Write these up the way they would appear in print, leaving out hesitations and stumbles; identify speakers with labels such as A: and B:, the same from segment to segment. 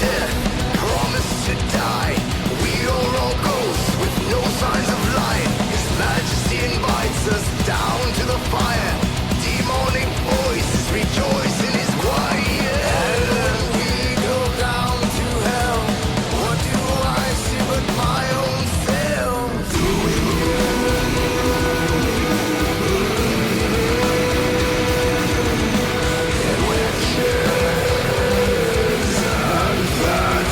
A: death, promise to die. We are all ghosts with no signs of light. His Majesty invites us down to the fire. Demonic voices rejoice in his quiet. And we go down to hell. What do I see but my own self? And when chairs and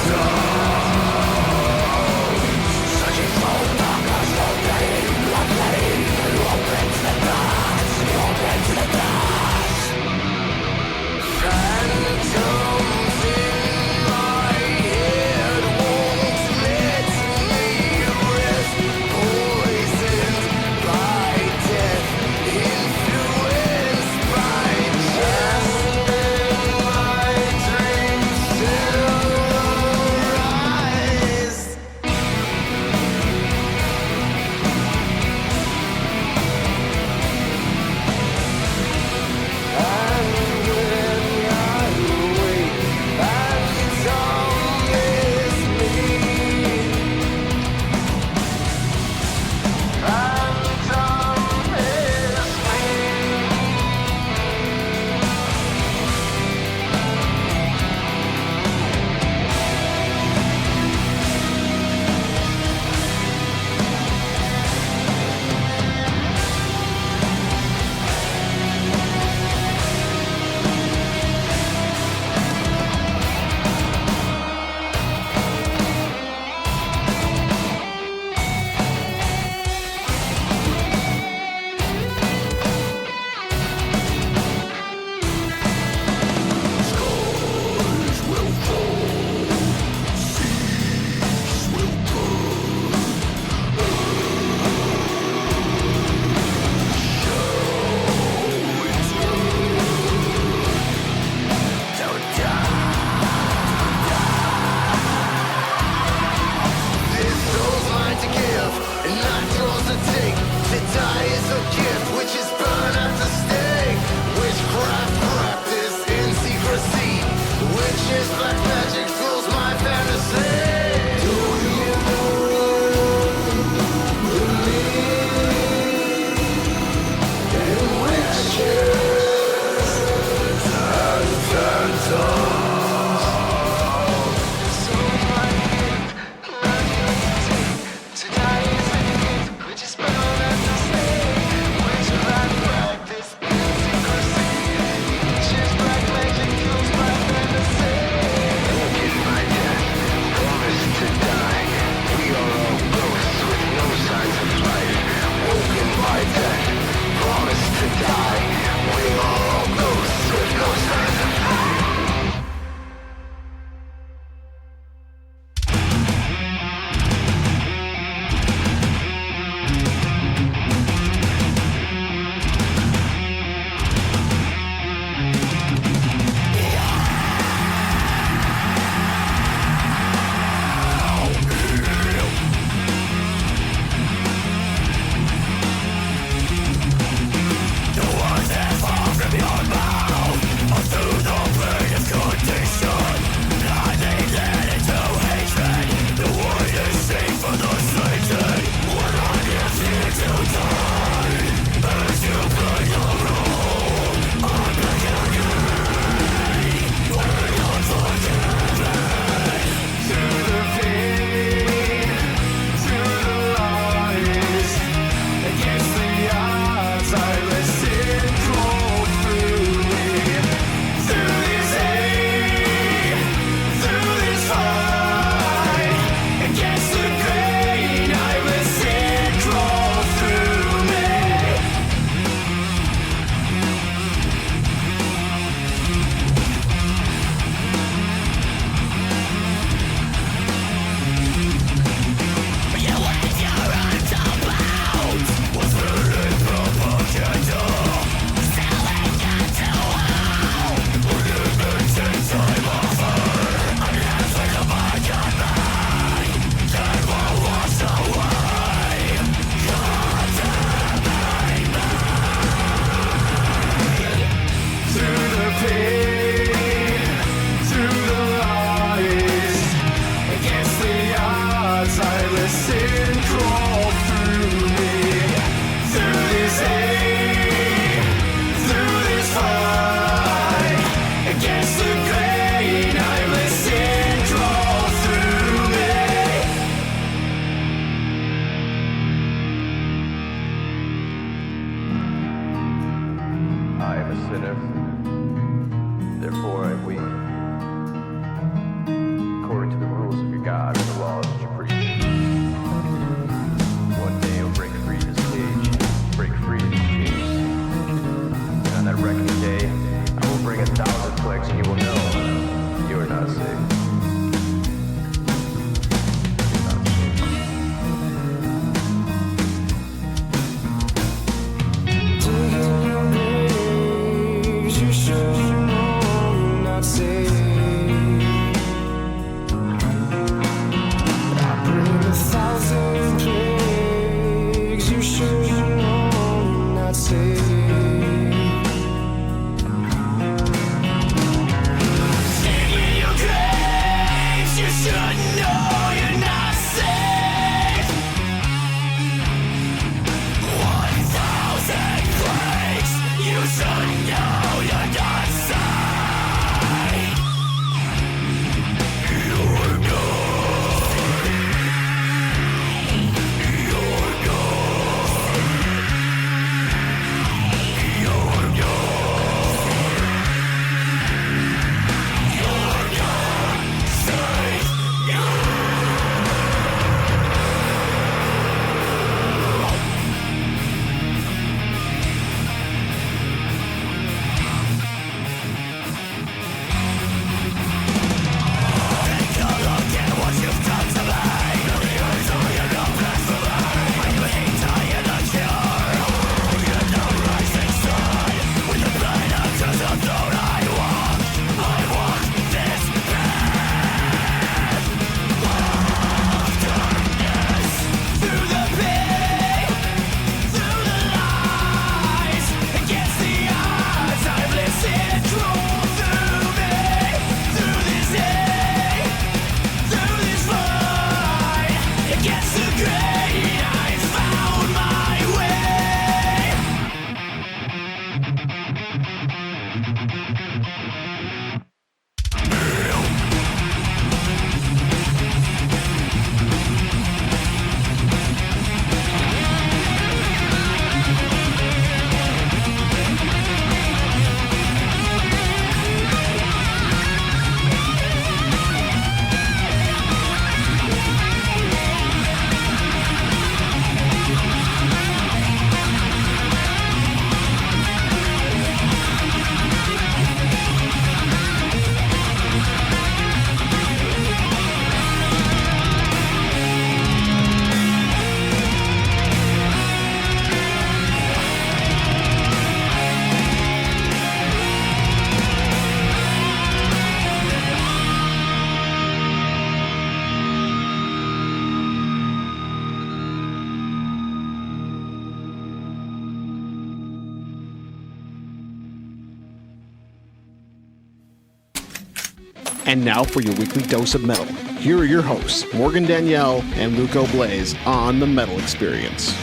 B: And now for your weekly dose of metal. Here are your hosts, Morgan Danielle and Luco Blaze on The Metal Experience.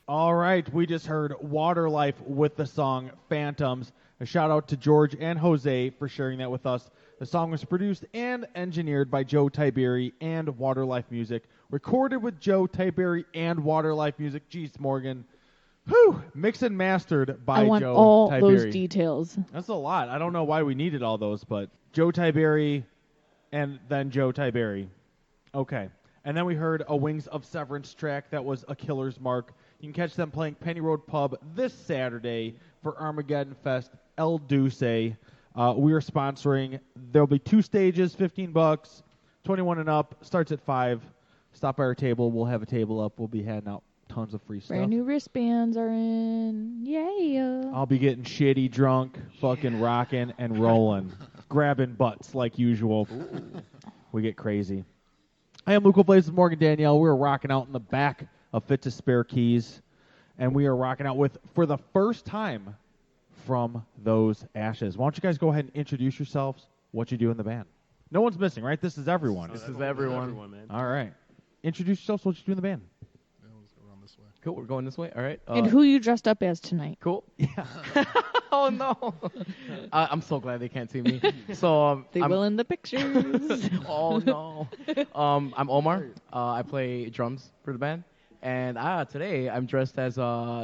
C: All right, we just heard Waterlife with the song Phantoms. A shout out to George and Jose for sharing that with us. The song was produced and engineered by Joe Tiberi and Waterlife Music. Recorded with Joe Tiberi and Waterlife Music. Jeez, Morgan. Whew! Mixed and mastered by
D: I want
C: Joe
D: all
C: Tiberi.
D: those details.
C: That's a lot. I don't know why we needed all those, but Joe Tiberi and then Joe Tiberi. Okay. And then we heard a Wings of Severance track that was A Killer's Mark. You can catch them playing Penny Road Pub this Saturday for Armageddon Fest El Duce. We are sponsoring. There'll be 2 stages, $15, 21 and up. Starts at 5. Stop by our table. We'll have a table up. We'll be handing out tons of free stuff.
D: Brand new wristbands are in. Yeah.
C: I'll be getting shitty drunk, fucking rocking and rolling, grabbing butts like usual. We get crazy. I am Luco Blaze with Morgan Danielle. We're rocking out in the back of Fit to Spare Keys, and we are rocking out with, for the first time, From Those Ashes. Why don't you guys go ahead and introduce yourselves, what you do in the band? No one's missing, right? This is everyone.
E: This is everyone.
C: Man. All right. Introduce yourselves, what you do in the band.
E: Cool, we're going this way. All right.
D: And who you dressed up as tonight?
E: Cool. Yeah. Oh, no. I'm so glad they can't see me. So
D: They will in the pictures.
E: Oh, no. I'm Omar. I play drums for the band. And today I'm dressed as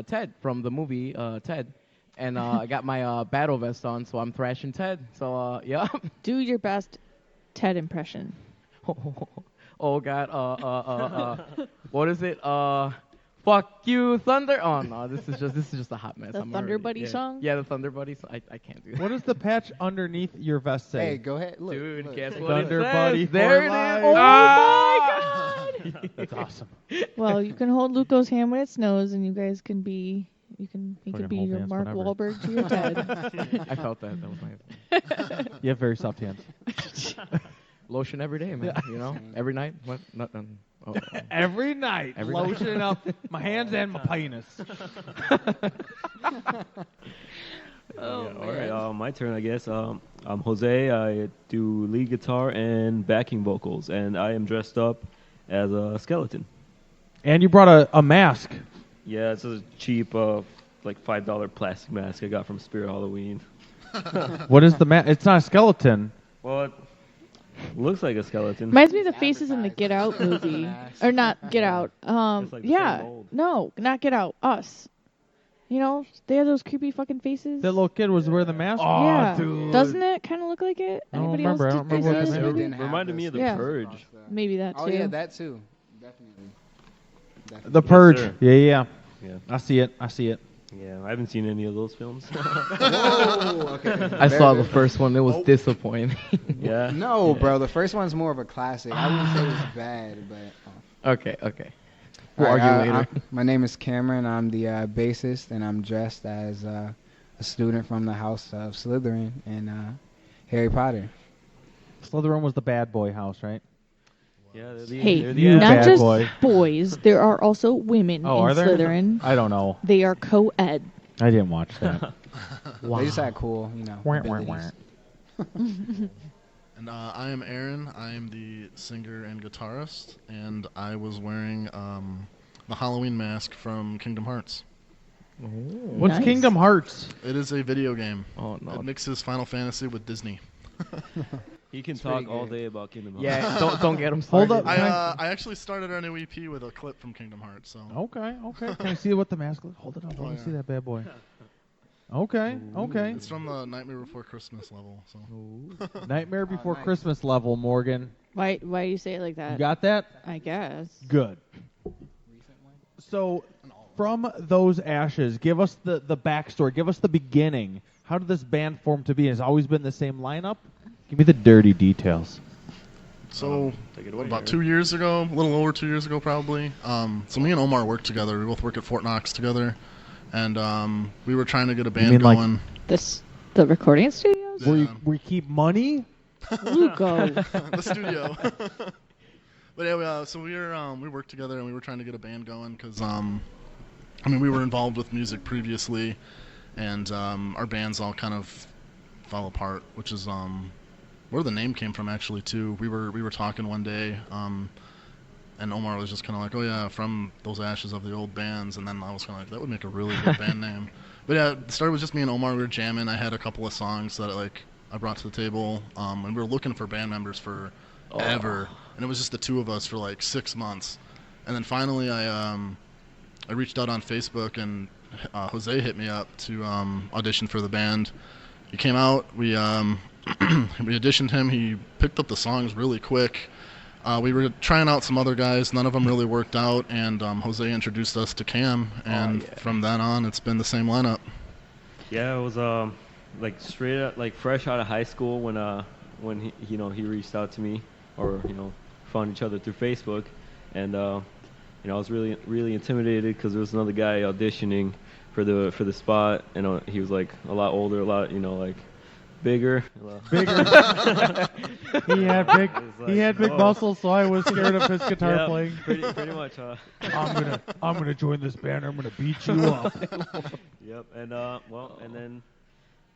E: Ted from the movie Ted. And I got my battle vest on, so I'm thrashing Ted. So, yeah.
D: Do your best Ted impression.
E: Oh, God. What is it? Fuck you, Thunder. Oh no, this is just a hot mess.
D: The Thunder Buddy song?
E: Yeah, the Thunder Buddy song. I can't do that.
C: What does the patch underneath your vest say?
F: Hey, go ahead. Look,
E: Dude,
F: look.
E: guess what
C: Thunder
E: it says?
C: Buddy
E: There
C: for
E: it
C: life.
E: is.
D: Oh,
E: Ah!
D: my God.
C: That's awesome.
D: Well, you can hold Luco's hand when it snows, and you guys can be... he
C: Fucking
D: could be
C: hold
D: your
C: hands
D: Mark
C: whenever.
D: Wahlberg to your Ted.
E: I felt that. That was my
C: You have very soft hands.
E: lotion every day, man. You know, every night. What? Not.
C: Every night,
E: Every night.
C: lotioning up my hands and my penis.
E: Oh,
G: All right, my turn, I guess. I'm Jose. I do lead guitar and backing vocals, and I am dressed up as a skeleton.
C: And you brought a mask.
G: Yeah, it's a cheap, like $5 plastic mask I got from Spirit Halloween.
C: What is the mask? It's not a skeleton.
G: Well, it looks like a skeleton.
D: Reminds me of the faces in the Get Out movie. Or not Get Out.
G: It's like the
D: Yeah.
G: same mold.
D: No, not Get Out. Us. You know, they have those creepy fucking faces.
C: That little kid was wearing the mask.
D: Yeah.
C: dude.
D: Doesn't it kind of look like it?
C: I don't
D: Anybody
C: remember.
D: else
C: I don't
D: did
C: remember what
D: faces
C: the
D: in the
C: movie
D: movie?
F: Didn't have
G: Reminded me of The
D: Yeah.
G: Purge.
D: Maybe that too.
F: Oh yeah, that too. Definitely.
C: The Purge.
G: sir.
C: Yeah.
G: Yeah,
C: I see it.
G: yeah. I haven't seen any of those films.
F: Whoa. Okay.
E: I saw the first one. It was disappointing.
G: Yeah.
F: No, bro. The first one's more of a classic. I wouldn't say it was bad, but.
E: Okay. We'll
F: Alright,
E: argue later.
F: my name is Cameron. I'm the bassist, and I'm dressed as a student from the House of Slytherin and Harry Potter.
C: Slytherin was the bad boy house, right?
G: Yeah,
D: Hey,
G: they're the
C: You
D: not
C: bad
D: just
C: boy.
D: boys. There are also women
C: Oh,
D: in
C: are there?
D: Slytherin.
C: I don't know.
D: They are co-ed.
C: I didn't watch that.
F: They just had cool,
C: Wah, wah,
F: abilities.
H: And I am Aaron. I am the singer and guitarist, and I was wearing the Halloween mask from Kingdom Hearts.
C: What's
D: Nice.
C: Kingdom Hearts?
H: It is a video game.
E: Oh no.
H: It mixes Final Fantasy with Disney.
G: He can
F: It's
G: talk
F: pretty
G: all
F: good.
G: day about Kingdom Hearts.
E: Yeah. Don't get him
C: Hold
E: started.
C: up.
H: I actually started our new EP with a clip from Kingdom Hearts. So
C: Okay. Can I see what the mask looks? Hold it up. Let me
H: yeah.
C: see that bad boy. Okay.
H: it's from the Nightmare Before Christmas level. So
C: Nightmare Before
F: nice.
C: Christmas level, Morgan.
D: Why do you say it like that?
C: You got that?
D: I guess.
C: Good. So, from Those Ashes, give us the backstory. Give us the beginning. How did this band form to be? Has it always been the same lineup? Give me the dirty details.
H: So
G: Take it away,
H: about
G: Aaron.
H: 2 years ago, a little over 2 years ago probably. So me and Omar worked together. We both work at Fort Knox together, and we were trying to get a band
C: mean like-
H: going.
D: The recording studios?
H: Yeah.
C: We keep money?
D: Luco.
H: The studio. But yeah, so we worked together and we were trying to get a band going because we were involved with music previously, and our bands all kind of fell apart, which is where the name came from actually too. We were talking one day, and Omar was just kind of like, "Oh yeah, from those ashes of the old bands," and then I was kind of like, "That would make a really good band name." But yeah, it started with just me and Omar. We were jamming. I had a couple of songs that I brought to the table, and we were looking for band members for ever, and it was just the two of us for like 6 months, and then finally I reached out on Facebook, and Jose hit me up to audition for the band. He came out. We auditioned him. He picked up the songs really quick. We were trying out some other guys. None of them really worked out, and Jose introduced us to Cam, and from then on, it's been the same lineup.
G: Yeah, it was like straight up, like fresh out of high school when he reached out to me, or found each other through Facebook, and I was really intimidated because there was another guy auditioning for the spot, and he was like a lot older, a lot like bigger.
C: He had big muscles, so I was scared of his guitar playing.
G: Pretty much.
C: I'm gonna join this band. I'm gonna beat you up.
G: Yep, and and then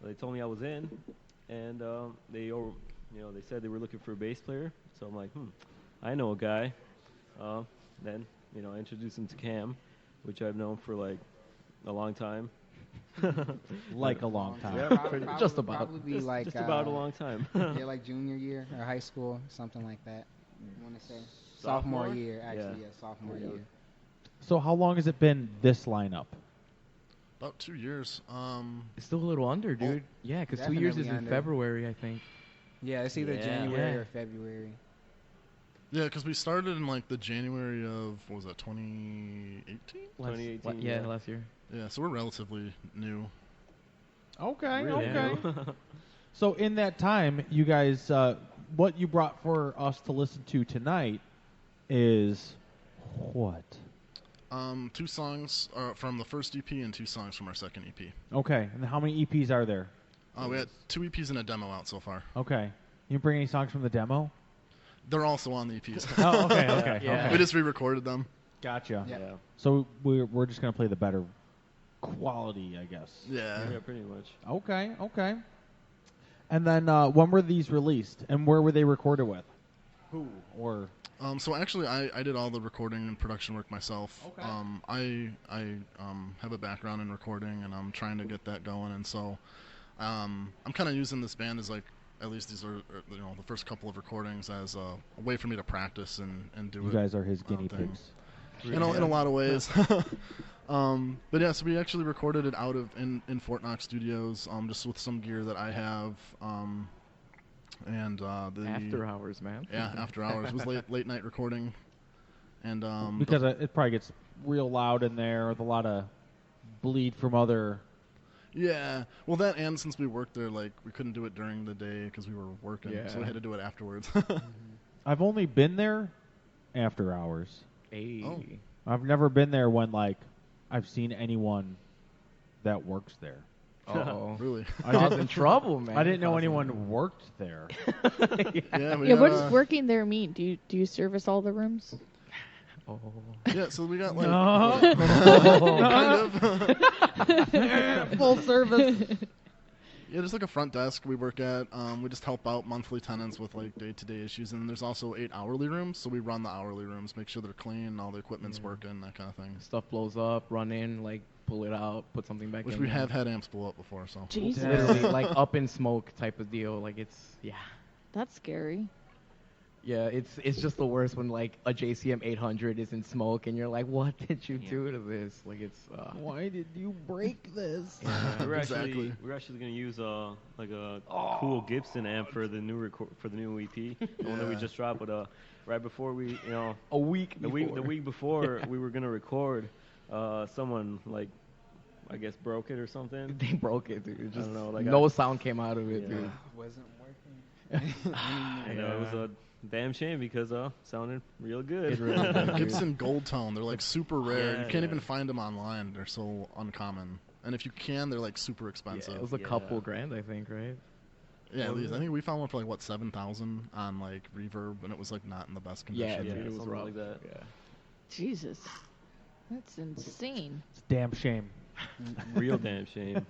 G: they told me I was in, and they said they were looking for a bass player. So I'm like, I know a guy. Then I introduced him to Cam, which I've known for like a long time.
C: Like a long time.
G: Yeah,
E: just about.
F: Probably like
G: just about a long time.
F: yeah, like junior year or high school, something like that. I want to say sophomore year, actually. Yeah, sophomore year.
C: So how long has it been this lineup?
H: About 2 years.
E: It's still a little under, dude. Yeah, because 2 years is in
F: under.
E: February, I think.
F: Yeah, it's either January or February.
H: Yeah, because we started in like the January of, what was that, 2018?
G: 2018.
E: Yeah, last year.
H: Yeah, so we're relatively new.
C: Okay,
G: Really?
C: okay. So in that time, you guys, what you brought for us to listen to tonight is what?
H: 2 songs from the first EP and 2 songs from our second EP.
C: Okay, and how many EPs are there?
H: We had 2 EPs and a demo out so far.
C: Okay. You bring any songs from the demo?
H: They're also on the EPs.
C: Oh, okay.
E: Yeah.
H: We just re-recorded them.
C: Gotcha.
F: Yeah.
C: So we're just gonna play the better quality, I guess.
H: Yeah.
G: Yeah, pretty much.
C: Okay. And then when were these released, and where were they recorded with? Who or?
H: So actually, I did all the recording and production work myself.
C: Okay.
H: I have a background in recording, and I'm trying to get that going. And so, I'm kind of using this band as like, at least these are the first couple of recordings as a way for me to practice and do it.
C: You guys are his guinea
H: thing.
C: pigs.
H: In a lot of ways. But yeah, so we actually recorded it out of in Fort Knox Studios, just with some gear that I have. And the
E: After hours, man.
H: Yeah, after hours. It was late night recording, and
C: Because it probably gets real loud in there with a lot of bleed from other.
H: yeah. Well, that, and since we worked there, like we couldn't do it during the day because we were working, so we
E: Yeah.
H: had to do it afterwards.
C: I've only been there after hours.
E: Hey.
H: Oh.
C: I've never been there when I've seen anyone that works there.
E: Uh-oh.
H: Really?
C: I
E: in trouble, man.
C: I didn't know anyone worked there.
H: Yeah.
D: Yeah, what does working there mean? Do you service all the rooms?
E: Oh.
H: Yeah. So we got like
C: No. Full service.
H: Yeah, there's like a front desk we work at. We just help out monthly tenants with like day-to-day issues, and then there's also 8 hourly rooms. So we run the hourly rooms, make sure they're clean, all the equipment's working, that kind of thing.
E: Stuff blows up, run in, like pull it out, put something back
H: Which
E: in.
H: we have had amps blow up before. So
D: Jesus,
E: Literally, like up in smoke type of deal. Like yeah.
D: that's scary.
E: Yeah, it's just the worst when like a JCM 800 is in smoke and you're like, what did you do to this? Like it's.
C: Why did you break this?
G: We're
H: Exactly.
G: actually gonna use like a cool Gibson amp for the new EP, the one that we just dropped. But right before we
E: A week
G: the week before we were gonna record, someone like I guess broke it or something.
E: They broke it, dude. It just
G: don't know, like
E: no sound came out of it,
G: Yeah.
E: dude.
F: Wasn't working.
G: And it was a damn shame because sounded real good.
E: It really did.
H: Gibson Gold Tone, they're like super rare.
G: Yeah,
H: You can't
G: yeah.
H: even find them online. They're so uncommon. And if you can, they're like super
E: Yeah,
H: expensive.
E: it was a couple grand, I think, right?
H: Yeah, at least I think we found one for like what 7,000 on like Reverb, and it was like not in the best
E: Yeah,
H: condition.
E: dude, it was
G: something
E: rough.
G: like that.
E: Yeah.
D: Jesus. That's insane.
C: It's a damn shame.
G: Real damn shame.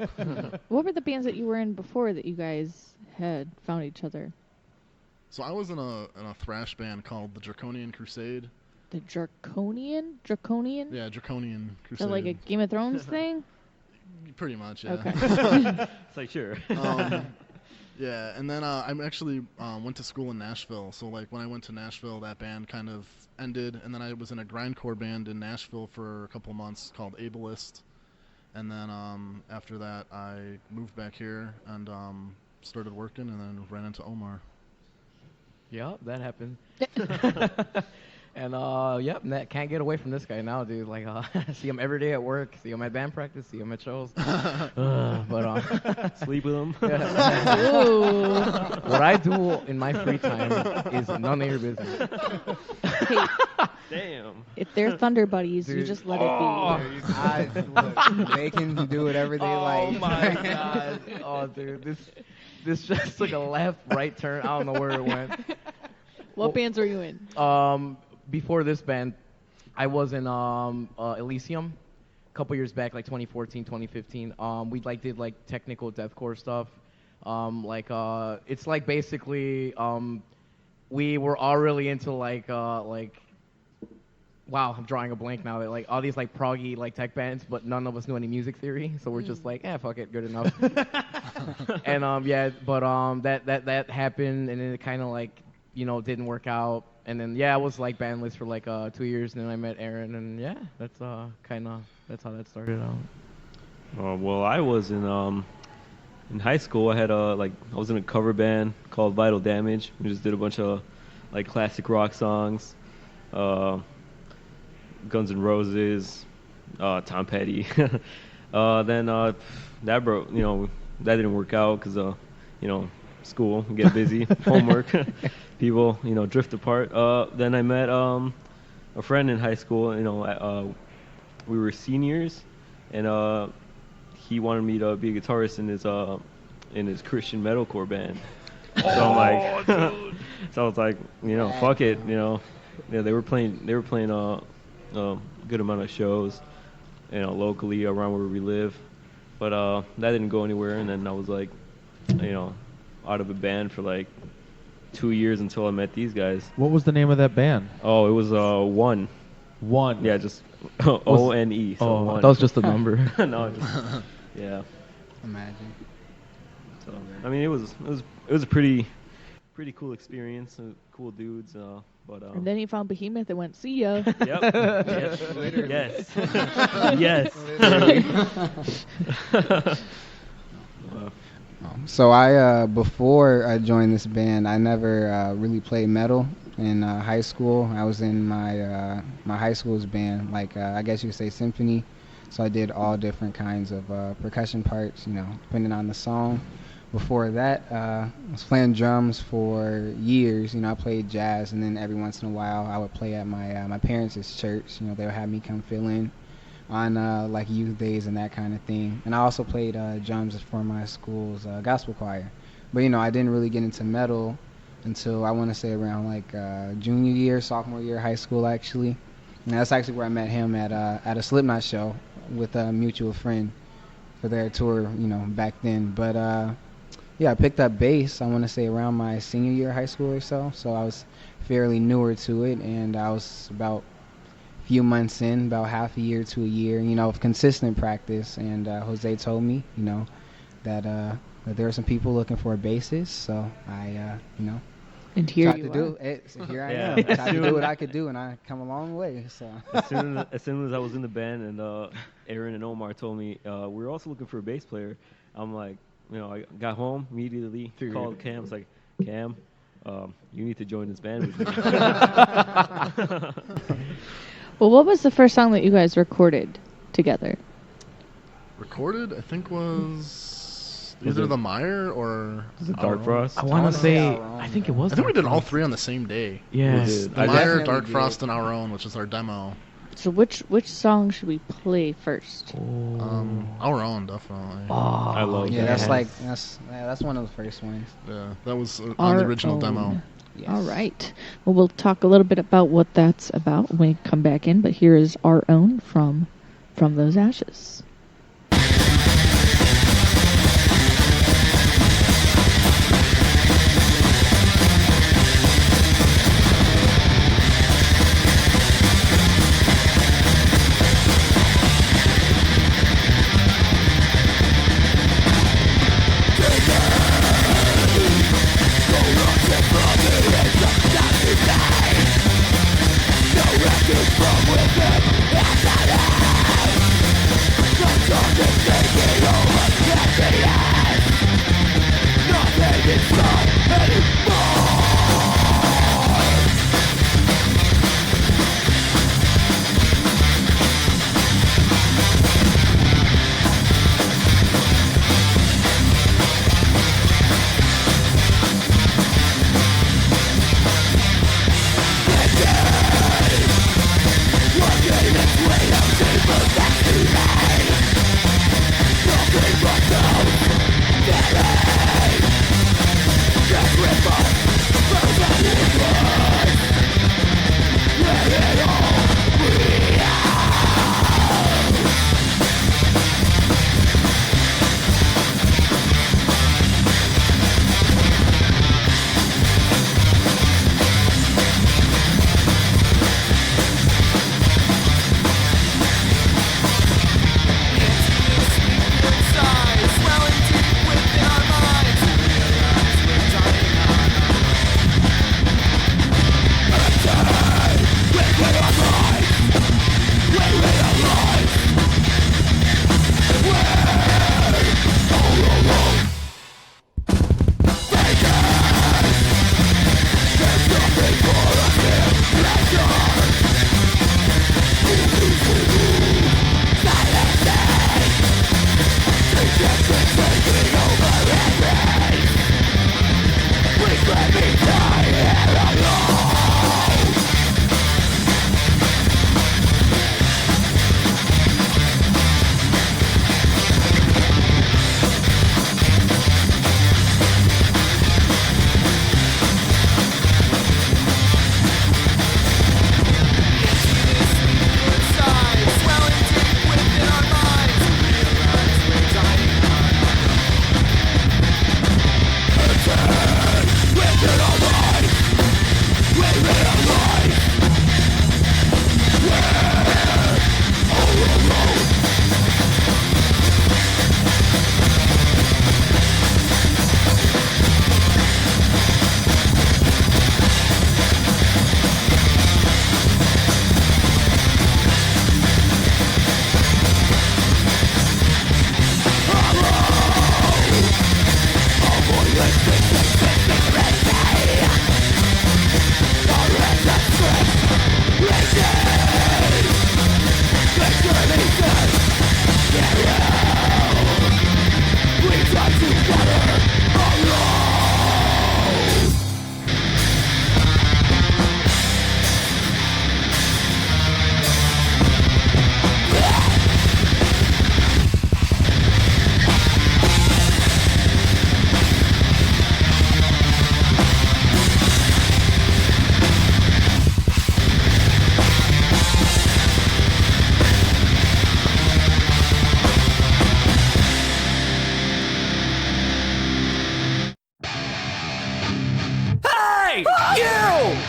D: What were the bands that you were in before that you guys had found each other?
H: So I was in a thrash band called the Draconian Crusade.
D: The Draconian?
H: Yeah, Draconian
D: Is
H: Crusade.
D: that like a Game of Thrones thing?
H: Pretty much, yeah.
D: Okay.
G: It's like, sure.
H: Yeah, and then I actually went to school in Nashville. So like when I went to Nashville, that band kind of ended, and then I was in a grindcore band in Nashville for a couple months called Ableist. And then after that, I moved back here and started working, and then ran into Omar.
E: Yep, that happened. And yep, can't get away from this guy now, dude. Like, see him every day at work, see him at band practice, see him at shows. But
G: Sleep with them.
D: Ooh.
E: what I do in my free time is none of your business.
D: Hey,
G: Damn.
D: if they're Thunder Buddies, you
E: Dude.
D: just let it be.
F: Look, they can do whatever they like.
E: Oh my god. Oh, dude, this just took a left, right turn. I don't know where it went.
D: What bands were you in?
E: Before this band, I was in Elysium a couple years back, like 2014, 2015. We did technical deathcore stuff. It's like basically we were all really into wow, I'm drawing a blank now. Like all these proggy tech bands, but none of us knew any music theory, so we're just like, fuck it, good enough. And that happened, and then it kind of didn't work out. And then I was bandless for 2 years, and then I met Aaron, and that's how that started out.
G: Well, I was in high school. I was in a cover band called Vital Damage. We just did a bunch of classic rock songs, Guns N' Roses, Tom Petty. Then that broke. That didn't work out because school, get busy, homework, people, drift apart. Then I met a friend in high school. We were seniors, and he wanted me to be a guitarist in his Christian metalcore band. So I'm like, so I was like, fuck it, they were playing a good amount of shows, locally around where we live, but that didn't go anywhere. And then I was like, out of a band for 2 years until I met these guys.
C: What was the name of that band?
G: Oh, it was One.
C: One.
G: Yeah, just O-N-E. So
E: Oh,
G: One.
E: that was just a number.
G: No, yeah.
F: Imagine.
G: So I mean, it was a pretty cool experience. Cool dudes. But
D: And then he found Behemoth and went, see ya.
G: Yep. Yes. Yes.
F: So I before I joined this band, I never really played metal in high school. I was in my my high school's band, I guess you could say symphony. So I did all different kinds of percussion parts, depending on the song. Before that, I was playing drums for years. I played jazz, and then every once in a while, I would play at my parents' church. They would have me come fill in on youth days and that kind of thing. And I also played drums for my school's gospel choir. But I didn't really get into metal until I want to say around junior year, sophomore year of high school actually. And that's actually where I met him at a Slipknot show with a mutual friend for their tour, back then. But I picked up bass, I want to say around my senior year of high school or so. So I was fairly newer to it, and I was about few months in, about half a year to a year, of consistent practice. And Jose told me, that there are some people looking for a bassist. So I,
D: And here
F: tried
D: you
F: to do
D: are.
F: it. So here I
G: Yeah.
F: am. Tried to do what I could do, and I come a long way. So
G: As soon as I was in the band, and Aaron and Omar told me we're also looking for a bass player, I'm like, I got home immediately, called Cam. I was like, Cam, you need to join this band with me.
D: Well, what was the first song that you guys recorded together?
H: Recorded, I think was either
G: it-
H: The Mire or
G: Was it Dark Frost?
E: I want to
F: say
E: say,
F: Our Own.
E: I think it was.
H: I think we
E: Dark
H: did all
E: Frost.
H: three on the same day.
E: Yeah.
G: We did.
H: The
G: I
H: Mire,
F: definitely
H: Dark
F: did.
H: Frost, and Our Own, which is our demo.
D: So which song should we play first?
H: Our Own, definitely.
G: I love
F: Yeah,
G: that.
F: that's one of the first ones.
H: Yeah, that was on
D: Our
H: the original demo.
D: Own.
F: Yes.
D: All right. Well, we'll talk a little bit about what that's about when we come back in. But here is Our Own from Those Ashes.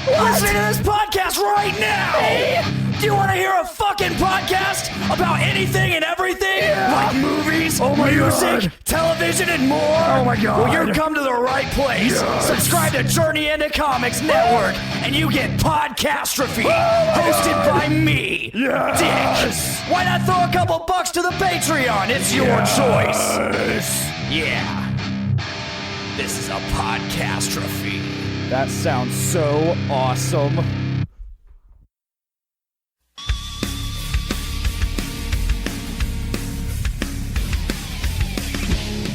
I: Listening to this podcast right now! Do you want to hear a fucking podcast about anything and everything? Like movies, music, television, and more? Oh my god. Well, you've come to the right place. Subscribe to Journey into Comics Network, and you get Podcastrophe, hosted by me, Dick. Why not throw a couple bucks to the Patreon? It's your choice. Yeah. This is a Podcastrophe.
J: That sounds so awesome.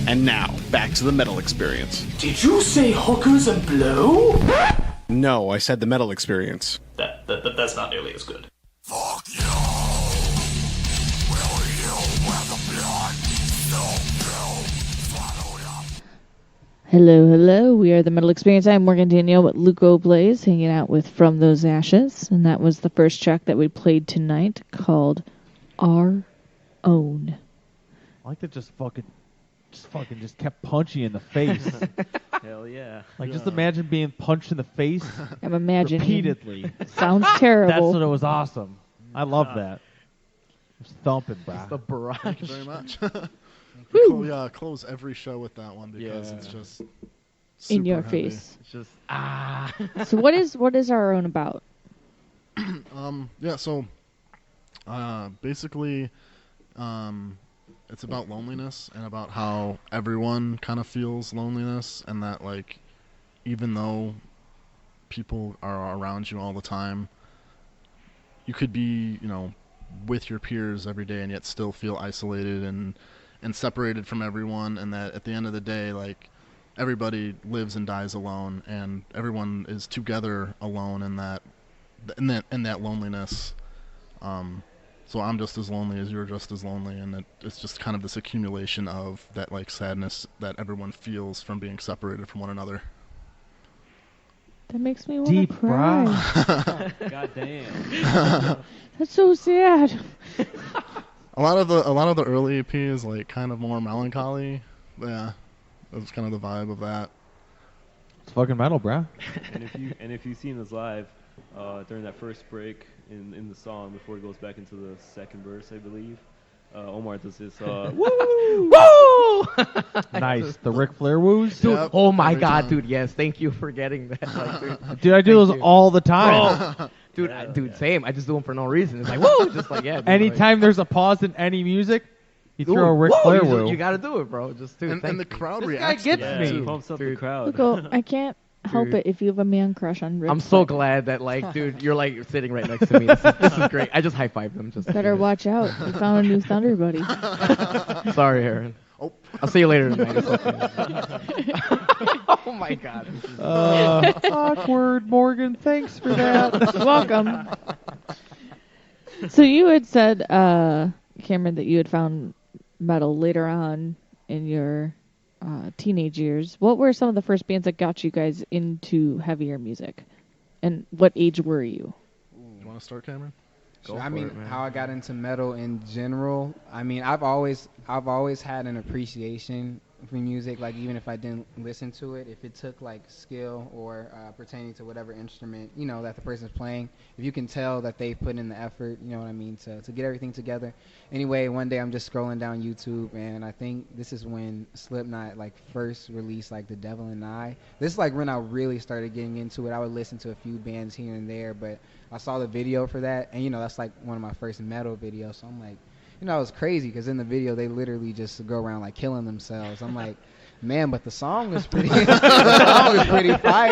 B: And now, back to the metal experience.
I: Did you say hookers and blow?
B: No, I said the metal experience.
I: That's not nearly as good.
A: Fuck you.
D: Hello, hello. We are the Metal Experience. I'm Morgan Danielle with Luco Blaze, hanging out with From Those Ashes. And that was the first track that we played tonight called Our Own.
C: I like that just kept punching you in the face.
G: Hell yeah.
C: Like, just imagine being punched in the face
D: I'm imagining.
C: repeatedly.
D: Sounds terrible.
C: That's what it was awesome. I love that. Just thumping, brah.
E: The barrage.
H: Thank you very much. Close every show with that one because it's just
D: in your
H: super heavy.
D: face.
E: It's just
D: So what is Our Own about?
H: Basically, it's about loneliness and about how everyone kind of feels loneliness, and that like even though people are around you all the time, you could be, with your peers every day and yet still feel isolated and separated from everyone, and that at the end of the day, like, everybody lives and dies alone, and everyone is together alone in that loneliness. So I'm just as lonely as you're just as lonely, and it's just kind of this accumulation of that like sadness that everyone feels from being separated from one another.
D: That makes me want to cry.
G: God damn.
D: That's so sad.
H: A lot of the early EP is like kind of more melancholy. Yeah, that's kind of the vibe of that.
C: It's fucking metal, bruh.
G: And if you've seen us live during that first break in the song before it goes back into the second verse, I believe, Omar does this
E: woo woo.
C: Nice, the Ric Flair woos.
E: Dude,
H: Yep,
E: oh my
H: every
E: God,
H: time.
E: dude, yes, thank you for getting that. Like,
C: Dude, I do those all the time.
E: Bro. Dude, same. I just do them for no reason. It's like, woo, just like, yeah. Dude,
C: Anytime there's a pause in any music, you
E: like,
C: throw a Ric Flair woo.
E: You gotta do it, bro. Just dude,
H: And the crowd
C: This guy
H: reacts.
C: gets
H: to that,
C: me.
H: too.
G: pumps up the crowd.
D: Look, I can't help it if you have a man crush on Ric
E: I'm so
D: Flair.
E: glad that, like, dude, you're like sitting right next to me. This is great. I just high fived him. Just
D: Better watch out. You found a new Thunder buddy.
E: Sorry, Aaron.
H: Oh.
E: I'll see you later tonight. It's okay. Oh my God.
C: Awkward, Morgan. Thanks for that.
D: Welcome. So you had said, Cameron, that you had found metal later on in your teenage years. What were some of the first bands that got you guys into heavier music? And what age were you?
H: You want to start, Cameron?
F: Sure. I mean, how I got into metal in general. I mean, I've always had an appreciation for music. Like, even if I didn't listen to it, if it took like skill or pertaining to whatever instrument that the person's playing, if you can tell that they put in the effort, you know what I mean, to get everything together. Anyway, one day I'm just scrolling down YouTube, and I think this is when Slipknot like first released like The Devil and I. This is like when I really started getting into it. I would listen to a few bands here and there, but I saw the video for that, and that's like one of my first metal videos. So I'm like, it was crazy because in the video they literally just go around like killing themselves. I'm like, man, but the song was pretty, fire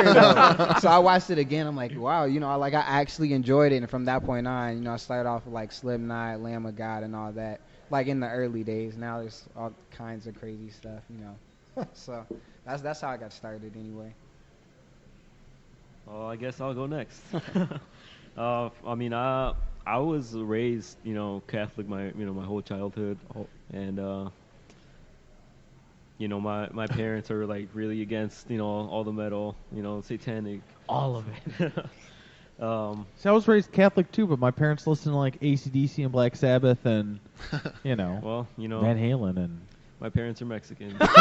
F: though. So I watched it again. I'm like, wow, I actually enjoyed it. And from that point on, I started off with like Slipknot, Lamb of God, and all that. Like in the early days. Now there's all kinds of crazy stuff, So that's how I got started anyway.
G: Well, I guess I'll go next. I mean, I was raised, Catholic my whole childhood, and my parents are like really against, all the metal, satanic,
E: all of it.
C: See, I was raised Catholic too, but my parents listened to like AC/DC and Black Sabbath and,
G: well,
C: Van Halen and.
G: My parents are Mexican.
D: Just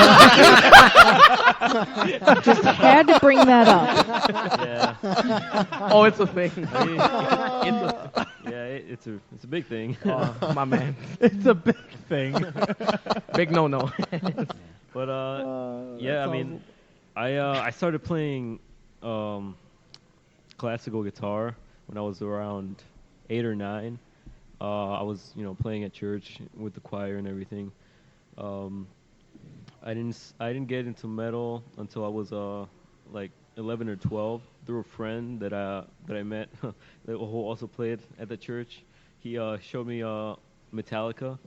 D: had to bring that up.
G: Yeah.
E: Oh, it's a thing.
G: It's a big thing.
E: My man.
C: It's a big thing.
E: Big no.
G: But I mean, I started playing classical guitar when I was around 8 or 9. I was playing at church with the choir and everything. I didn't get into metal until I was like 11 or 12 through a friend that I met who also played at the church. He showed me Metallica,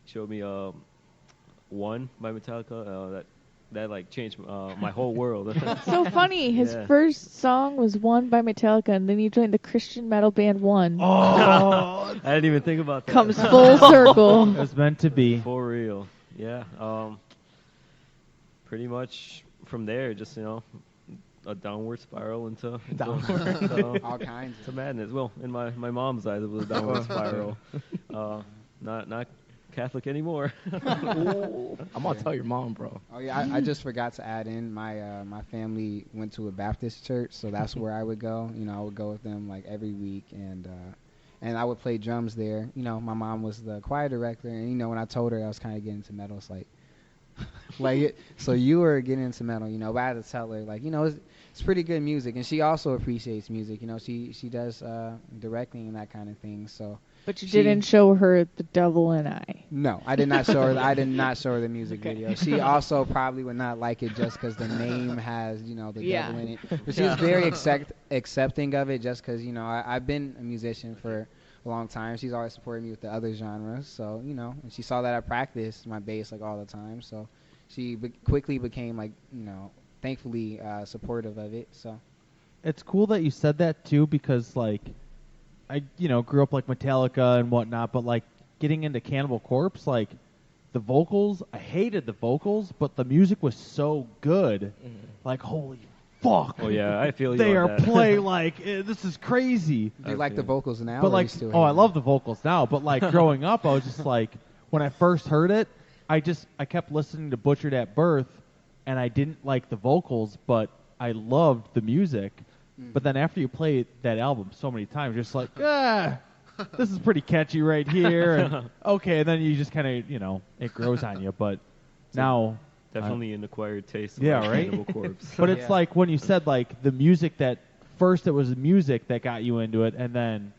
G: showed me One by Metallica. That like changed my whole world.
D: So funny. His first song was One by Metallica, and then he joined the Christian metal band One.
G: Oh, I didn't even think about that.
D: Comes full circle.
C: It was meant to be.
G: For real. Yeah. Pretty much from there, just a downward spiral into
F: All kinds
G: to madness. Well, in my mom's eyes, it was a downward spiral. Not Catholic anymore.
E: I'm gonna tell your mom, bro.
F: Oh yeah, I just forgot to add in my family went to a Baptist church, so that's where I would go. I would go with them like every week, and I would play drums there. My mom was the choir director, and when I told her I was kind of getting into metal, it's like, so you were getting into metal, but I had to tell her it's pretty good music, and she also appreciates music. She does directing and that kind of thing. So.
D: But you didn't show her The Devil and I.
F: No, I did not show her. I did not show her the music video. She also probably would not like it just because the name has, the devil in it. But she was very accepting of it just because, I've been a musician for a long time. She's always supported me with the other genres. So, and she saw that I practiced my bass all the time. So she quickly became thankfully supportive of it. So
C: It's cool that you said that too, because I grew up Metallica and whatnot, but getting into Cannibal Corpse, the vocals, I hated the vocals, but the music was so good. Holy fuck.
G: Oh yeah, I feel you.
C: They
G: on
C: are
G: that.
C: playing this is crazy.
F: do you like the vocals now?
C: But
F: or you still
C: I
F: hate
C: love the vocals now, but growing up, I was just when I first heard it, I kept listening to Butchered at Birth, and I didn't like the vocals, but I loved the music. But then after you play that album so many times, you're just this is pretty catchy right here. And, okay, and then you just kind of, it grows on you. But now...
G: Definitely an acquired taste.
C: Yeah, right?
G: Cannibal Corpse.
C: But it's when you said, the music that... First it was the music that got you into it, and then...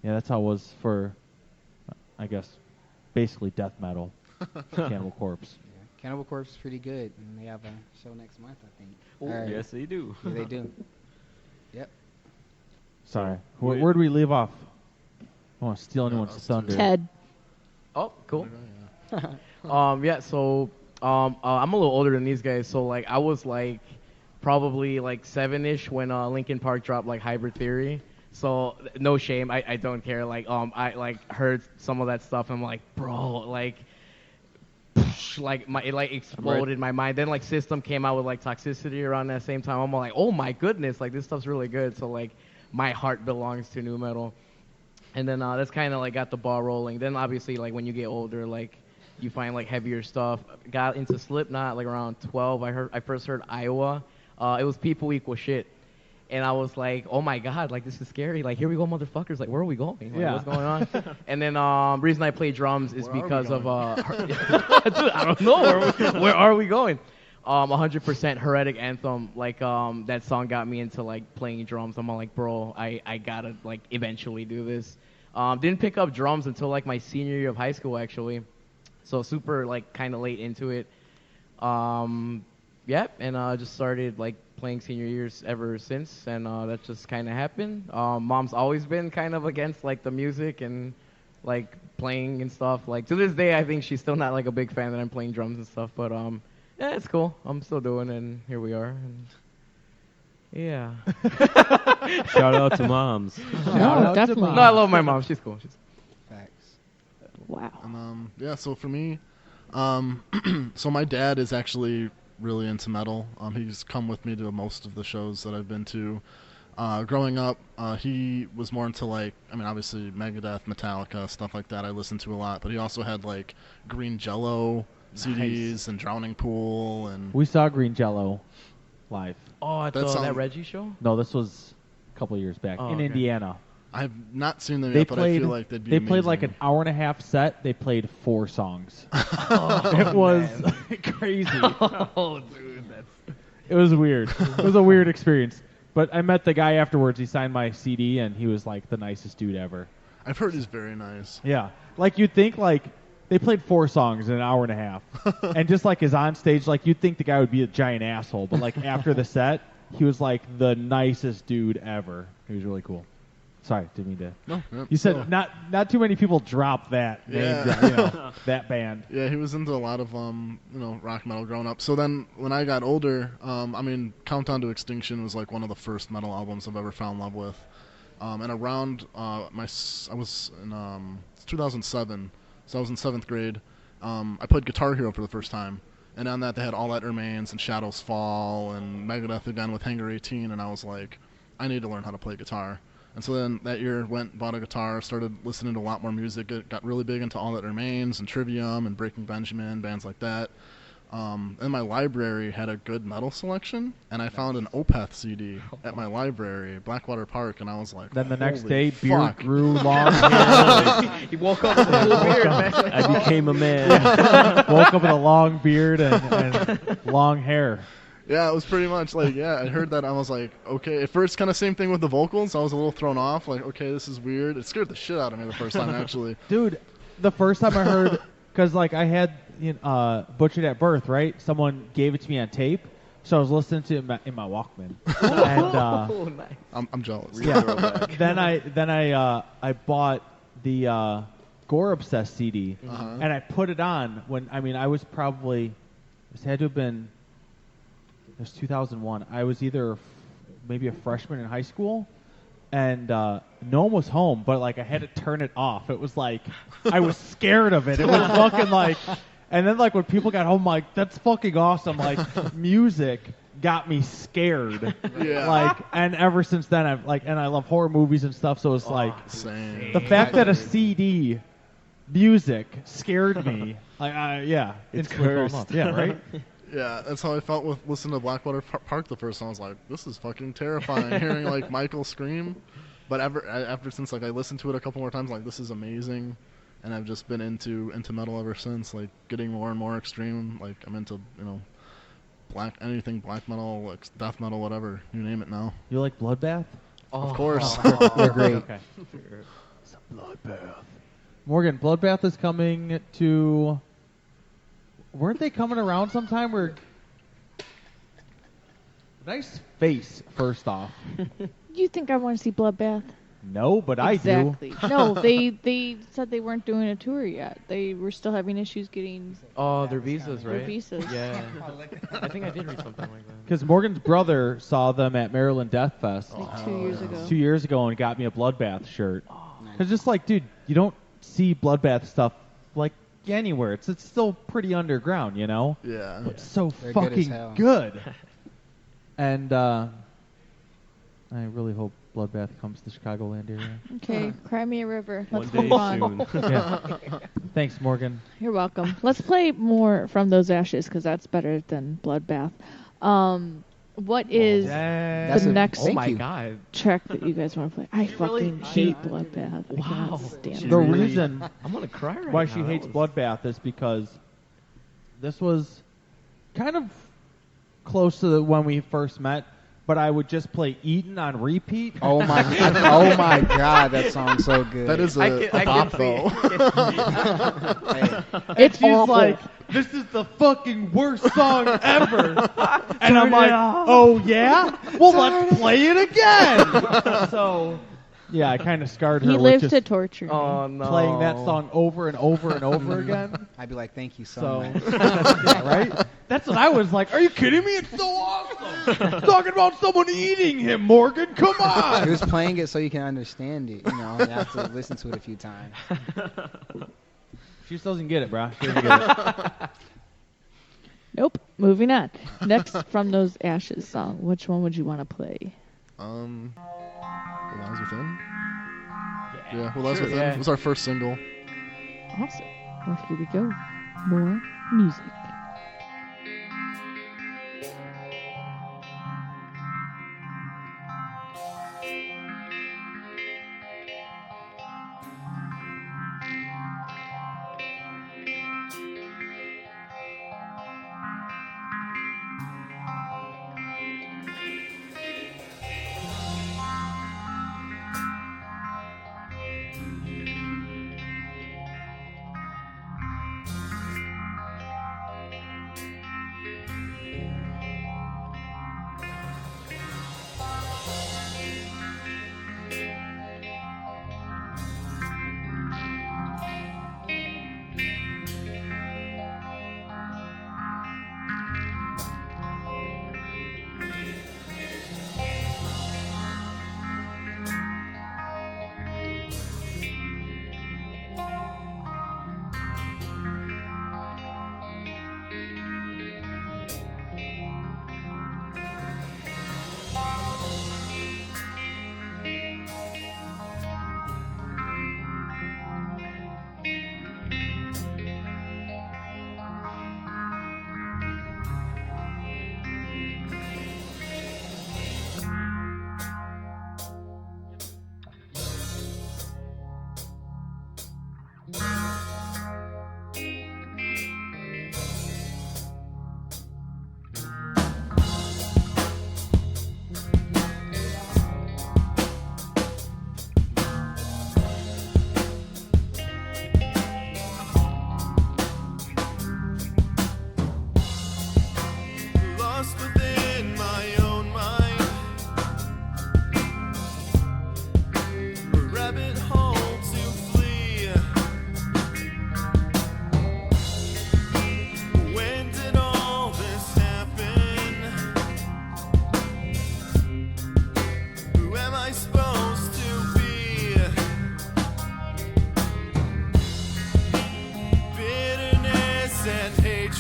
C: Yeah, that's how it was for, I guess, basically death metal. Cannibal Corpse.
F: Yeah. Cannibal Corpse is pretty good, and they have a show next month, I think.
G: Oh, yes, they do.
F: Yeah, they do. Yep.
C: Sorry. Where do we leave off? I don't want to steal anyone's thunder.
D: Ted.
E: Oh, cool. Yeah. So, I'm a little older than these guys. So, I was probably 7-ish when Linkin Park dropped Hybrid Theory. So no shame. I don't care. I heard some of that stuff. And I'm like, bro, it exploded in my mind. Then System came out with Toxicity around that same time. I'm like, oh my goodness, this stuff's really good. So my heart belongs to nu metal. And then that's kind of got the ball rolling. Then obviously when you get older, you find heavier stuff. Got into Slipknot around 12. I first heard Iowa. It was People Equal Shit. And I was like, oh my god, this is scary. Here we go, motherfuckers. Where are we going? What's going on? And then reason I play drums is because of dude, I don't know. Where are we going? 100% Heretic Anthem. That song got me into playing drums. I'm all bro, I gotta eventually do this. Didn't pick up drums until my senior year of high school actually. So super kind of late into it. Yep, and just started playing senior years ever since, and that just kind of happened. Mom's always been kind of against the music and playing and stuff. To this day, I think she's still not a big fan that I'm playing drums and stuff. But yeah, it's cool. I'm still doing it, and here we are. And yeah.
G: Shout out to moms.
C: Shout out
D: definitely.
C: to
E: No, I love my mom. She's cool.
F: Facts.
D: Wow.
H: And yeah, so for me, so my dad is actually really into metal. He's come with me to most of the shows that I've been to. Growing up, he was more into obviously Megadeth, Metallica, stuff like that. I listened to a lot, but he also had Green Jello CDs and Drowning Pool, and
C: We saw Green Jello live.
E: Oh, at that Reggie show?
C: No, this was a couple of years back in
E: okay.
C: Indiana.
H: I've not seen them
C: They
H: yet, but I
C: played.
H: feel like they'd be
C: They played
H: amazing.
C: an hour and a half set. They played 4 songs. It was crazy.
E: Oh, dude,
C: It was weird. It was a weird experience. But I met the guy afterwards. He signed my CD, and he was the nicest dude ever.
H: I've heard he's very nice.
C: Yeah, you'd think they played 4 songs in an hour and a half, and just his on stage, you'd think the guy would be a giant asshole, but after the set, he was the nicest dude ever. He was really cool. Sorry, didn't mean to.
H: No,
C: You said not too many people drop that name,
H: Yeah.
C: that band.
H: Yeah, he was into a lot of rock metal growing up. So then when I got older, Countdown to Extinction was one of the first metal albums I've ever fell in love with. And around I was in 2007, so I was in 7th grade. I played Guitar Hero for the first time, And on that, they had All That Remains and Shadows Fall and Megadeth again with Hangar 18. And I was like, I need to learn how to play guitar. And so then that year, bought a guitar, started listening to a lot more music. It got really big into All That Remains and Trivium and Breaking Benjamin, bands like that. And my library had a good metal selection, and I found an Opeth CD at my library, Blackwater Park, and I was like,
C: Then the next
H: "Holy
C: day, beard
H: fuck."
C: grew long hair.
E: He woke up with a full beard, man.
G: I became a man.
C: Woke up with a long beard and long hair.
H: Yeah, it was pretty much like, yeah, I heard that. I was like, okay. At first, kind of same thing with the vocals. I was a little thrown off. Like, okay, this is weird. It scared the shit out of me the first time, actually.
C: Dude, the first time I heard, because like I had Butchered at Birth, right? Someone gave it to me on tape, so I was listening to it in my Walkman. And
E: Oh, nice.
H: I'm jealous.
C: yeah, then I bought the Gore Obsessed CD, and I put it on when I was probably this had to have been. It was 2001. I was either maybe a freshman in high school, and no one was home, but like I had to turn it off. It was like I was scared of it. It was fucking like, and then like when people got home, like that's fucking awesome. Like music got me scared.
H: Yeah.
C: Like, and ever since then I've like, and I love horror movies and stuff. So it's like
H: Same.
C: the fact that a CD music scared me. Like, yeah,
G: It's
C: instantly fell in
G: cursed.
C: love. Yeah, right.
H: Yeah, that's how I felt with listening to Blackwater Park the first time. I was like, this is fucking terrifying. Hearing like Michael scream, but after since like I listened to it a couple more times, like this is amazing, and I've just been into metal ever since. Like getting more and more extreme. Like I'm into anything black metal, like death metal, whatever you name it now.
C: You like Bloodbath?
H: Of course.
F: They're great.
C: Okay. Some Bloodbath. Morgan, Bloodbath is coming to. Weren't they coming around sometime? Nice face, first off.
D: You think I want to see Bloodbath?
C: No, but
D: Exactly. No, they said they weren't doing a tour yet. They were still having issues getting
E: Oh, their visas,
D: their
E: right?
D: visas.
E: Yeah. I think I did read something like that.
C: Because Morgan's brother saw them at Maryland Death Fest
D: Like 2 years ago.
C: 2 years ago and got me a Bloodbath shirt. It's just like, dude, you don't see Bloodbath stuff like anywhere. It's still pretty underground, you know?
H: Yeah.
C: But so
F: They're good as
C: fucking
F: hell.
C: good. And I really hope Bloodbath comes to Chicagoland area.
D: Okay, cry me a river.
G: One
D: Let's
G: day
D: move on.
G: soon.
C: Yeah. Thanks, Morgan.
D: You're welcome. Let's play more from those ashes because that's better than Bloodbath. What is
F: That's
D: the
F: a-
D: next
E: Oh my
F: you.
E: god.
D: track that you guys want to play? I fucking hate Bloodbath. I
E: Wow.
D: cannot stand
E: She
D: it.
C: The
E: really-
C: reason
E: I'm gonna cry right
C: why
E: now.
C: she
E: That
C: hates
E: was-
C: Bloodbath is because this was kind of close to when we first met, but I would just play Eaton on repeat.
F: Oh my! Oh my God, that song's so good.
H: That is a bop though.
D: It's
C: She's
D: awful.
C: like, this is the fucking worst song ever. And I'm like, oh yeah? Well, let's play it again. So, yeah, I kind of scarred her
D: He
C: with
D: lives
C: just
D: to torture me.
E: Oh no.
C: playing that song over and over and over again.
F: I'd be like, thank you so,
C: So,
F: much.
C: yeah, right? That's what I was like. Are you kidding me? It's so awesome. Talking about someone eating him, Morgan. Come
F: He
C: on.
F: was playing it so you can understand it. You know, you have to listen to it a few times.
C: She just doesn't get it, bro. She doesn't get it.
D: Nope. Moving on. Next from those ashes song, which one would you want to play?
H: The Lies Within. Yeah, Who Lies
E: Sure,
H: Within.
E: yeah.
H: It was our first single.
D: Awesome. Well, here we go. More music.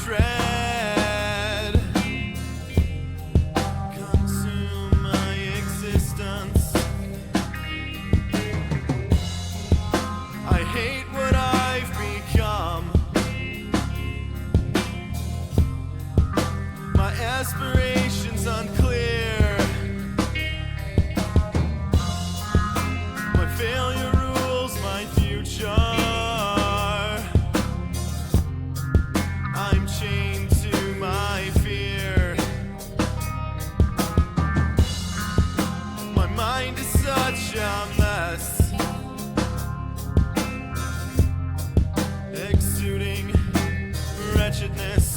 K: dread consume my existence. I hate what I've become. My aspirations unclear. My failure rules my future. I'm chained to my fear. My mind is such a mess, exuding wretchedness.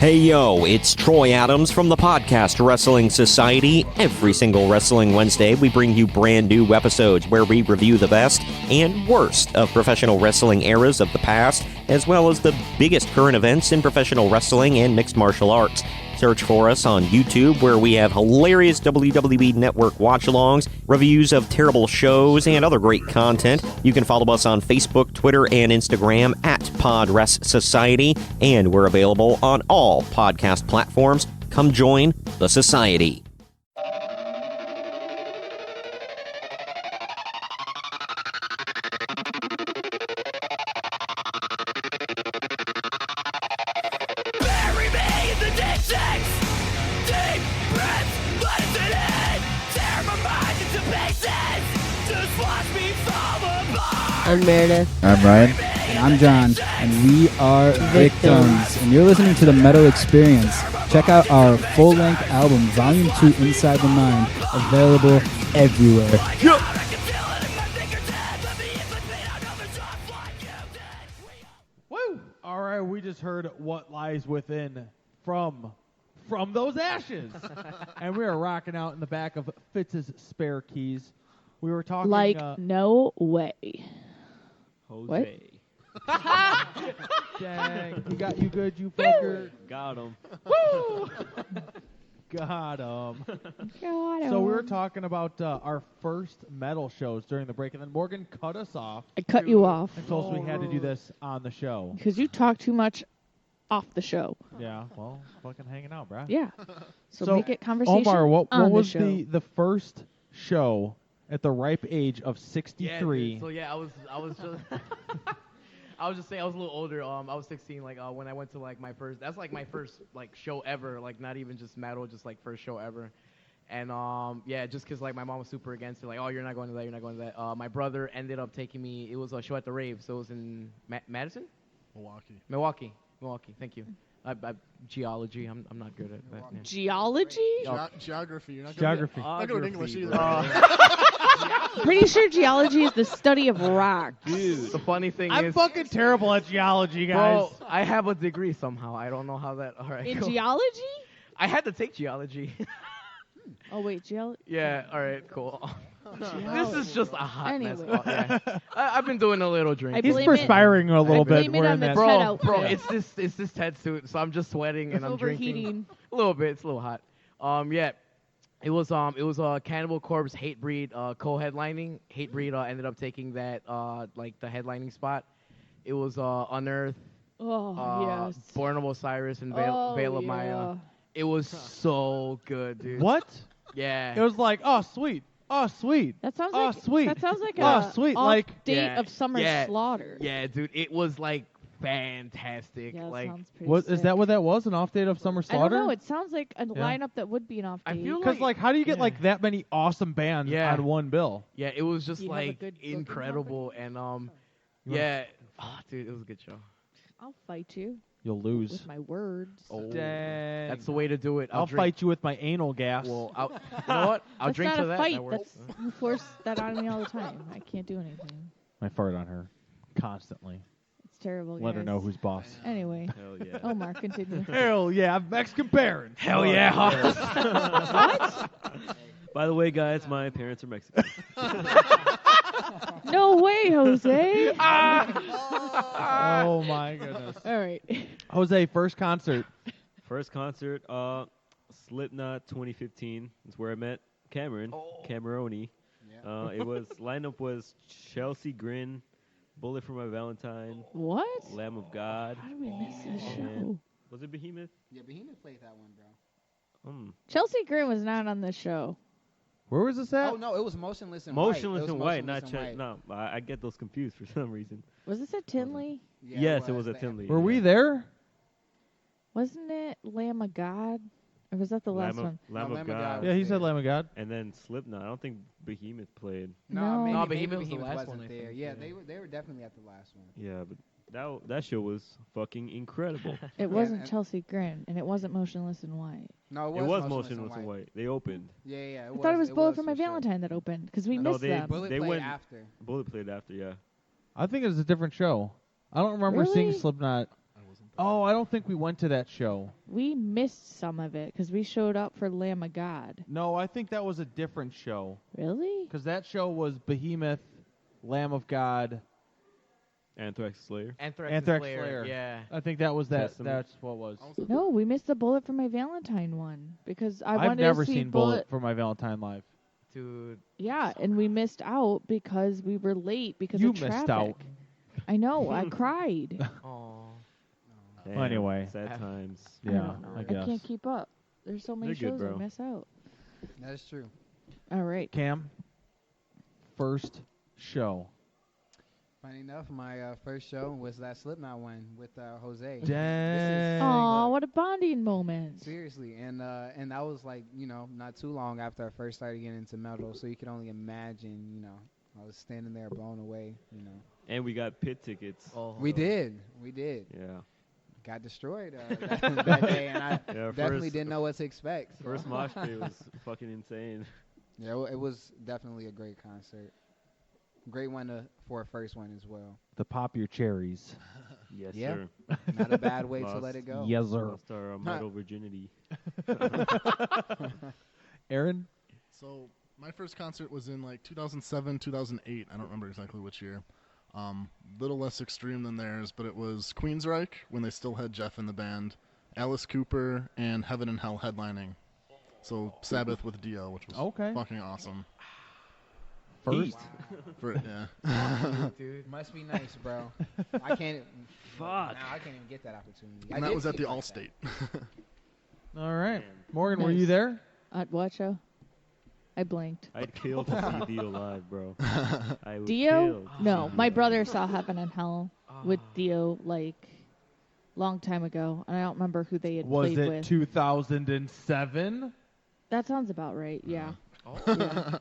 L: Hey yo, it's Troy Adams from the podcast Wrestling Society. Every single Wrestling Wednesday, we bring you brand new episodes where we review the best and worst of professional wrestling eras of the past, as well as the biggest current events in professional wrestling and mixed martial arts. Search for us on YouTube, where we have hilarious WWE Network watch-alongs, reviews of terrible shows, and other great content. You can follow us on Facebook, Twitter, and Instagram at PodRest Society, and we're available on all podcast platforms. Come join the Society.
I: Bury me in the distance. Deep breaths, listen in. Tear my mind into pieces. Just watch me fall apart.
M: I'm Meredith.
N: I'm Ryan.
O: And I'm John. And we are Victims. And you're listening to The Metal Experience. Check out our full-length album, Volume 2, Inside the Mind. Available everywhere.
C: Woo! All right, we just heard What Lies Within from Those Ashes. And we are rocking out in the back of Fitz's spare keys. We were talking
D: Like, no way.
G: Jose.
C: Dang, he got you good, you fucker.
G: Got him.
C: Woo! Got him. So we were talking about our first metal shows during the break, and then Morgan cut us off.
D: I cut you off.
C: And told us we had to do this on the show.
D: Because you talk too much off the show.
C: Yeah, well, fucking hanging out, bruh.
D: Yeah. So make it conversation
C: Omar, what
D: on
C: was
D: the show.
C: the first show at the ripe age of 63?
E: Yeah, dude. So yeah, I was just I was just saying I was a little older. I was 16 when I went to my first. That's my first show ever. Not even just metal, just first show ever. And yeah, just because my mom was super against it. Oh, you're not going to that. You're not going to that. My brother ended up taking me. It was a show at the Rave, so it was in Madison, Milwaukee. Thank you. Geology. I'm not good at that. Yeah.
D: Geology?
H: Geography. You're not
C: Geography.
H: Not good at English either.
D: Pretty sure geology is the study of rocks.
E: Dude, the funny thing
C: I'm
E: is,
C: fucking terrible at geology, guys.
E: bro, I have a degree somehow. I don't know how that. All right.
D: In
E: cool.
D: geology?
E: I had to take geology.
D: Oh, wait, geology?
E: Yeah. All right. Cool. This is just a hot mess.
D: Anyway.
E: Oh, yeah. I've been doing a little drinking.
C: He's perspiring a little bit.
D: blame it on the Ted
E: Bro,
D: outfit.
E: it's this Ted suit, so I'm just sweating and I'm
D: overheating.
E: drinking a little bit. It's a little hot. Yeah, it was Cannibal Corpse Hatebreed co-headlining. Hatebreed ended up taking that the headlining spot. It was Unearth,
D: yes.
E: Born of Osiris, and
D: Oh,
E: Veil of
D: yeah.
E: Maya. It was so good, dude.
C: What?
E: Yeah.
C: It was like, oh, sweet. Oh, sweet.
D: That sounds
C: oh,
D: like
C: sweet.
D: That sounds like
C: oh,
D: a
C: sweet.
D: off
C: Like
D: date
E: Yeah,
D: of Summer
E: yeah,
D: Slaughter.
E: Yeah, dude, it was
D: Yeah,
E: fantastic.
D: that sounds pretty
C: what
D: sick.
C: is that? What that was? An off date of Summer
D: I don't
C: Slaughter?
D: know. It sounds like a lineup that would be an off
E: I
D: date.
E: feel
C: Because how do you get that many awesome bands
E: Yeah.
C: on one bill?
E: Yeah, it was just
D: Do you have a good booking
E: incredible and
C: You
E: yeah, dude, it was a good show.
D: I'll fight you
C: You'll lose.
D: with my words.
E: Oh,
C: Dang.
E: that's the way to do it.
C: I'll
E: drink.
C: fight you with my anal gas.
E: Well, you know what? I'll
D: That's
E: drink
D: not
E: to
D: a
E: that.
D: fight.
E: That works.
D: That's, you force that on me all the time. I can't do anything.
C: I fart on her constantly.
D: It's terrible.
C: Let her
D: guys.
C: know who's boss.
D: Anyway.
G: Hell yeah.
D: Omar, continue.
C: Hell yeah, Mexican parents.
E: Hell yeah.
D: What?
G: By the way, guys, my parents are Mexican.
D: No way, Jose.
C: Oh my goodness.
D: All right.
C: Jose, first concert.
G: First concert, Slipknot 2015 is where I met Cameron, Cameroni. It was lineup was Chelsea Grin, Bullet for My Valentine,
D: What?
G: Lamb of God.
D: How did we miss this show?
G: and- was it Behemoth?
O: Yeah, Behemoth played that one, bro.
D: Chelsea Grin was not on the show.
C: Where was this at?
O: Oh, no, it was Motionless in
G: Motionless
O: White.
G: in White, not No, I get those confused for some reason.
D: Was this at Tinley?
O: Yeah,
G: Yes, it was at Tinley.
C: Were we
G: yeah.
C: there?
D: Wasn't it Lamb of God? Or was that the last one?
G: Lamb of God.
C: Yeah, he said Lamb of God.
G: And then Slipknot. I don't think Behemoth played.
D: No.
O: maybe,
E: No,
O: maybe
E: Behemoth was the last
O: wasn't
E: one, I
O: there.
E: think,
O: Yeah,
E: yeah.
O: they were definitely at the last one.
G: Yeah, but that show was fucking incredible.
D: It wasn't
O: and-
D: Chelsea Grin, and it wasn't Motionless in White.
O: No,
G: It was Motionless in White. They opened.
O: Yeah.
D: I thought it was Bullet for My
O: sure.
D: Valentine that opened, because we
G: No,
D: missed
G: they-
D: them.
O: Bullet
G: They
O: played
G: went-
O: after.
G: Bullet played after, yeah.
C: I think it was a different show. I don't remember seeing
D: Really?
C: Slipknot. Oh, I don't think we went to that show.
D: We missed some of it because we showed up for Lamb of God.
C: No, I think that was a different show.
D: Really?
C: Because that show was Behemoth, Lamb of God,
G: Anthrax Slayer.
E: Anthrax Slayer. Yeah.
C: I think that was that.
G: Testament.
C: That's what it was.
D: No, we missed the Bullet for My Valentine one because I
C: I've
D: wanted
C: never
D: to see
C: seen Bullet for My Valentine live.
E: Dude.
D: Yeah, and we missed out because we were late because
C: You
D: of traffic.
C: missed out.
D: I know. I cried.
E: Oh.
C: Well, anyway.
G: Sad times.
C: Yeah, I guess.
D: I can't keep up. There's so many
G: They're good,
D: shows
G: bro.
D: I miss out.
F: That is true.
D: All right.
C: Cam, first show.
F: Funny enough, my first show was that Slipknot one with Jose.
C: Dang.
D: Aw, what a bonding moment.
F: Seriously, and that was like, not too long after I first started getting into metal, so you can only imagine, I was standing there blown away,
G: And we got pit tickets.
E: Oh.
F: We did.
G: Yeah.
F: Got destroyed that day, and I definitely
G: first-
F: didn't know what to expect. So.
G: First mosh pit was fucking insane.
F: Yeah, it was definitely a great concert. Great one for a first one as well.
C: The Pop Your Cherries.
G: Yes,
F: Yeah.
G: sir.
F: Not a bad way to let it go.
C: Yes, sir.
G: Lost our metal virginity.
C: Aaron?
H: So my first concert was in like 2007, 2008. I don't remember exactly which year. Little less extreme than theirs, but it was Queensryche when they still had Jeff in the band, Alice Cooper, and Heaven and Hell headlining. So Sabbath with Dio, which was fucking awesome.
C: First?
H: Yeah.
F: Dude, must be nice, bro. I can't.
G: Fuck.
F: Now I can't even get that opportunity.
H: And that was at the Allstate.
C: All right. Morgan, were you there?
D: At what show? I blinked.
G: I'd kill to see Dio live, bro. I would
D: Dio?
G: kill to
D: No,
G: see
D: my
G: Dio.
D: brother saw Heaven and Hell with Dio like long time ago, and I don't remember who they had
C: Was
D: played
C: it
D: with.
C: 2007?
D: That sounds about right. Yeah.
E: Oh.
D: Yeah.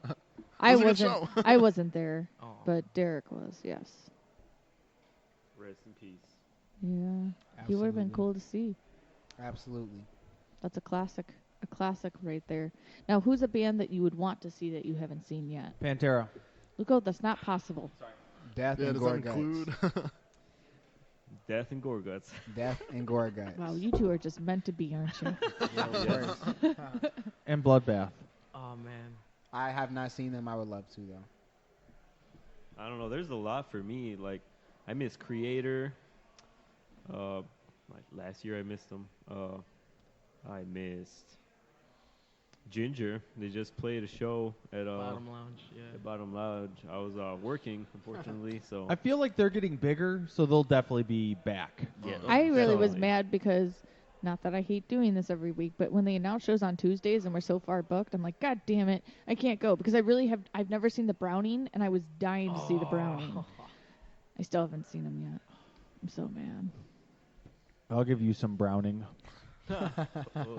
H: It was a good show.
D: I wasn't there,
E: Oh.
D: but Derek was. Yes.
G: Rest in peace.
D: Yeah. He would have been
F: Absolutely.
D: cool to see.
F: Absolutely.
D: That's a classic. A classic right there. Now, who's a band that you would want to see that you haven't seen yet?
C: Pantera.
D: Luco, that's not possible.
F: Death
H: Yeah,
F: and
H: does
F: gore
H: that
F: guts.
H: include?
G: Death and gore guts.
F: Death and gore guts.
D: Wow, you two are just meant to be, aren't you?
F: Yeah, of course.
C: And Bloodbath.
E: Oh, man.
F: I have not seen them. I would love to though.
G: I don't know. There's a lot for me. Like, I miss Creator. Like last year, I missed them. I missed Ginger. They just played a show at
E: Bottom Lounge, yeah.
G: At Bottom Lounge. I was working, unfortunately, so.
C: I feel like they're getting bigger, so they'll definitely be back.
G: Yeah,
D: I really was
G: definitely.
D: mad because, not that I hate doing this every week, but when they announce shows on Tuesdays and we're so far booked, I'm like, God damn it, I can't go because I've never seen the Browning and I was dying to see the Browning. I still haven't seen them yet. I'm so mad.
C: I'll give you some Browning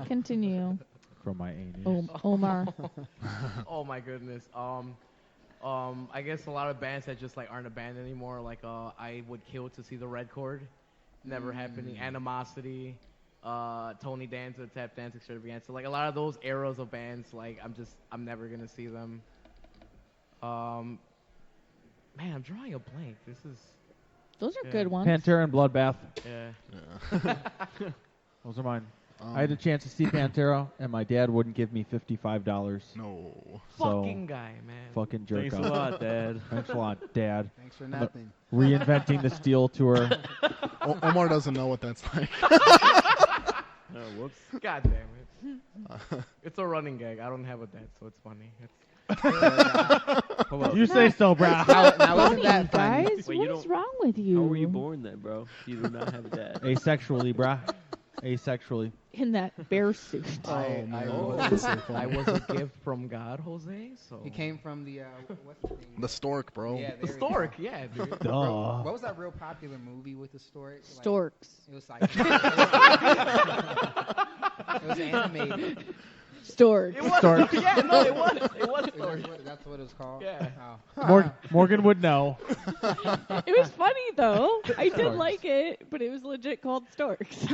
D: Continue.
C: from my anus.
D: Omar.
E: Oh my goodness. I guess a lot of bands that just like aren't a band anymore. Like I would kill to see the Red Chord. Never happening. Animosity. Tony Danza, Tap Dance Extravaganza. Like a lot of those eras of bands. Like I'm never gonna see them. Man, I'm drawing a blank. This is.
D: Those are
E: Yeah.
D: good ones.
C: Pantera and Bloodbath.
E: Yeah.
C: Those are mine. I had a chance to see Pantera, and my dad wouldn't give me $55.
H: No.
C: So,
E: Fucking guy, man.
C: fucking jerk
G: Thanks
C: off.
G: a lot, Dad.
C: Thanks a lot, Dad.
F: Thanks for nothing.
C: Reinventing the Steel Tour.
H: Omar doesn't know what that's like.
G: Oh, whoops.
E: God damn it. It's a running gag. I don't have a dad, so it's funny.
C: You say so, bro.
F: Now
D: Funny,
F: isn't that funny?
D: guys.
G: Wait,
D: What
G: you
D: is
G: don't-
D: wrong with you?
G: How were you born then, bro? You do not have a dad.
C: Asexually, bruh. Asexually.
D: In that bear suit.
F: I
E: I was a gift from God, Jose. So
F: He came from the what's the thing?
H: The stork, bro.
F: Yeah,
E: the
F: there we
E: stork.
F: go.
E: Yeah, dude.
C: Duh.
F: What was that real popular movie with the stork? Like,
D: Storks.
F: it was like it was animated.
D: Storks.
E: It was.
C: Stork.
E: Yeah, no, it was. It was stork.
F: That's what it was called.
E: Yeah.
F: Oh.
C: Morgan would know.
D: It was funny though. I did
C: Storks.
D: like it, but it was legit called Storks.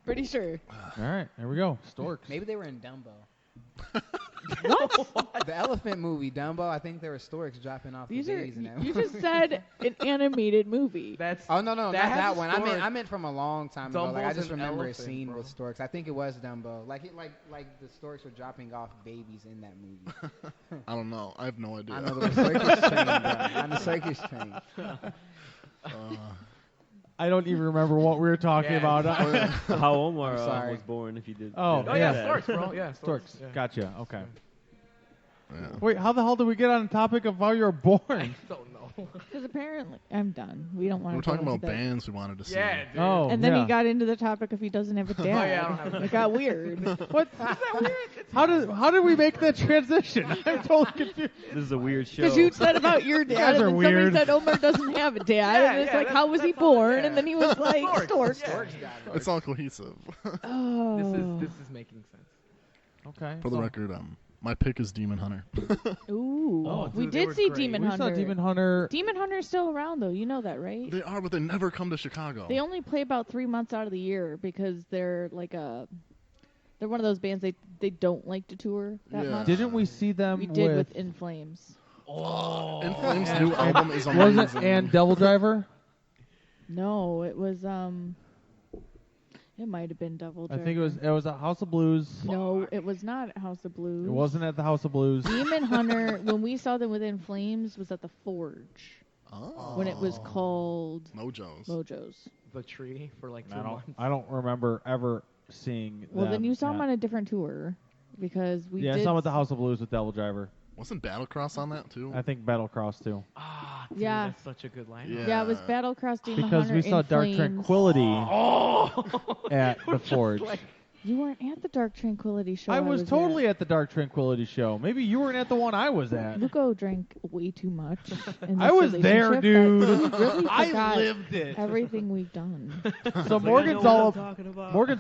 D: Pretty sure.
C: All right, there we go. Storks.
F: Maybe they were in Dumbo. The elephant movie, Dumbo. I think there were storks dropping off
D: These
F: the
D: are
F: babies in that
D: you
F: movie.
D: just said an animated movie.
E: That's
F: Oh no, not
E: has
F: that
E: a
F: one.
E: stork.
F: I meant from a long time ago. Like I
E: Dumbo's
F: just
E: an
F: remember a
E: elephant,
F: scene
E: bro.
F: with storks. I think it was Dumbo. Like the storks were dropping off babies in that movie.
H: I don't know. I have no idea.
F: I know the circus train, bro. On the circus train.
C: I don't even remember what we were talking about.
G: How Omar
F: I'm sorry.
G: was born, if you did.
C: Oh,
G: did
C: yeah,
G: that.
E: storks, bro. Yeah,
C: Storks.
E: Yeah.
C: Gotcha. Okay.
H: Yeah.
C: Wait, how the hell did we get on the topic of how you were born?
E: Don't know.
D: Because apparently, I'm done. We don't want
H: We
D: to.
H: were talking about bands we wanted to see.
E: Yeah, dude.
C: Oh,
D: And then
C: yeah.
D: he got into the topic if he doesn't have a dad.
E: yeah, I don't have a
D: It got weird.
C: What? How did we make that transition? I'm totally confused.
G: This is a weird show.
D: Because you said about your
C: guys
D: dad, and
C: are
D: then
C: weird.
D: somebody said Omar doesn't have a dad,
E: Yeah,
D: and it's
E: yeah,
D: like, how was he
E: that's all-
D: born?
E: yeah.
D: And then he was like, storks.
H: It's all cohesive.
D: Oh.
E: This is making sense.
C: Okay.
H: For the
C: so
H: record, my pick is Demon Hunter.
D: Ooh.
E: Oh,
D: we
E: dude, they
D: did
E: were
D: see
E: great.
D: Demon
C: we
D: Hunter.
C: saw Demon Hunter.
D: Demon Hunter's still around, though. You know that, right?
H: They are, but they never come to Chicago.
D: They only play about 3 months out of the year because they're like they're one of those bands they don't like to tour that
H: Yeah.
D: much.
C: Didn't we see them
D: We did with In Flames.
H: In Flames' new album is amazing.
C: Wasn't and Devil Driver?
D: No, it was it might have been Devil
C: I
D: Driver.
C: think it was at House of Blues.
D: No, it was not at House of Blues.
C: It wasn't at the House of Blues.
D: Demon Hunter, when we saw them within Flames, was at the Forge.
H: Oh.
D: When it was called
H: Mojo's.
D: Mojo's.
E: The tree for like 2
C: I
E: months.
C: don't remember ever seeing
D: Well,
C: them
D: then you saw
C: at-
D: them on a different tour because we
C: Yeah, I
D: did.
C: saw them at the House of Blues with Devil Driver.
H: Wasn't Battlecross on that too?
C: I think Battlecross too.
E: Ah, dude,
D: Yeah.
E: that's such a good line.
D: Yeah, it was Battlecross Demon
C: Because
D: Hunter
C: we saw
D: in
C: Dark
D: Flames.
C: Tranquility
E: Oh,
C: at the Forge.
D: You weren't at the Dark Tranquility show.
C: I was
D: at.
C: totally at the Dark Tranquility show. Maybe you weren't at the one I was at.
D: Luco drank way too much. In
C: I
D: this
C: was there,
D: relationship
C: dude.
D: that he really
C: I
D: forgot
C: lived it.
D: Everything we've done.
C: So Morgan's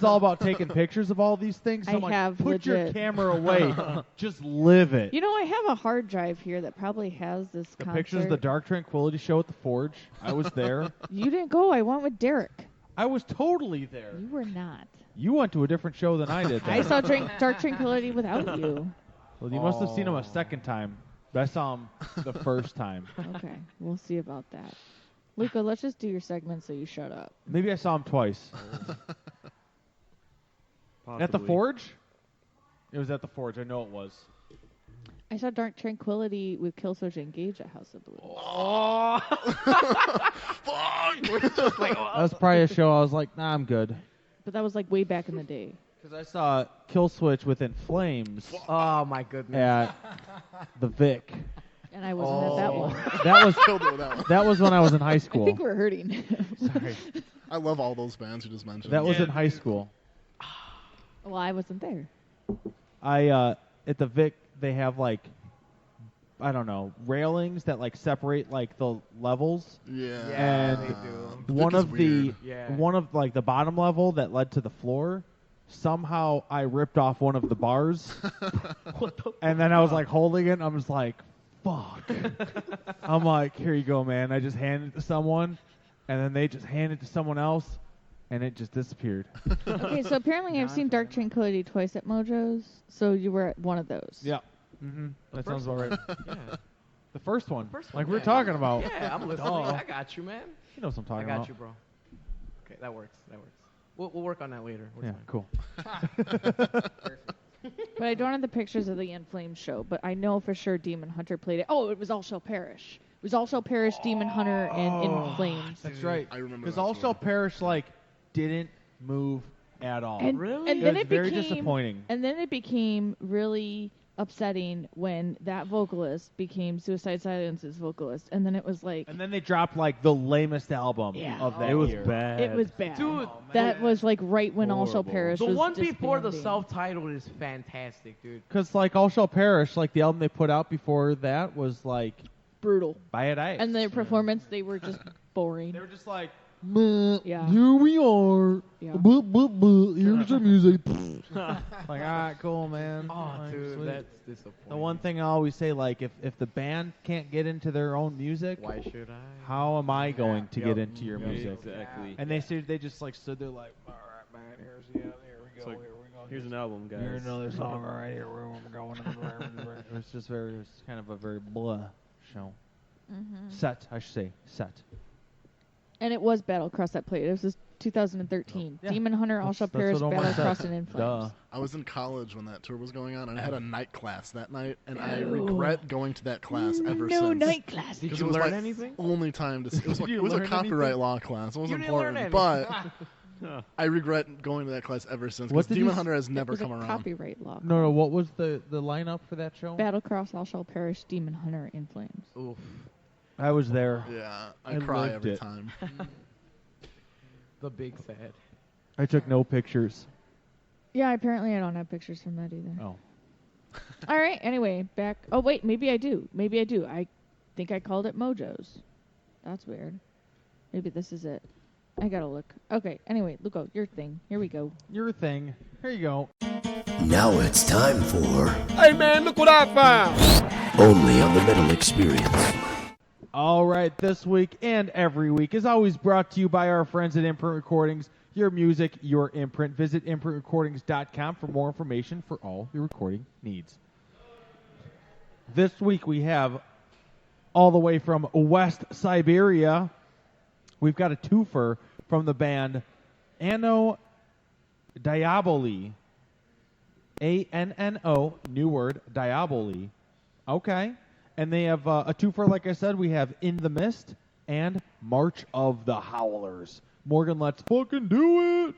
C: all about taking pictures of all these things. So
D: I
C: I'm like,
D: have
C: put your
D: legit.
C: camera away. Just live it.
D: You know, I have a hard drive here that probably has this
C: The
D: concert.
C: pictures of the Dark Tranquility show at the Forge. I was there.
D: You didn't go. I went with Derek.
C: I was totally there.
D: You were not.
C: You went to a different show than I did.
D: I
C: then.
D: saw Dark Tranquility without you.
C: Well, you must have seen him a second time. But I saw him the first time.
D: Okay, we'll see about that. Luca, let's just do your segment so you shut up.
C: Maybe I saw him twice. At the
G: Possibly.
C: Forge? It was at the Forge. I know it was.
D: I saw Dark Tranquility with Killswitch Engage at House of Blues.
E: Oh.
C: That was probably a show I was like, nah, I'm good.
D: But that was like way back in the day.
C: Because I saw Killswitch within Flames
E: Oh my goodness.
C: at the Vic.
D: And I wasn't at that one.
C: That was
H: Killed it with that one.
C: that was when I was in high
D: I
C: school.
D: think we're hurting.
C: Sorry.
H: I love all those bands you just mentioned.
C: That was in high school.
D: Well, I wasn't there.
C: I at the Vic they have like I don't know, railings that like separate like the levels.
H: Yeah.
C: And
E: they do.
C: one
H: Vic is
C: of the
H: weird.
E: Yeah.
C: one of like the bottom level that led to the floor, somehow I ripped off one of the bars. And then I was like holding it and I was like, fuck. I'm like, here you go, man. I just handed it to someone and then they just handed it to someone else and it just disappeared.
D: Okay, so apparently I've seen Dark Tranquility twice at Mojo's. So you were at one of those.
C: Yeah. Mm-hmm. That sounds about right.
E: Yeah.
C: The first one.
E: First
C: like
E: one,
C: we're
E: yeah.
C: talking about.
E: Yeah, I'm listening.
C: Duh.
E: I got you, man.
C: You know what I'm
E: I
C: talking
E: got
C: about.
E: you, bro. Okay, that works. That works. We'll work on that later. We're
C: Yeah,
E: fine.
C: cool.
D: But I don't have the pictures of the In Flames show, but I know for sure Demon Hunter played it. Oh, it was All Shall Perish. It was All Shall Perish, Demon Hunter, and In Flames.
C: That's right.
H: I remember
C: Because
H: that
C: All
H: story.
C: Shall Perish like didn't move at all.
D: And,
E: Really?
D: and
C: It
D: then
C: was
D: it
C: very
D: became
C: disappointing.
D: And then it became really upsetting when that vocalist became Suicide Silence's vocalist, and then it was like
C: And then they dropped like the lamest album
D: Yeah.
C: of that
G: It was
C: year.
G: bad.
D: it was bad.
E: Dude,
D: that was like right when All Shall
G: Horrible.
D: Perish
E: the
D: was
E: one before the
D: disbanding.
E: self-titled is fantastic, dude.
C: Because like All Shall Perish, like the album they put out before that was like
D: brutal.
C: Bad Ice.
D: And their performance, they were just boring.
C: they were just like,
D: Yeah.
C: here we are.
D: Yeah.
C: Here's your music. Like, all right, cool, man.
E: Oh,
C: Like,
E: dude,
C: sweet.
E: that's disappointing.
C: The one thing I always say, like, if the band can't get into their own music,
E: Why should I?
C: how am I going to
E: Yep.
C: get into your
E: Yep.
C: music?
G: Exactly.
C: And they just like stood there like, all right, man, here we go, here we go.
G: Here's an album, guys.
C: Here's another song right here. Where we're going. It was just very, it was kind of a very blah show.
D: Mhm.
C: Set, I should say, set.
D: And it was Battlecross that played. It was 2013.
C: Yeah.
D: Demon Hunter, All Shall
C: That's
D: Perish,
C: what Omar
D: Battlecross,
C: said.
D: and In Flames.
C: Duh.
H: I was in college when that tour was going on, and I had a night class that night, and I regret going to that class ever
D: No
H: since.
D: night class.
C: Did
H: 'Cause
C: you
H: it was
C: learn
H: my
C: anything?
H: only time to. It was,
C: Did you
H: it was a
C: learn
H: copyright
C: anything?
H: law class. It wasn't
C: You didn't learn
H: important,
C: anything.
H: but I regret going to that class ever since.
C: What
H: Because
C: did you
H: Demon
C: s-
H: Hunter has
D: It
H: never
D: was
H: come
D: a
H: around.
D: copyright law.
C: No, what was the lineup for that show?
D: Battlecross, All Shall Perish, Demon Hunter, In Flames.
E: Oof.
C: I was there.
H: Yeah, I
C: I
H: cry
C: lived
H: every
C: it.
H: time.
E: The big sad.
C: I took no pictures.
D: Yeah, apparently I don't have pictures from that either.
C: Oh.
D: All right, anyway, back. Oh, wait, maybe I do. Maybe I do. I think I called it Mojo's. That's weird. Maybe this is it. I gotta look. Okay, anyway, Luco, your thing. Here we go.
C: Your thing. Here you go.
A: Now it's time for
J: Hey man, look what I found!
A: Only on the Metal Experience.
C: All right, this week and every week is always brought to you by our friends at Imprint Recordings. Your music, your imprint. Visit imprintrecordings.com for more information for all your recording needs. This week we have all the way from West Siberia. We've got a twofer from the band Anno Diaboli. A-N-N-O, new word, Diaboli. Okay. And they have a twofer, like I said. We have In the Mist and March of the Howlers. Morgan, let's fucking do it!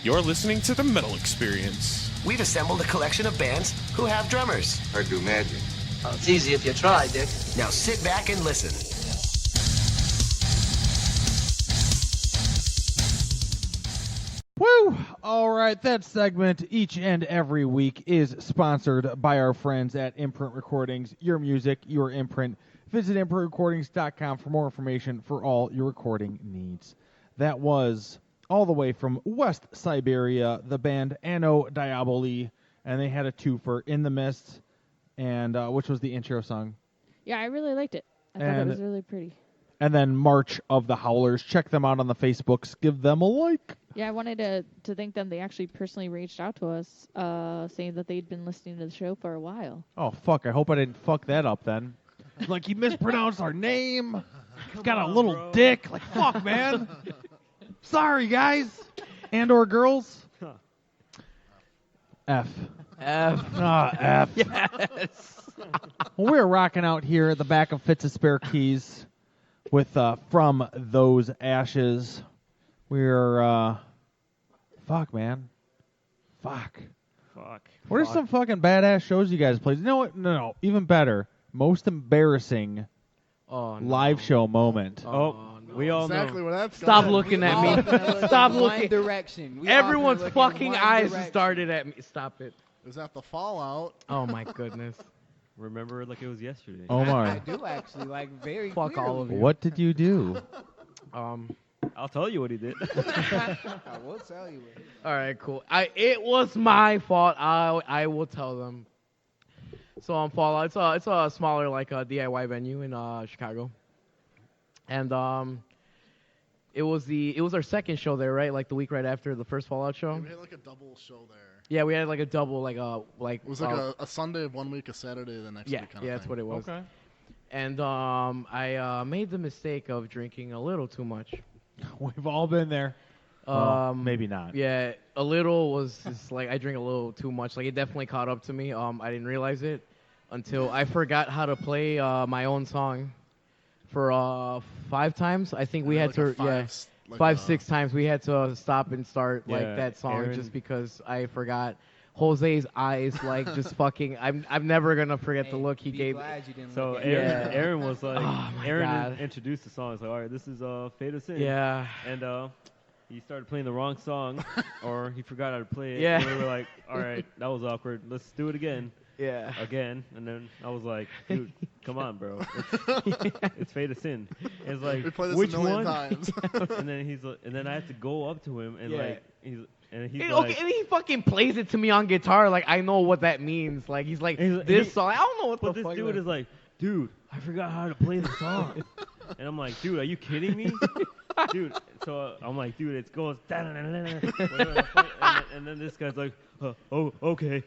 J: You're listening to the Metal Experience.
I: We've assembled a collection of bands who have drummers.
M: I do magic.
I: Well, it's easy if you try, Dick. Now sit back and listen.
C: Woo! All right, that segment each and every week is sponsored by our friends at Imprint Recordings. Your music, your imprint. Visit imprintrecordings.com for more information for all your recording needs. That was all the way from West Siberia, the band Anno Diaboli, and they had a twofer, In the Mist, and which was the intro song.
D: Yeah, I really liked it. I thought it was really pretty.
C: And then March of the Howlers. Check them out on the Facebooks. Give them a like.
D: Yeah, I wanted to thank them. They actually personally reached out to us saying that they'd been listening to the show for a while.
C: Oh, fuck. I hope I didn't fuck that up then. Like, he mispronounced our name. He's got a little dick. Like, fuck, man. Sorry, guys. And or girls. F. F.
E: Yes.
C: Well, we're rocking out here at the back of Fitz' Spare Keys with From Those Ashes. We're, fuck, man. Fuck. What are some fucking badass shows you guys played? You know what? No. Even better. Most embarrassing live show moment.
G: We all
H: exactly
G: know.
H: Where that's
E: Stop
H: going.
E: looking at me. Stop looking.
F: Direction.
E: Everyone's fucking eyes started at me. Stop it.
H: Is that the Fallout?
E: Oh my goodness.
G: Remember it like it was yesterday.
C: Omar.
F: I do actually, like, very
E: Fuck all of you.
C: What did you do?
G: I'll tell you what he did.
F: I will tell you.
E: All right, cool. It was my fault. I will tell them. So on Fallout, it's a smaller like DIY venue in Chicago, and it was our second show there, right? Like the week right after the first Fallout show.
H: Yeah, we had like a double show there.
E: Yeah, we had like a double
H: It was like a Sunday of 1 week, a Saturday the next week. Kind of
E: that's
H: thing.
E: what it was.
C: Okay.
E: And I made the mistake of drinking a little too much.
C: We've all been there. Well, maybe not.
E: Yeah, a little was just like I drink a little too much. Like it definitely caught up to me. I didn't realize it until I forgot how to play my own song for 5 times. I think we had
H: like
E: to 5-6 times we had to stop and start like that song just because I forgot. Jose's eyes, like, just fucking. I'm never gonna forget the look he gave.
F: Glad you didn't
G: So
F: look
G: Aaron was like,
E: God.
G: introduced the song. It's like, all right, this is Fate of Sin.
E: Yeah.
G: And he started playing the wrong song, or he forgot how to play it.
E: Yeah.
G: And we were like, all right, that was awkward. Let's do it again.
E: Yeah.
G: Again. And then I was like, dude, come on, bro. It's Fate of Sin. And it's like,
H: We played this
G: which
H: a million
G: one?
H: times.
G: And then he's like, and then I had to go up to him and like he's
E: Okay,
G: like,
E: and he fucking plays it to me on guitar. Like I know what that means. Like he's like this song. I don't know what
G: but
E: the
G: this
E: fuck.
G: dude is like, dude, I forgot how to play the song. And I'm like, dude, are you kidding me? Dude, so I'm like, dude, it goes and then this guy's like, oh, okay.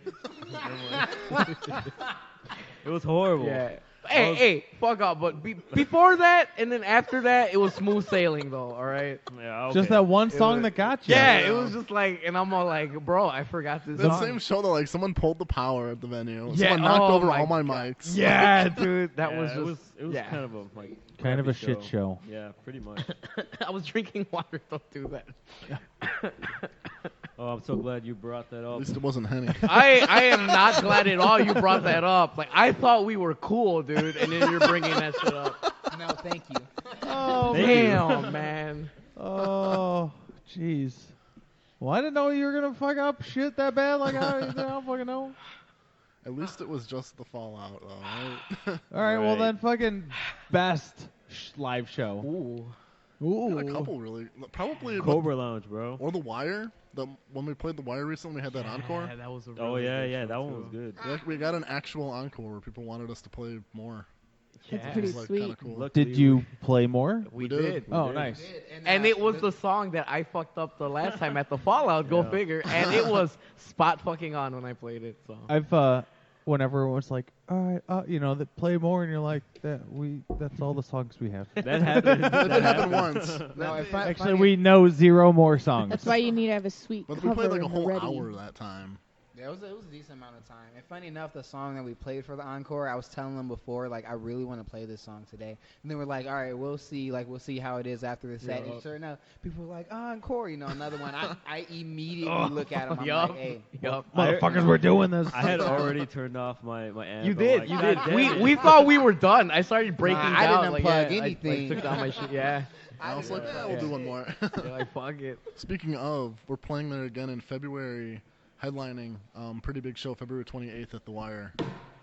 G: It was horrible.
E: Yeah. Hey, fuck off. But before that and then after that, it was smooth sailing though. All right.
G: Yeah. Okay.
C: Just that one song that got you.
E: Yeah, it was just like, and I'm all like, bro, I forgot this
H: That
E: song.
H: same show though, like someone pulled the power at the venue.
E: Yeah,
H: Someone knocked over
E: my
H: all my mics.
E: Yeah, dude, that
G: Yeah,
E: was just.
G: it was kind of a like
C: Kind of a
G: crappy
C: shit show.
G: Yeah, pretty much.
E: I was drinking water. Don't do that.
G: Oh, I'm so glad you brought that up.
H: At least it wasn't Henny.
E: I am not glad at all you brought that up. Like I thought we were cool, dude, and then you're bringing that shit up.
F: No, thank you.
C: Oh,
E: Damn, man.
C: Oh, jeez. Well, I didn't know you were gonna fuck up shit that bad. Like I don't fucking know.
H: At least it was just the Fallout, though. Right?
C: All right, well then, fucking best live show.
E: Ooh.
C: Ooh.
H: We had a couple really, probably
G: Cobra Lounge, bro.
H: or The Wire. When we played The Wire recently, we had that encore.
E: Yeah, that was a really
G: Oh yeah,
E: good
G: yeah,
E: show,
G: that one
E: too.
G: was good.
H: We got an actual encore where people wanted us to play more.
D: That's
E: Yeah.
D: pretty
H: It was
D: sweet.
H: kind of cool.
G: Luckily,
C: Did you play more?
E: We
H: did.
E: did.
C: Oh, nice.
E: And it was the song that I fucked up the last time at the Fallout. Go
G: Yeah.
E: figure. And it was spot fucking on when I played it. So
C: I've whenever it was like, all right, that play more, and you're like, that's all the songs we have.
G: That happened.
H: That did happen once.
F: No,
C: Actually, we know 0 more songs.
D: That's why you need to have a sweet
H: But we
D: cover
H: played like a
D: in the
H: whole
D: ready.
H: hour that time.
F: Yeah, it was a decent amount of time. And funny enough, the song that we played for the encore, I was telling them before, like, I really want to play this song today. And they were like, all right, we'll see how it is after the set. And sure enough, people were like, encore, another one. I immediately look at them. I'm like, hey.
C: Motherfuckers, we're doing this.
G: I had already turned off my amp.
E: You did. We
G: We
E: thought we were done. I started breaking down.
F: I didn't
E: like,
F: unplug
E: yeah,
F: anything.
E: I took down my shit. Yeah.
H: I was like, we'll do one more.
E: You're like, fuck it.
H: Speaking of, we're playing there again in February, headlining. Pretty big show, February 28th at the Wire.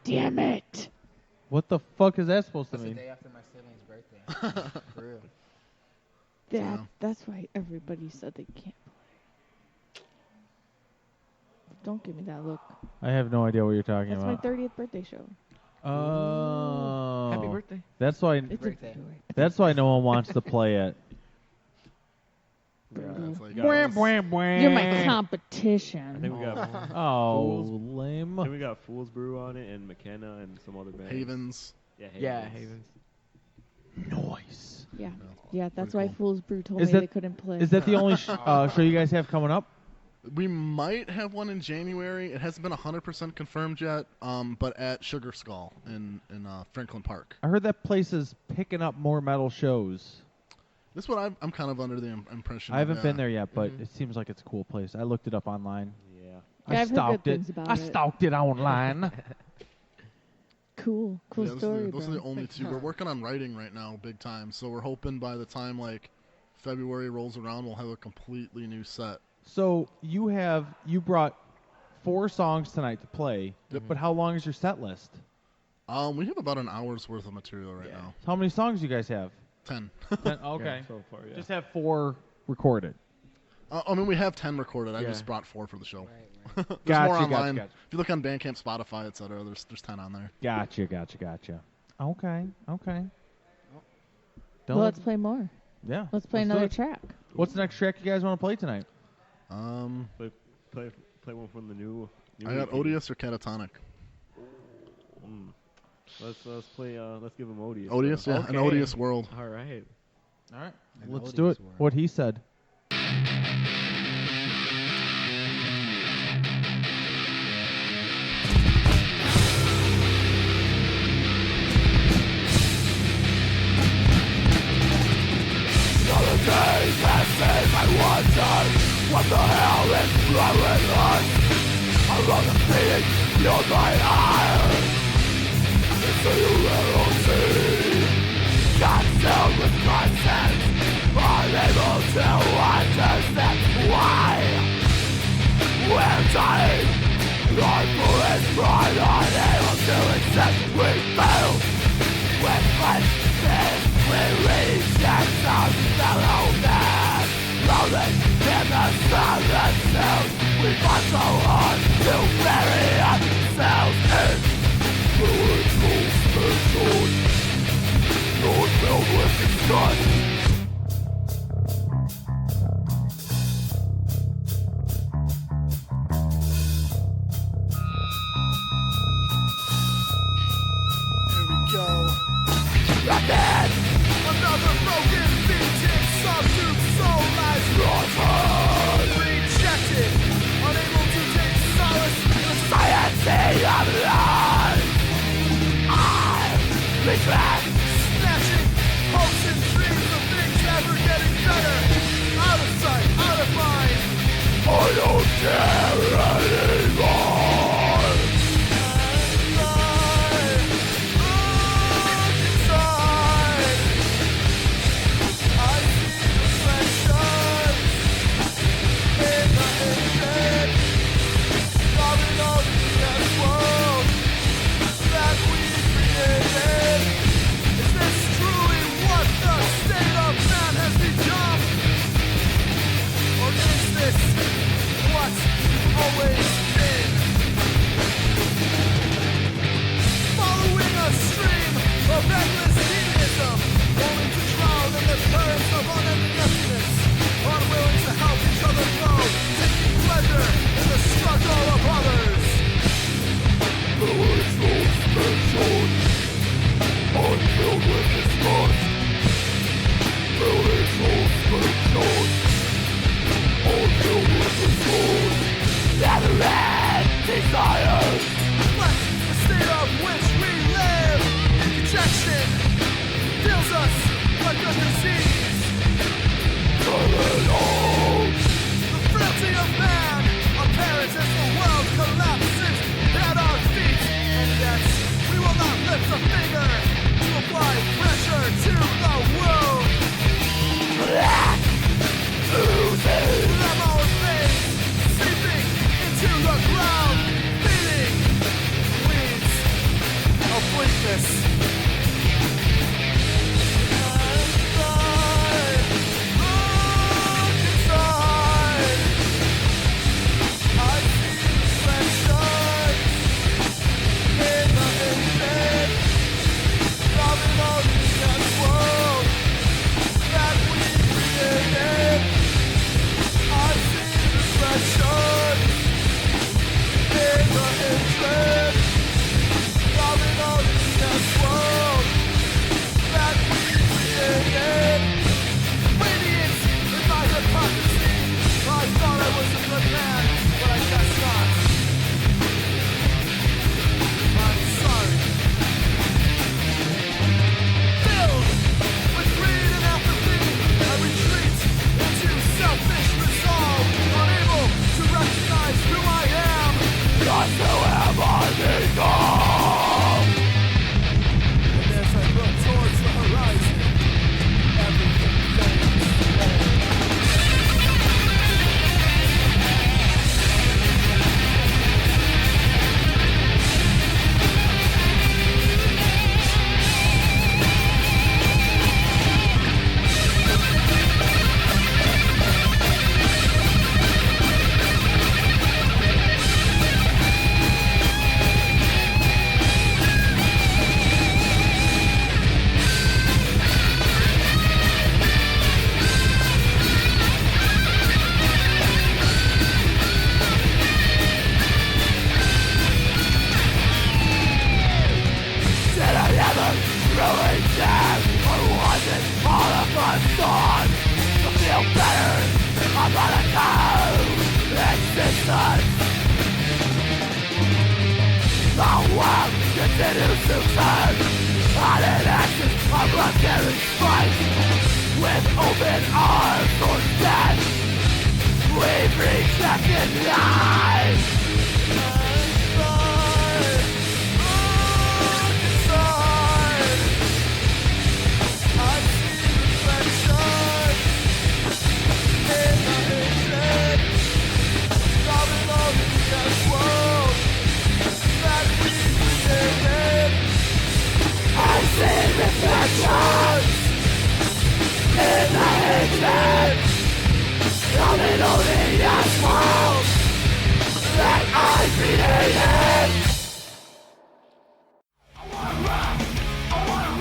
D: Damn it.
C: What the fuck is that supposed to
F: That's the
C: mean?
F: day after my sibling's birthday. For real.
D: That's why everybody said they can't play. Don't give me that look.
C: I have no idea what you're talking
D: That's my
C: about.
D: 30th birthday show.
C: Oh.
E: Happy birthday.
C: That's why.
D: It's
F: birthday.
C: That's why no one wants to play it.
H: It's like,
C: You're
D: You're my competition.
G: I think we got
C: Oh, lame.
G: I think we got Fool's Brew on it and McKenna and some other bands.
H: Havens.
G: Yeah, Havens.
E: Yeah, Havens.
C: Noise.
D: Yeah, that's
H: pretty
D: why
H: cool.
D: Fool's Brew told
C: Is
D: me
C: that-
D: they couldn't play.
C: Is that the only show you guys have coming up?
H: We might have one in January. It hasn't been 100% confirmed yet, but at Sugar Skull in Franklin Park.
C: I heard that place is picking up more metal shows.
H: This one I'm kind of under the impression.
C: I haven't
H: yeah.
C: been there yet, but it seems like it's a cool place. I looked it up online.
G: Yeah.
D: Yeah,
C: I
D: I've heard good
C: stalked it.
D: things about
C: I
D: it.
C: stalked it online.
D: Cool
H: Yeah,
D: story,
H: those are
D: bro.
H: the only two. We're working on writing right now, big time. So we're hoping by the time like February rolls around, we'll have a completely new set.
C: So you brought 4 songs tonight to play,
H: Yep.
C: but how long is your set list?
H: We have about an hour's worth of material right now.
C: How many songs do you guys have?
H: 10.
C: 10? Okay.
G: So far, yeah.
C: Just have 4 recorded.
H: I mean, we have 10 recorded. I just brought 4 for the show. There's
C: Gotcha,
H: more
C: gotcha,
H: online.
C: gotcha.
H: If you look on Bandcamp, Spotify, etc., there's 10 on there.
C: Gotcha. Okay.
D: Well, let's play more.
C: Yeah.
D: Let's play
C: do
D: another
C: it.
D: track.
C: What's the next track you guys want to play tonight?
G: Play one from the new
H: I got
G: EP.
H: Odious or Catatonic.
G: Let's play. Let's give him Odious.
H: Odious, yeah, an Odious World.
E: All right.
C: All right.
F: An
C: Let's do it.
F: Odious World.
C: What he said.
K: Here we go. Another broken vintage substitute soul lies rotten. Rejected, unable to take solace in the society of life. I regret snatching hopes and dreams of things never getting better. Out of sight, out of mind. I don't care anymore. a finger to apply pressure to the wound. Black oozing lemon face seeping into the ground, feeding weeds of weakness.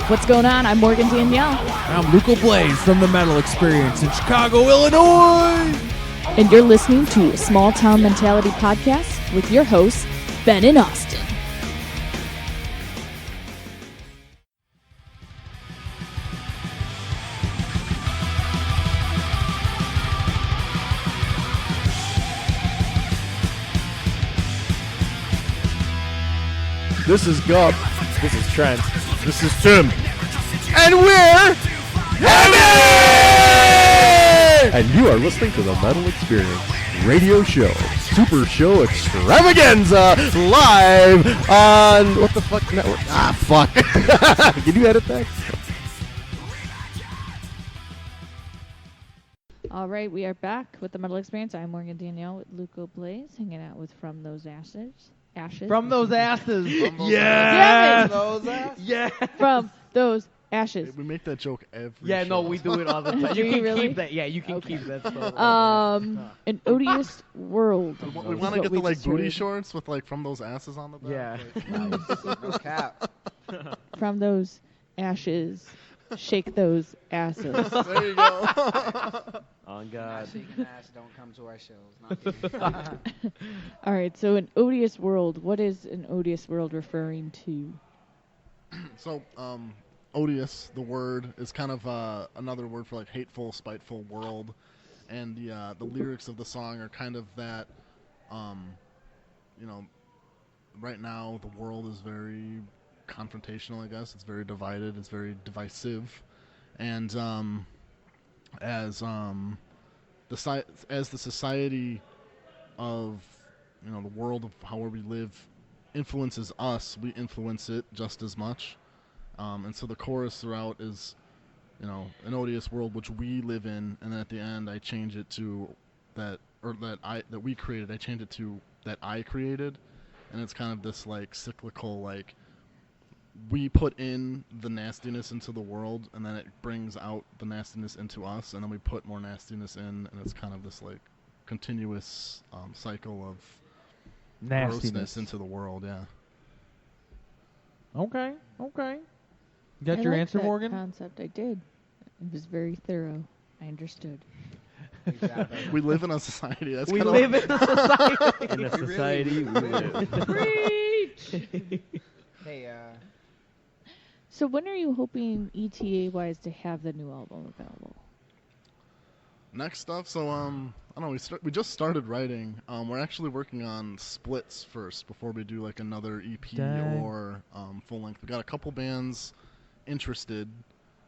D: What's going on? I'm Morgan Danielle.
C: I'm Luco Blaze from the Metal Experience in Chicago, Illinois.
D: And you're listening to Small Town Mentality Podcast with your hosts, Ben and Austin.
B: This is Gup. This is Trent. This is Tim. And we're Heavy! And you are listening to the Metal Experience Radio Show, Super Show Extravaganza, live on what the fuck network? Ah, fuck. Can you edit that?
D: All right, we are back with the Metal Experience. I'm Morgan Danielle with Luco Blaze, hanging out with From Those Ashes.
C: From those asses.
D: Yes!
C: Yeah.
D: From those ashes.
H: We make that joke every
E: Yeah, no, we do it all the time.
D: Do
E: You can
D: really?
E: keep that. Yeah, you can keep that.
D: An odious world.
H: We want to get the like booty shorts with like from those asses on the back.
E: Yeah.
F: Nice. No cap.
D: From those ashes, shake those asses.
H: There you go.
E: On God.
F: Shaking ass, don't come to our shows. Not
D: All right, so an odious world. What is an odious world referring to?
H: So, odious, the word, is kind of another word for like hateful, spiteful world, and the lyrics of the song are kind of that. You know, right now the world is very confrontational. I guess it's very divided. It's very divisive, and as the society of the world of how we live influences us, we influence it just as much. And so the chorus throughout is, an odious world which we live in, and then at the end I change it to that we created. I change it to that I created, and it's kind of this like cyclical, like we put in the nastiness into the world, and then it brings out the nastiness into us, and then we put more nastiness in, and it's kind of this like continuous cycle of
C: Nastiness
H: grossness into the world. Yeah.
C: Okay. You got
D: I
C: your
D: like
C: answer,
D: that
C: Morgan?
D: concept. I did. It was very thorough. I understood.
H: We live in a society. That's
E: We
H: kinda
E: live
H: like
E: in a society.
G: In a society, we live.
D: Preach!
F: Hey,
D: So when are you hoping ETA-wise to have the new album available?
H: next stuff. So I don't know. We just started writing. We're actually working on splits first before we do like another EP
C: Dang.
H: or full length. We got a couple bands interested.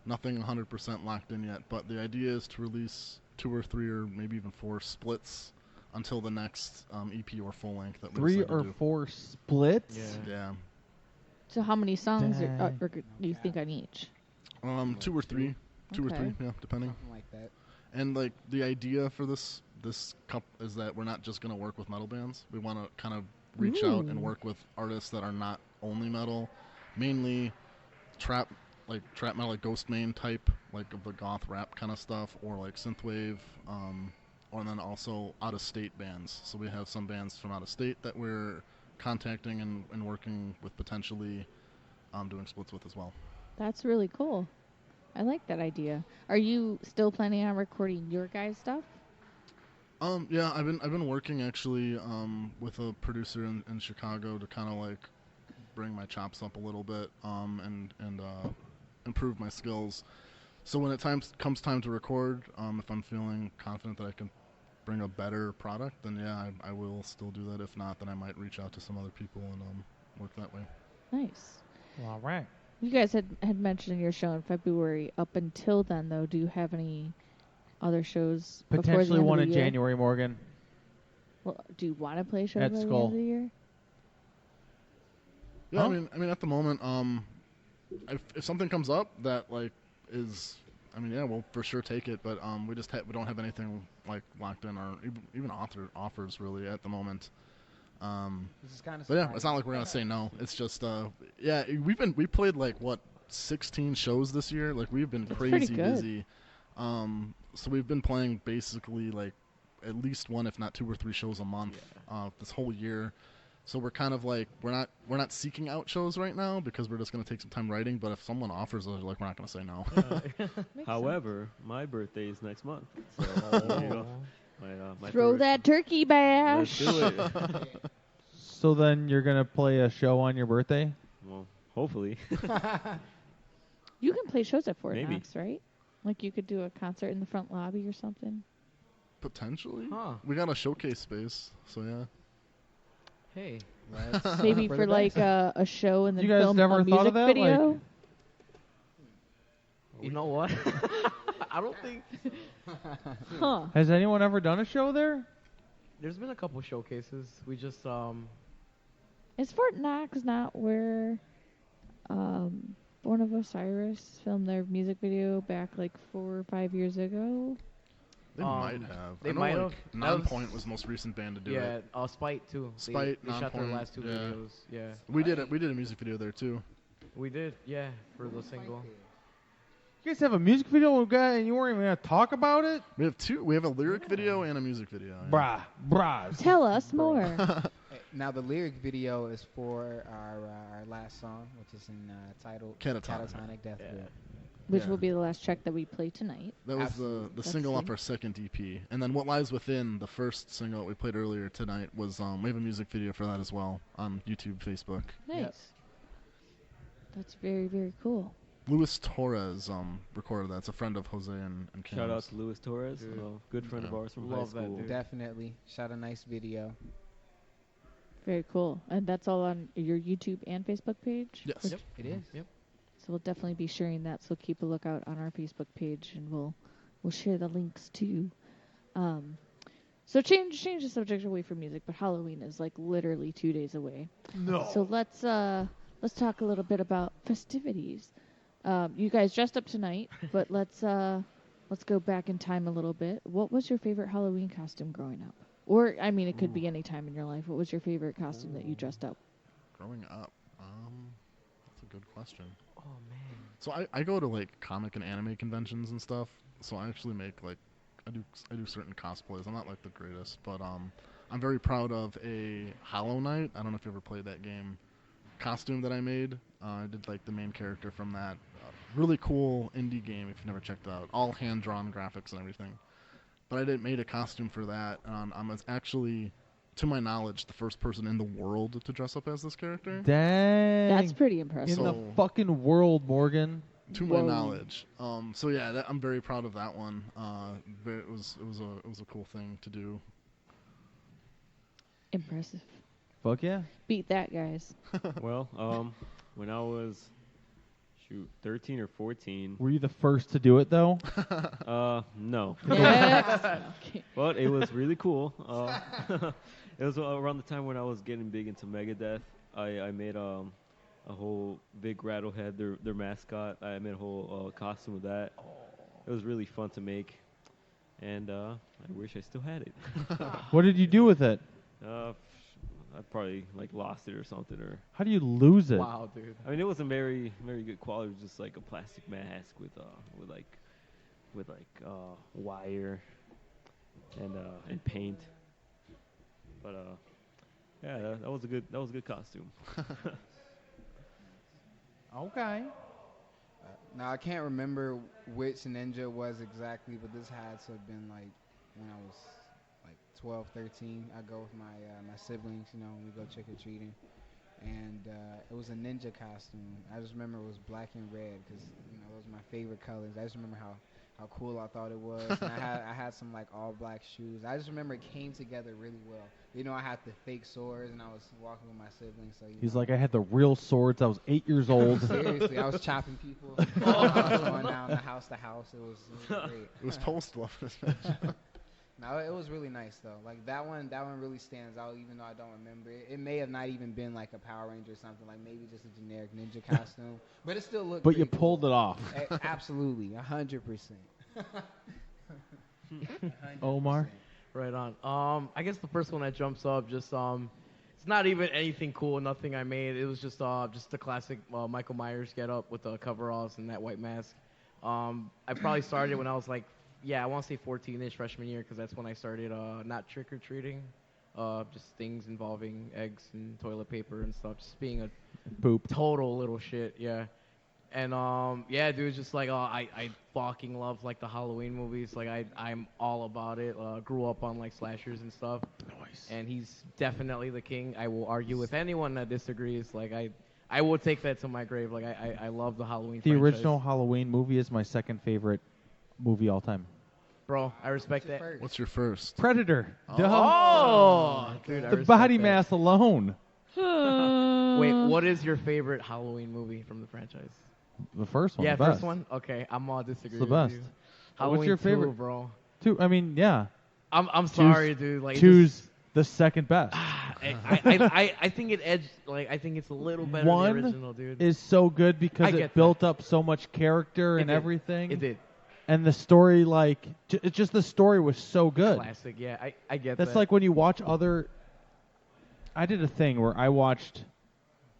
H: Nothing 100% locked in yet, but the idea is to release 2 or 3 or maybe even 4 splits until the next EP or full length that we
C: 3
H: decide to
C: or
H: do.
C: 4 splits?
H: Yeah.
D: So how many songs
C: Dang.
D: do you think on each?
H: 2 or 3. 2 or
D: Okay.
H: 3, yeah, depending.
F: something like that.
H: And like the idea for this cup is that we're not just gonna work with metal bands. We want to kind of reach out and
D: Ooh.
H: work with artists that are not only metal, mainly trap metal, like Ghost Main type, like of the goth rap kind of stuff, or like synthwave, or then also out of state bands. So we have some bands from out of state that we're contacting and working with, potentially doing splits with as well.
D: That's really cool. I like that idea. Are you still planning on recording your guys' stuff?
H: Yeah, I've been working actually with a producer in Chicago to kind of like bring my chops up a little bit and improve my skills. So when comes time to record, if I'm feeling confident that I can bring a better product, then yeah, I will still do that. If not, then I might reach out to some other people and work that way.
D: Nice.
C: All right.
D: You guys had mentioned your show in February. Up until then, though, do you have any other shows before the
C: Potentially
D: end
C: one
D: of
C: in
D: the year?
C: January, Morgan.
D: Well, do you want to play shows
C: At
D: by the
C: Skull.
D: end of the year?
H: Yeah,
C: Huh?
H: I mean, at the moment, if something comes up that like is, yeah, we'll for sure take it. But we don't have anything like locked in or even offers really at the moment.
F: This is kind of
H: But yeah, it's not like we're gonna say no. It's just yeah, we played like 16 shows this year. Like we've been
D: That's pretty
H: crazy
D: good.
H: busy. So we've been playing basically like at least 1, if not 2 or 3 shows a month this whole year. So we're kind of like we're not seeking out shows right now because we're just gonna take some time writing. But if someone offers us, like we're not gonna say no.
G: However, my birthday is next month. So, you know, my
D: Throw
G: first-
D: that turkey bash.
G: Let's do it.
C: So then you're going to play a show on your birthday?
G: Well, hopefully.
D: You can play shows at Fort
G: Maybe.
D: Knox, right? Like you could do a concert in the front lobby or something.
H: Potentially,
E: Huh.
H: we got a showcase space. So yeah.
E: Hey.
D: Maybe for like a show and then
C: You guys
D: film
C: never
D: a
C: thought
D: music
C: of that?
D: video.
C: Like-
E: You know what? I don't think
D: Huh.
C: Has anyone ever done a show there?
E: there's been a couple showcases. We just
D: Is Fort Knox not where Born of Osiris filmed their music video back like 4 or 5 years ago?
H: They might have.
E: They
H: I know,
E: might
H: like,
E: have. That
H: Nonpoint was the most recent band to do
E: yeah,
H: it.
E: Spite too.
H: Spite,
E: they shot their
H: Nonpoint,
E: last 2
H: yeah.
E: videos. Yeah.
H: We did a music video there too.
E: We did, yeah, for the single.
C: You guys have a music video and you weren't even going to talk about it?
H: We have 2. We have a lyric video and a music video. Yeah.
C: Brah.
D: Tell us more.
F: Now the lyric video is for our last song, which is in titled
H: Catatonic.
F: Death Grip.
D: Which
H: Yeah.
D: will be the last track that we play tonight.
H: That was the
D: That's
H: single off
D: sweet.
H: our second EP. And then What Lies Within, the first single that we played earlier tonight, was we have a music video for that as well on YouTube, Facebook.
D: Nice. That's very, very cool.
H: Luis Torres recorded that. It's a friend of Jose and Cam's.
G: Shout out to Luis Torres, good friend of
H: Yeah.
G: ours from
E: Love
G: high
E: that
G: school.
E: dude.
F: Definitely shot a nice video.
D: Very cool. And that's all on your YouTube and Facebook page?
H: Yes.
D: Or-
E: Yep.
F: It is.
E: Yep.
D: So we'll definitely be sharing that. So keep a lookout on our Facebook page, and we'll share the links too. So change the subject away from music, but Halloween is like literally 2 days away.
C: No.
D: So let's talk a little bit about festivities. You guys dressed up tonight, but let's go back in time a little bit. What was your favorite Halloween costume growing up? Or I mean, it could be any time in your life. What was your favorite costume that you dressed up?
H: Growing up, that's a good question.
E: Oh man.
H: So I go to like comic and anime conventions and stuff. So I actually make like I do certain cosplays. I'm not like the greatest, but I'm very proud of a Hollow Knight. I don't know if you ever played that game. Costume that I made. I did like the main character from that. Really cool indie game if you've never checked it out. All hand drawn graphics and everything. But I made a costume for that. I'm actually, to my knowledge, the first person in the world to dress up as this character.
C: Dang.
D: That's pretty impressive.
C: In the fucking world, Morgan.
H: To my knowledge. So yeah, I'm very proud of that one. It was a cool thing to do.
D: Impressive.
C: Fuck yeah.
D: Beat that, guys.
G: Well, when I was 13 or 14.
C: Were you the first to do it though?
G: No.
D: Yeah.
G: But it was really cool. It was around the time when I was getting big into Megadeth. I made a whole big Rattlehead, their mascot. I made a whole costume of that. It was really fun to make, and I wish I still had it.
C: What did you do with it?
G: I probably like lost it or something, or.
C: How do you lose it?
E: Wow, dude.
G: I mean, it wasn't very good quality. It was just like a plastic mask with wire and paint. But yeah, that was a good costume.
C: Okay.
F: Now I can't remember which ninja it was exactly, but this had to have been like when I was like 12, 13. I go with my siblings, and we go trick or treating, and it was a ninja costume. I just remember it was black and red because those are my favorite colors. I just remember how cool I thought it was. And I had some like all black shoes. I just remember it came together really well. I had the fake swords, and I was walking with my siblings. So
C: He's like, I had the real swords. I was 8 years old.
F: Seriously, I was chopping people. I was going down house to house. It was great.
H: It was post-love.
F: No, it was really nice though. Like that one really stands out, even though I don't remember it. It may have not even been like a Power Ranger or something, like maybe just a generic ninja costume, but it still looked.
C: But you
F: pretty
C: pulled
F: cool.
C: it off.
F: Absolutely, 100%.
C: Omar.
E: Right on. I guess the first one that jumps up just it's not even anything cool, nothing I made. It was just the classic Michael Myers get up with the coveralls and that white mask. I probably started when I was like, I want to say 14-ish freshman year, because that's when I started not trick or treating, just things involving eggs and toilet paper and stuff, just being a
C: poop
E: total little shit, yeah. And dude, just like I fucking love like the Halloween movies. Like I'm all about it. Grew up on like slashers and stuff.
C: Nice.
E: And he's definitely the king. I will argue with anyone that disagrees. Like I will take that to my grave. Like I love the Halloween.
C: The
E: franchise.
C: original Halloween movie is my second favorite movie all time.
E: Bro, I respect that.
H: What's your first?
C: Predator.
E: Oh, dude, I
C: the
E: respect
C: body
E: that.
C: mass alone.
E: Wait, what is your favorite Halloween movie from the franchise?
C: The first one.
E: Yeah,
C: the best.
E: first one. Okay, I'm all disagree.
C: It's the best.
E: With you. Halloween
C: What's your
E: 2,
C: favorite,
E: bro?
C: 2. I mean, yeah.
E: I'm sorry, dude. Like
C: choose the second best.
E: I think it edged. Like I think it's a little better
C: One
E: than the original, dude.
C: is so good because
E: I
C: it
E: get
C: built up so much character and
E: did.
C: everything.
E: It did.
C: And the story, like, it's just the story was so good.
E: Classic, yeah. I get
C: That's
E: that.
C: like when you watch other. I did a thing where I watched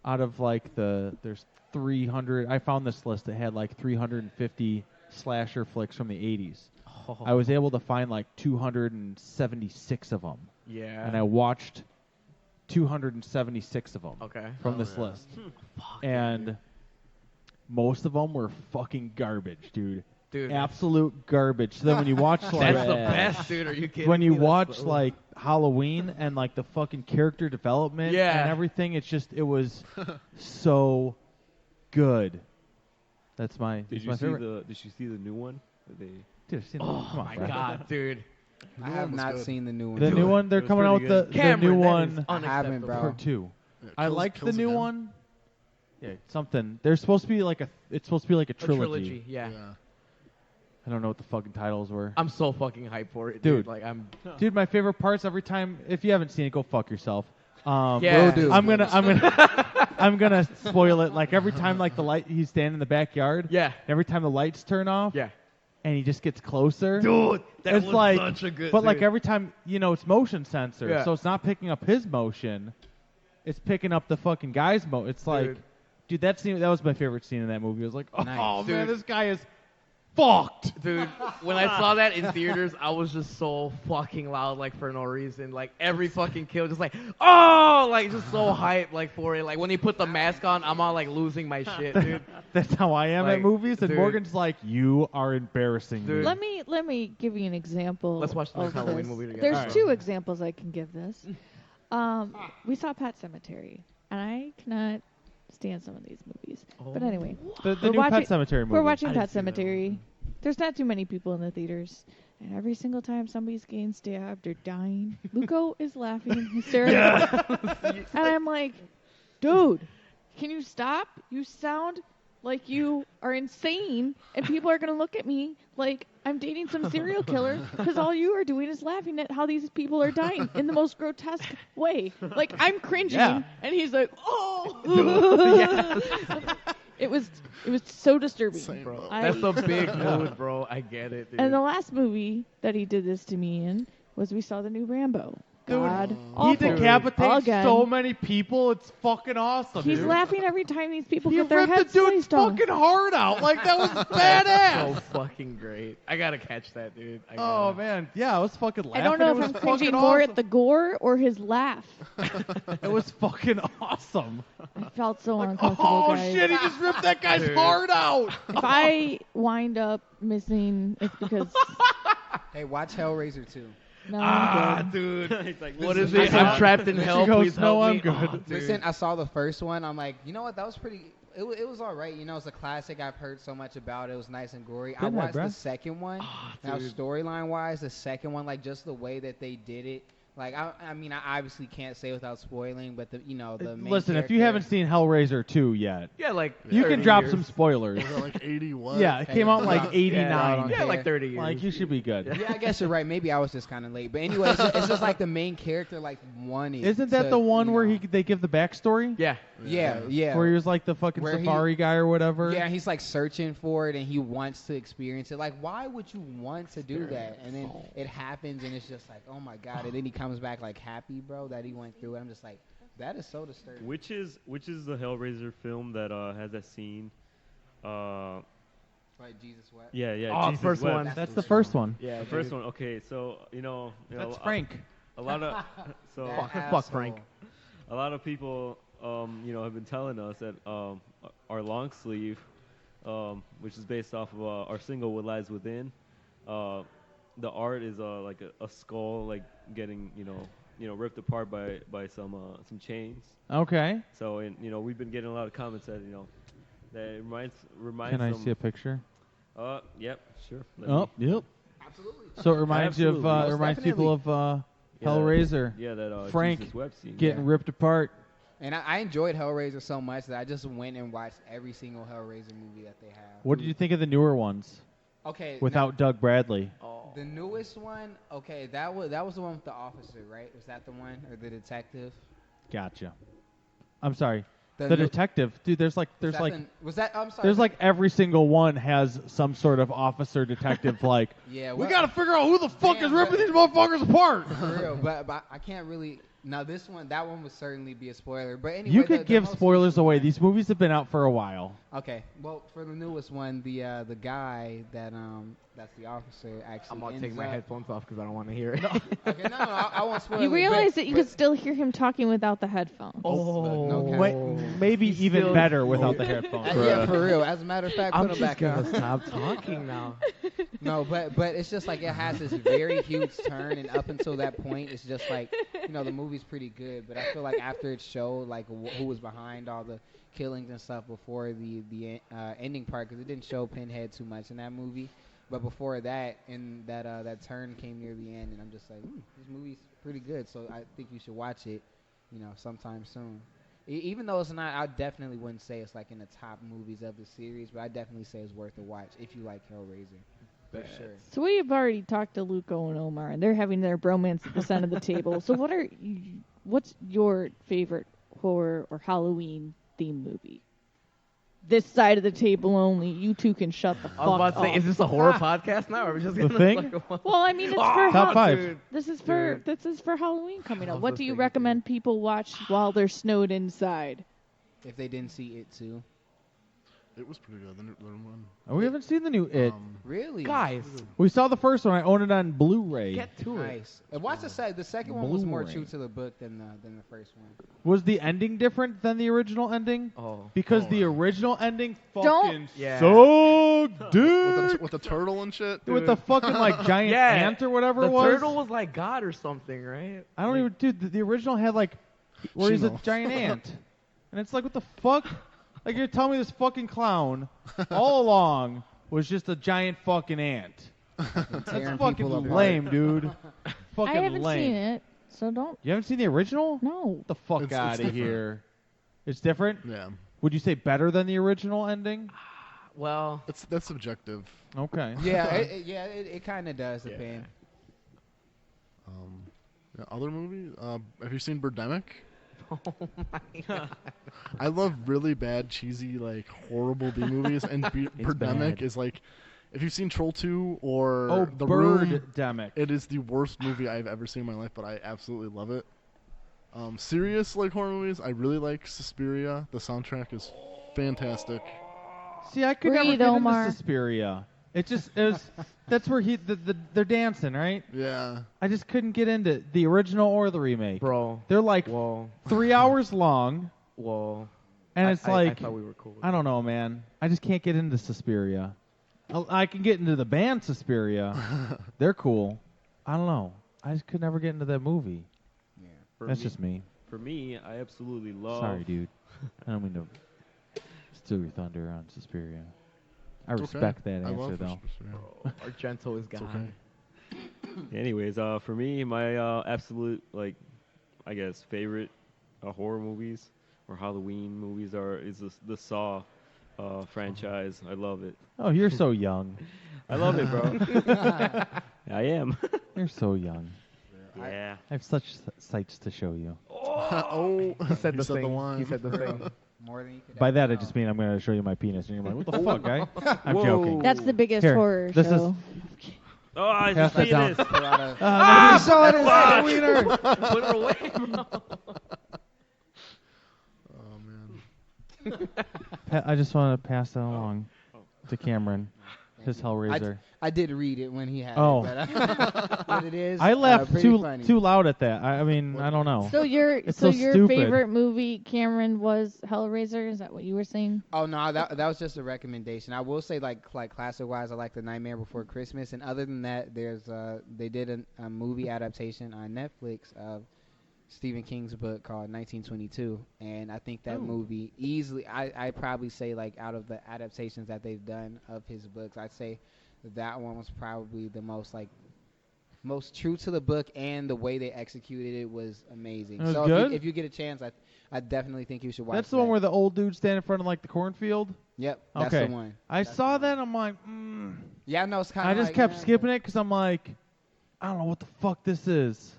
C: out of like there's 300. I found this list that had like 350 slasher flicks from the 80s.
E: Oh.
C: I was able to find like 276 of them.
E: Yeah.
C: And I watched 276 of them.
E: Okay.
C: From this list. And most of them were fucking garbage, dude.
E: Dude.
C: Absolute garbage. So then when you watch like
E: That's the best, dude. Are you kidding
C: when you
E: me? That's
C: watch
E: the-
C: like Halloween and like the fucking character development
E: Yeah.
C: and everything, it was so good. That's my
G: Did
C: that's
G: you
C: my
G: see
C: favorite.
G: Did you see the new one? That they
C: Dude, I've seen
E: Oh
C: come on,
E: my
C: bro.
E: god, dude.
F: I have not seen the new one.
C: The new one, they're
E: It was
C: coming out with
E: pretty
C: the
E: good. Cameron,
C: new
E: that
C: one.
E: is
F: I haven't, bro.
C: Part 2.
H: Yeah,
C: I
H: Kills-
C: liked the
H: Kills
C: new
H: Again.
C: one. Yeah, something. There's supposed to be like a. It's supposed to be like a trilogy.
E: Yeah.
C: I don't know what the fucking titles were.
E: I'm so fucking hyped for it,
C: Dude.
E: Like I'm.
C: Dude, my favorite parts every time. If you haven't seen it, go fuck yourself.
E: Yeah.
C: Will do. I'm gonna spoil it. Like every time, like the light, he's standing in the backyard.
E: Yeah.
C: Every time the lights turn off.
E: Yeah.
C: And he just gets closer.
E: Dude, that
C: it's
E: was
C: like,
E: such a good.
C: But like
E: dude.
C: every time, it's motion sensor,
E: Yeah.
C: so it's not picking up his motion. It's picking up the fucking guy's motion. It's like, dude, that was my favorite scene in that movie. I was like, oh
E: Nice.
C: man,
E: Dude.
C: this guy is fucked.
E: Dude, when I saw that in theaters, I was just so fucking loud, like for no reason. Like every fucking kill, just like, oh, like just so hyped, like for it. Like when he put the mask on, I'm all like losing my shit, dude.
C: That's how I am at
E: Like,
C: movies. And
E: dude.
C: Morgan's like, you are embarrassing me.
D: Let me give you an example.
E: Let's watch the
D: of
E: Halloween
D: this.
E: movie together.
D: There's
E: All right.
D: 2 examples I can give this. We saw Pet Cemetery, and I cannot stand some of these movies. But anyway,
C: The
D: we're
C: new
D: watching,
C: Pet Cemetery movie.
D: We're watching
C: I didn't
D: Pet
C: see that
D: Cemetery. There's not too many people in the theaters. And every single time somebody's getting stabbed or dying, Luco is laughing hysterically. And I'm like, dude, can you stop? You sound like you are insane, and people are going to look at me like I'm dating some serial killer because all you are doing is laughing at how these people are dying in the most grotesque way. Like, I'm cringing,
C: Yeah.
D: and he's like, oh. It was so disturbing.
E: Bro,
D: I-
E: that's a big mood, bro. I get it, dude.
D: And the last movie that he did this to me in was we saw the new Rambo.
C: Dude,
D: God,
C: he
D: awful.
C: decapitates
D: Again.
C: so many people. It's fucking awesome.
D: He's
C: dude.
D: laughing every time these people
C: He
D: get their
C: ripped the
D: heads
C: dude's
D: sliced off.
C: fucking heart out. Like that was badass.
E: So fucking great. I gotta catch that, dude. I
C: Oh
E: gotta.
C: man, yeah, I was fucking laughing.
D: I don't know
C: It
D: if
C: was
D: I'm
C: fucking
D: cringing more
C: awesome.
D: at the gore or his laugh.
C: It was fucking awesome.
D: I felt so uncomfortable,
C: Oh
D: guys.
C: shit, he just ripped that guy's
E: Dude.
C: heart out.
D: If I wind up missing, it's because
F: Hey, watch Hellraiser 2.
D: no, I'm
E: dude.
D: good.
G: He's like,
E: What is
G: listen,
E: it? I'm trapped in hell.
C: She goes,
E: Please
C: "No,
E: help
C: I'm
E: me."
C: good."
E: Oh, dude.
F: Listen, I saw the first one. I'm like, you know what? That was pretty. It was all right. It's a classic. I've heard so much about it. It was nice and gory. I
C: Good night,
F: watched
C: bruh.
F: the second one. Now,
E: dude.
F: storyline wise, the second one, like just the way that they did it. Like, I mean, I obviously can't say without spoiling, but the main
C: Listen, if you
F: character-
C: haven't seen Hellraiser 2 yet,
E: Yeah, like
C: you
E: 30
C: can drop
E: years.
C: some spoilers.
H: Was it like 80 what?
C: Yeah, it came out in like 89.
E: Yeah, like 30 years.
C: Like you should be good.
F: Yeah, I guess you're right. Maybe I was just kind of late. But anyway, it's just like the main character like wanted.
C: Isn't that
F: to,
C: the one where
F: know-
C: they give the backstory?
E: Yeah.
F: Yeah.
C: Where he was like the fucking
F: Where he-
C: safari guy or whatever?
F: Yeah, he's like searching for it and he wants to experience it. Like, why would you want to do that? And then it happens and it's just like, oh my god. And then he comes back like happy, bro, that he went through it. I'm just like, that is so disturbing.
G: Which is the Hellraiser film that has that scene?
F: Like Jesus wept.
G: Yeah.
E: Oh,
G: Jesus
E: first
G: wept.
E: one.
C: That's the first one.
E: Yeah,
G: The first one. Okay, so
C: That's Frank.
G: A lot of so
F: That
E: Fuck Frank.
F: asshole.
G: a lot of people have been telling us that our long sleeve, which is based off of our single "What Lies Within," the art is like a skull like getting ripped apart by some
C: Okay.
G: chains. So we've been getting a lot of comments that that it reminds
C: Can I
G: them.
C: see a picture?
G: Yep, sure. Let
C: Oh,
G: me-
C: yep.
F: Absolutely.
C: So it reminds you of
G: Absolutely.
C: it
F: Most
C: reminds people of
G: Yeah,
C: Hellraiser.
G: Yeah, that
C: Frank
G: Jesus Web scene.
C: getting ripped apart.
F: And I enjoyed Hellraiser so much that I just went and watched every single Hellraiser movie that they have.
C: What did you think of the newer ones
F: Okay.
C: without Doug Bradley?
F: The newest one, okay, that was the one with the officer, right? Was that the one or the detective?
C: Gotcha. I'm sorry.
F: The
C: The
F: new-
C: detective, dude. There's like
F: Was that I'm sorry.
C: there's like every single one has some sort of officer detective. Like
F: yeah,
C: we
F: what-
C: gotta figure out who the fuck
F: Damn,
C: is ripping
F: but-
C: these motherfuckers apart.
F: for real, but I can't really. Now this one, that one would certainly be a spoiler. But anyway,
C: You could
F: the
C: give
F: most
C: spoilers
F: recent
C: away.
F: one-
C: These movies have been out for a while.
F: Okay, well, for the newest one, the guy that's the officer actually.
E: I'm gonna take
F: ends
E: my
F: up-
E: headphones off because I don't want to hear it.
F: Okay, no, I won't spoil it.
D: You
F: but-
D: realize that you
F: but-
D: could still hear him talking without the headphones.
F: Oh, no cap.
C: Maybe
E: He's
C: even
E: still-
C: better without the headphones.
F: Yeah, for real. As a matter of fact,
E: I'm
F: put
E: just
F: him back
E: gonna
F: in.
E: stop talking now.
F: No, but it's just like it has this very huge turn, and up until that point, it's just like the movie's pretty good. But I feel like after it showed like who was behind all the killings and stuff before the ending part, because it didn't show Pinhead too much in that movie. But before that, and that turn came near the end, and I'm just like, this movie's pretty good. So I think you should watch it, sometime soon. Even though it's not, I definitely wouldn't say it's like in the top movies of the series, but I definitely say it's worth a watch if you like Hellraiser. For sure.
D: So we've already talked to Luco and Omar, and they're having their bromance at the center of the table. So what's your favorite horror or Halloween themed movie? This side of the table only. You two can shut the fuck up.
E: I was about to say, is this a horror podcast now? Or are we just
C: The
E: gonna
C: Thing?
D: Well, I mean, it's for
C: Top 5.
E: dude.
D: This is for Halloween coming up.
E: How's
D: What
E: The
D: do you
E: Thing,
D: recommend people watch while they're snowed inside?
F: If they didn't see it too.
H: It was pretty good. The new one.
C: Oh, we haven't seen the new It.
F: Really?
E: Guys,
C: We saw the first one. I own it on Blu-ray.
E: get to it.
F: Nice. Watch the second. The second one was more
C: Blu-ray.
F: true to the book than the first one.
C: Was the ending different than the original ending?
E: Oh.
C: Because the original ending
D: Don't-
C: fucking
E: Yeah.
C: sucked, dude.
H: With the turtle and shit.
C: With the fucking like giant
E: Yeah.
C: ant or whatever
E: The
C: it was.
E: turtle was like God or something, right?
C: I don't even, dude. The original had like, where he's a
H: She knows.
C: giant ant, and it's like, what the fuck? Like you're telling me this fucking clown all along was just a giant fucking ant. That's
F: Tearing
C: fucking
F: people apart.
C: lame, dude. Fucking
D: I haven't
C: lame.
D: seen it, so don't.
C: You haven't seen the original?
D: No.
C: Get the fuck
H: It's
C: out of
H: different.
C: here. It's different.
H: Yeah.
C: Would you say better than the original ending?
E: Well,
H: That's subjective.
C: Okay.
F: Yeah, it kind of does depend.
H: Other movies? Have you seen Birdemic?
E: oh my God.
H: I love really bad, cheesy, like horrible B movies, and Birdemic
C: bad.
H: is like, if you've seen Troll 2 or
C: Oh,
H: The Room,
C: Birdemic.
H: it is the worst movie I've ever seen in my life, but I absolutely love it. Serious like horror movies, I really like Suspiria. The soundtrack is fantastic.
C: See, I could never
D: Breathe,
C: get
D: Omar.
C: into Suspiria. It was that's where they're dancing, right?
H: Yeah.
C: I just couldn't get into the original or the remake.
E: Bro.
C: They're like
E: Whoa.
C: 3 hours long,
E: Whoa.
C: and
E: I-
C: it's
E: I
C: like
E: thought we were cool.
C: I don't know, man. I just can't get into Suspiria. I can get into the band Suspiria. They're cool. I don't know. I just could never get into that movie.
G: For
C: That's
G: me-
C: just me.
G: For me, I absolutely love.
C: Sorry, dude. I don't mean to steal your thunder on Suspiria. I
H: It's
C: respect
H: okay.
C: that
H: I
C: answer,
H: love
C: though.
H: Suspiria.
E: Argento is gone.
G: Anyways, for me, my absolute I guess favorite horror movies or Halloween movies is the Saw franchise. I love it.
C: Oh, you're so young.
G: I love it, bro. I am.
C: You're so young.
G: Yeah.
C: I have such sights to show you.
H: Oh,
E: He said
H: you
E: the
H: said
E: thing.
H: line.
E: He said the thing.
F: More than you could
C: By
F: ever
C: that, I
F: know.
C: just mean I'm going to show you my penis. And you're like, what the fuck, guy? I'm
E: Whoa.
C: joking.
D: That's the biggest
C: Here,
D: horror
C: this is-
D: show.
G: Oh, I
C: Pass
G: just
C: that
G: see
C: down.
G: this.
F: A lot of-
C: You saw it inside the wiener.
E: Put it away, bro.
H: Oh man.
C: I just want to pass that along to Cameron. His Hellraiser.
F: I did read it when he had
C: Oh.
F: it, but it is.
C: I laughed
F: pretty
C: too
F: funny.
C: loud at that. I mean, I don't know.
D: So your
C: It's
D: so
C: so
D: your
C: stupid.
D: favorite movie, Cameron, was Hellraiser. Is that what you were saying?
F: Oh no, that was just a recommendation. I will say like classic wise, I like The Nightmare Before Christmas, and other than that, there's they did a movie adaptation on Netflix of Stephen King's book called 1922, and I think that movie easily, I probably say like out of the adaptations that they've done of his books, I'd say that one was probably the most true to the book, and the way they executed it was amazing.
C: It was
F: so
C: good?
F: If you get a chance, I definitely think you should watch.
C: That's the one
F: that.
C: where the old dude stand in front of like the cornfield.
F: Yep, that's
C: Okay.
F: the one.
C: I
F: That's
C: saw
F: the
C: that. I'm like,
F: Yeah, no, it's kind
C: I
F: of.
C: just kept skipping it because I'm like, I don't know what the fuck this is.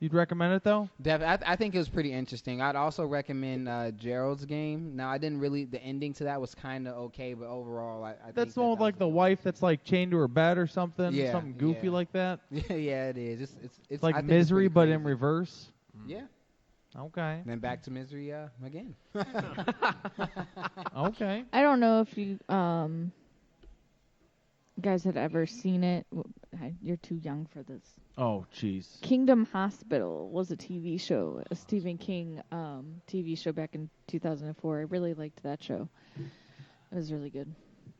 C: You'd recommend it though?
F: I think it was pretty interesting. I'd also recommend Gerald's Game. Now, I didn't really. The ending to that was kind of okay, but overall, I think
C: That's the one with like the wife that's like chained to her bed or something.
F: Yeah,
C: Something goofy
F: yeah.
C: like that.
F: Yeah, it is. It's
C: It's
F: I
C: like
F: think
C: Misery,
F: pretty
C: but in
F: crazy.
C: reverse.
F: Yeah.
C: Okay.
F: Then back to Misery again.
C: Okay.
D: I don't know if you guys had ever seen it. You're too young for this.
C: Oh, jeez.
D: Kingdom Hospital was a TV show, a Stephen King TV show back in 2004. I really liked that show. It was really good.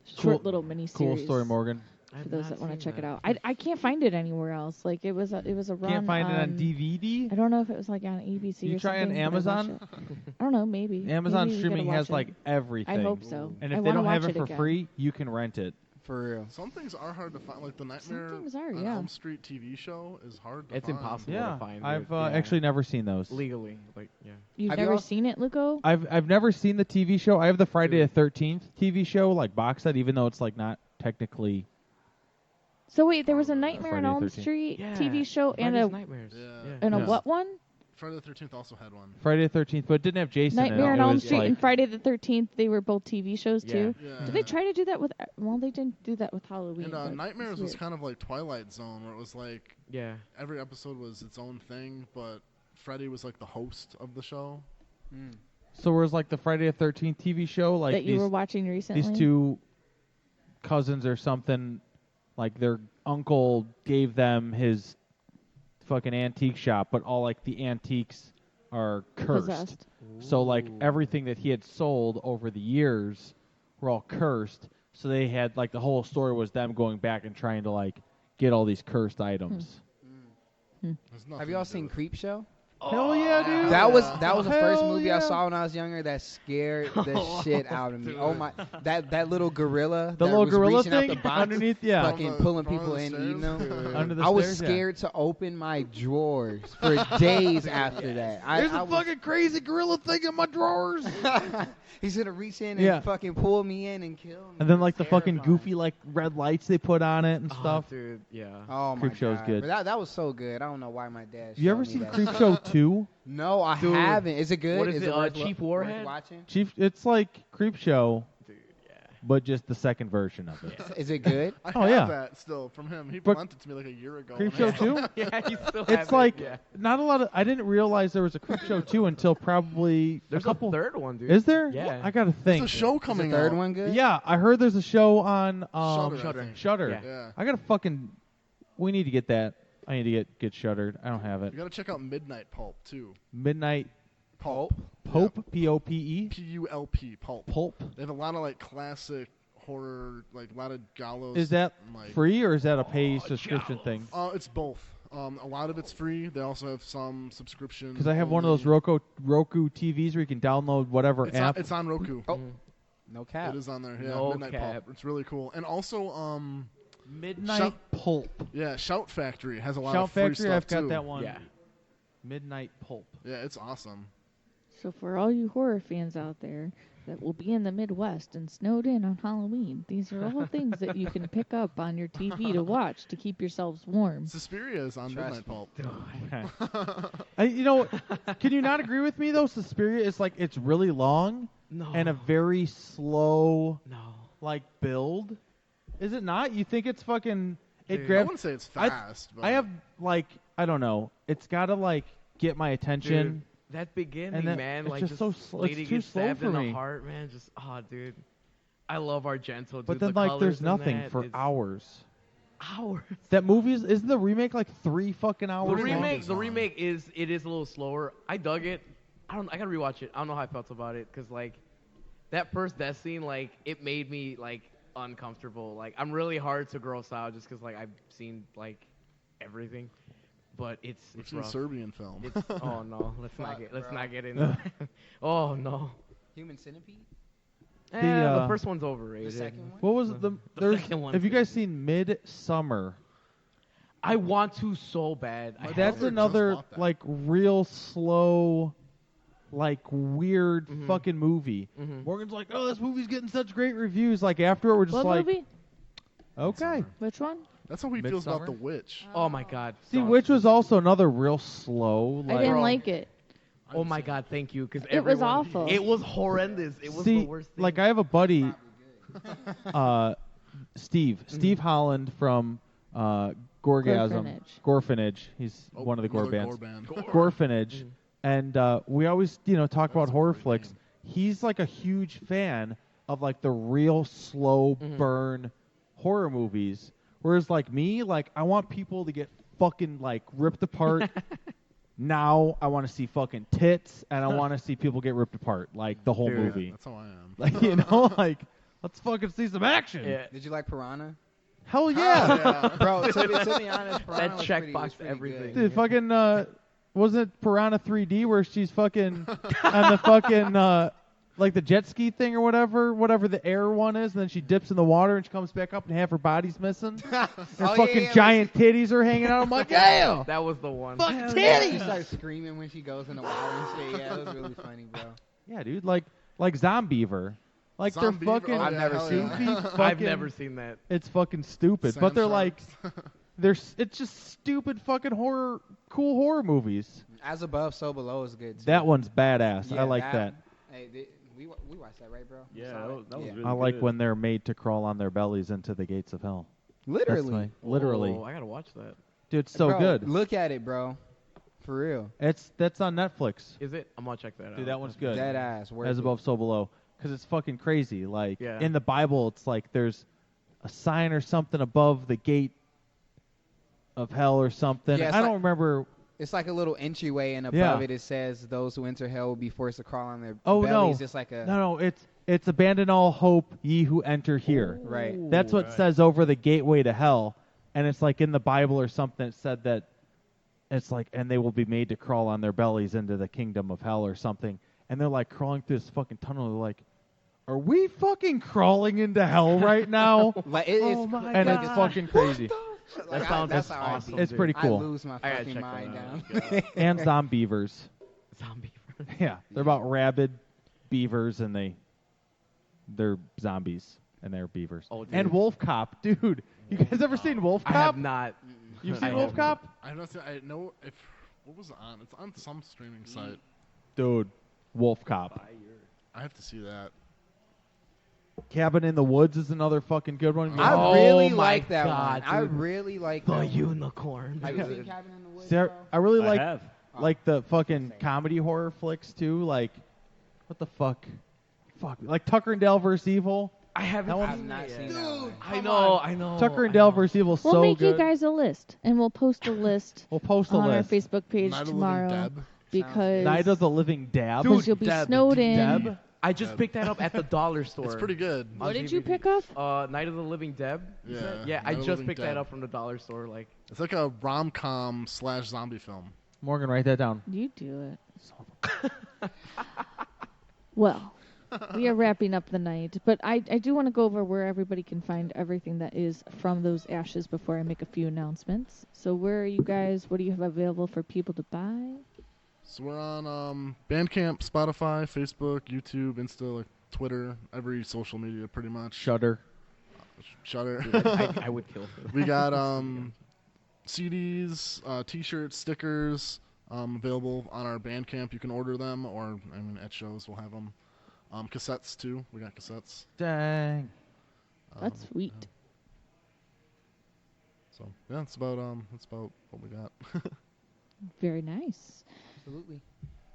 D: Short little mini
C: Cool
D: series.
C: story, Morgan.
D: For those that want to check it out, I can't find it anywhere else. Like it was a run.
C: Can't find it on DVD.
D: I don't know if it was like on ABC.
C: You
D: or
C: try on
D: something, but I watched
C: Amazon?
D: it. I don't know, maybe.
C: Amazon
D: Maybe we gotta
C: streaming
D: watch
C: has
D: it.
C: like everything.
D: I hope so.
C: And
D: I
C: if they
D: wanna
C: don't have
D: watch
C: it for
D: again.
C: free, you can rent it.
F: For real.
H: Some things are hard to find, like the Nightmare
D: things are,
H: on
D: yeah.
H: Elm Street TV show is hard to
E: It's
H: find.
E: impossible
C: Yeah,
E: to find.
C: I've
E: Yeah.
C: actually never seen those.
E: legally, like yeah.
D: You've
F: Have you
D: never
F: all-
D: seen it, Luco?
C: I've never seen the TV show. I have the Friday the 13th TV show like box set, even though it's like not technically
D: So wait, there was a Nightmare on
C: Friday the
D: Elm
C: 13th.
D: Street
E: Yeah,
D: TV show and
E: Freddy's
D: a
E: Nightmares.
D: and a
C: Yeah.
D: what one?
H: Friday the 13th also had one.
C: Friday the 13th, but it didn't have Jason in it.
D: Nightmare on
C: It
D: Elm
C: was
D: Street
C: like,
D: and Friday the 13th. They were both TV shows too.
H: Yeah.
D: Did they try to do that with? Well, they didn't do that with Halloween.
H: And
D: but
H: Nightmares
D: it's
H: was
D: weird.
H: kind of like Twilight Zone, where it was like
E: Yeah.
H: every episode was its own thing, but Freddy was like the host of the show.
C: so it was like the Friday the 13th TV show, like
D: that you
C: these,
D: were watching recently.
C: these two cousins or something, like their uncle gave them his fucking antique shop, but all like the antiques are cursed.
D: Possessed.
C: So like everything that he had sold over the years were all cursed. So they had like the whole story was them going back and trying to like get all these cursed items.
F: Have you all seen Creepshow?
C: Hell yeah, dude!
F: That was the first
C: Hell
F: movie
C: yeah.
F: I saw when I was younger that scared the shit out of me. Oh my, that little gorilla,
C: The
F: that
C: little
F: was
C: gorilla
F: reaching out
C: thing
F: the box,
C: underneath, yeah.
F: fucking pulling
H: From
F: people
H: the
F: in,
H: stairs?
F: eating them.
C: Under the
F: I was
C: stairs, yeah.
F: scared to open my drawers for days after that.
C: There's
F: I
C: a
F: was-
C: fucking crazy gorilla thing in my drawers.
F: He's gonna reach in and
C: Yeah.
F: fucking pull me in and kill me.
C: And then like the fucking
F: Terrifying.
C: goofy like red lights they put on it and stuff.
E: Dude, yeah.
F: Oh my
C: Creepshow's
F: God.
C: good.
F: But that was so good. I don't know why my dad.
C: You ever
F: showed me
C: seen
F: that
C: Creepshow 2?
F: No, I
E: Dude,
F: haven't. Is it good?
E: what is it,
F: worth
E: Chief
F: worth
E: Warhead?
F: watching?
C: Chief, it's like Creepshow,
E: Dude, yeah.
C: but just the second version of it.
F: Is it good?
H: I
C: Oh,
H: have
C: yeah.
H: that still from him. He
C: But
H: lent it to me like a year ago.
C: Creepshow 2?
E: Yeah, you still have
C: It's
E: it,
C: like
E: yeah.
C: not a lot of. I didn't realize there was a Creepshow 2 until probably
E: There's
C: a couple.
E: third one, dude.
C: Is there?
E: Yeah.
C: I gotta
H: There's
C: think.
H: a show
F: Is the
H: coming
F: third
H: out.
F: one good?
C: Yeah, I heard there's a show on
H: Shudder, I think.
C: Shudder.
E: Yeah.
H: Yeah.
C: I gotta fucking. We need to get that. I need to get Shuddered. I don't have it.
H: You gotta check out Midnight Pulp too.
C: Midnight
H: Pulp.
C: Pope, P-O-P-E.
H: P-U-L-P. Pulp.
C: Pulp.
H: They have a lot of like classic horror, like a lot of gallows.
C: Is that
H: and, like,
C: free or is that a pay subscription thing?
H: It's both. A lot of it's free. They also have some subscription.
C: Because I have one of those Roku TVs where you can download whatever
H: It's
C: app.
H: it's on Roku.
F: Oh, no cap.
H: It is on there. Yeah,
E: No
H: Midnight
E: cap.
H: Pulp. It's really cool. And also,
C: Midnight
H: Shout-
C: Pulp.
H: yeah, Shout Factory has a lot
C: Shout
H: of free
C: Factory,
H: stuff
C: I've got
H: too.
C: that one.
E: Yeah.
C: Midnight Pulp.
H: Yeah, it's awesome.
D: So for all you horror fans out there that will be in the Midwest and snowed in on Halloween, these are all things that you can pick up on your TV to watch to keep yourselves warm.
H: Suspiria is on
F: Trust
H: Midnight Pulp.
C: Okay. You know, can you not agree with me though? Suspiria is like it's really long
E: No.
C: and a very slow
E: No.
C: like build. Is it not? You think it's fucking? It
E: Dude.
H: I
C: grabs.
H: wouldn't say it's
C: I-
H: fast. but
C: I have like I don't know. It's got to like get my attention.
E: Dude, that beginning,
C: And that-
E: man,
C: it's
E: like
C: just so sl- it's
E: lady
C: too
E: gets
C: slow
E: stabbed
C: for
E: in
C: me.
E: the heart, man. Just dude, I love Argento. Dude.
C: But then
E: the
C: like there's
E: colors in
C: nothing
E: that,
C: for
E: it's
C: hours.
E: hours.
C: That movie isn't the remake like 3 fucking hours
E: The
C: long?
E: remake,
H: is
E: the
H: long.
E: remake is a little slower. I dug it. I gotta rewatch it. I don't know how I felt about it because like that first death scene, like it made me like uncomfortable. Like I'm really hard to gross out just because like I've seen like everything, but it's
H: It's a
E: rough.
H: Serbian film.
E: It's, oh no, let's not
F: Fuck,
E: get
F: bro.
E: into that. Oh no.
F: Human Centipede?
E: The first one's overrated.
F: The second one?
C: What was the there's
E: second one's
C: have you guys
E: good.
C: seen Midsummer?
E: I want to so bad.
H: My
C: That's
H: brother just
C: another
H: bought that.
C: like real slow like weird fucking movie. Morgan's like, "Oh, this movie's getting such great reviews." Like after it we're just
D: What
C: like,
D: movie?
C: "Okay."
D: Which one?
H: That's how he feels about
C: Midsommar?
H: The Witch.
E: Oh my god.
C: See,
E: Don't.
C: which was also another real slow
D: I
C: like
D: didn't like it.
E: Oh my god, thank you. Because
D: It was awful.
E: It was horrendous. It was
C: See,
E: the worst thing.
C: like I have a buddy Steve Holland from Gorgasm. Gorfinage. He's
H: Oh,
C: one of the gore
H: another
C: bands.
H: gore band.
C: Gorfinage. And we always, talk about horror flicks. He's like a huge fan of like the real slow burn horror movies. Whereas like me, like I want people to get fucking like ripped apart. Now I want to see fucking tits and I want to see people get ripped apart like the whole
E: Dude.
C: movie.
H: That's how I am.
C: Like like let's fucking see some action.
E: yeah.
F: Did you like Piranha?
C: Hell yeah.
H: Yeah.
F: Bro, to be honest, Piranha
E: That
F: was
E: checkboxed
F: was pretty
E: everything.
F: good.
C: Dude, fucking wasn't it Piranha 3D where she's fucking on the fucking like the jet ski thing or whatever the air one is, and then she dips in the water and she comes back up and half her body's missing. Her
F: Oh,
C: fucking
F: yeah,
C: giant titties are hanging out. I'm like, yeah,
E: That was the one.
C: fuck
F: She
C: titties.
F: starts screaming when she goes in the water and shit. Yeah, it was really funny, bro.
C: Yeah, dude, like Zombiever. Like
H: Zombie-
C: they're fucking
H: oh, yeah,
F: I've never
H: hell
F: seen
H: yeah.
F: that.
E: I've never seen that.
C: It's fucking stupid, but
H: Sand
C: they're like,
H: sharks.
C: it's just stupid fucking cool horror movies.
F: As Above, So Below is good too.
C: That one's badass.
F: Yeah,
C: I like that.
F: Hey, we watched that, right, bro? You
G: Yeah,
F: saw
G: that
F: it?
G: was, that was
F: Yeah.
G: really
C: I like
G: good.
C: when they're made to crawl on their bellies into the gates of hell.
F: Literally.
C: Literally.
E: Oh, I gotta watch that.
C: Dude, it's so
F: Bro,
C: good.
F: Look at it, bro. For real.
C: That's on Netflix.
E: Is it? I'm gonna check that out.
C: Dude, that one's good.
F: Dead ass. Worth
C: As
F: it.
C: above, so below. Because it's fucking crazy. Like,
E: Yeah.
C: in the Bible, it's like there's a sign or something above the gate of hell or something.
F: Yeah, it's
C: I don't
F: like-
C: remember.
F: It's like a little entryway, and above
C: Yeah.
F: it says those who enter hell will be forced to crawl on their
C: Oh,
F: bellies.
C: no.
F: It's like a
C: No, it's abandon all hope, ye who enter here.
F: right.
C: That's what it says over the gateway to hell. And it's like in the Bible or something, it said that it's like, and they will be made to crawl on their bellies into the kingdom of hell or something. And they're like crawling through this fucking tunnel. They're like, are we fucking crawling into hell right now?
F: Like it is,
D: my
C: and
D: God.
C: it's fucking crazy.
F: Like,
E: That sounds
F: that's how
E: awesome.
F: I be.
C: It's pretty
F: I
C: cool.
F: lose my
E: I gotta
F: fucking
E: check
F: mind
E: that
F: down.
E: out.
C: And zombievers.
E: Zombie.
C: Yeah, they're about rabid beavers, and they're zombies, and they're beavers.
E: Oh, dude.
C: And Wolf Cop, dude. You guys ever seen Wolf
E: I
C: Cop?
E: have not.
C: You've
E: I
C: seen Wolf
E: have
C: Cop?
H: I don't know. I know if what was it on? It's on some streaming site.
C: Dude, Wolf Cop.
H: I have to see that.
C: Cabin in the Woods is another fucking good one.
F: I
E: Oh
F: really
E: my
F: like that
E: God,
F: one. I
E: dude.
F: really like
E: The
F: that one.
E: unicorn.
F: Have you seen Cabin in the Woods?
C: Sarah,
F: bro?
C: I really
G: I
C: like
G: have.
C: the fucking comedy horror flicks too. Like, what the fuck? Fuck, like Tucker and Dale vs. Evil.
E: I haven't
C: That one-
F: I've not seen that one.
E: I know, I know.
C: Tucker and
E: I
C: Dale
E: know.
C: vs. Evil is
D: We'll
C: so
D: make
C: good.
D: you guys a list, and we'll post a list
C: We'll post a
D: on
C: list.
D: our Facebook page
H: Night of the Living
D: tomorrow
H: Deb.
D: because
C: Night of the Living Dab.
D: because you'll be
E: Deb.
D: snowed in.
C: Deb.
E: I just picked that up at the dollar store.
H: It's pretty good.
E: On
D: What did you
E: DVD.
D: pick up?
E: Night of the Living Deb. you
H: Yeah,
E: said? Yeah.
H: Night
E: I
H: of the
E: just
H: Living
E: picked that
H: Deb.
E: up from the dollar store. Like,
H: It's like a rom-com / zombie film.
C: Morgan, write that down.
D: You do it. Well, we are wrapping up the night, but I do want to go over where everybody can find everything that is from those ashes before I make a few announcements. So where are you guys? What do you have available for people to buy?
H: So we're on Bandcamp, Spotify, Facebook, YouTube, Insta, like Twitter, every social media pretty much.
C: Shudder.
H: Shutter.
E: I would kill for that.
H: We got CDs, T-shirts, stickers available on our Bandcamp. You can order them, or I mean, at shows we'll have them. Cassettes too. We got cassettes.
C: Dang.
D: That's sweet.
H: So yeah, that's about what we got.
D: Very nice.
F: Absolutely.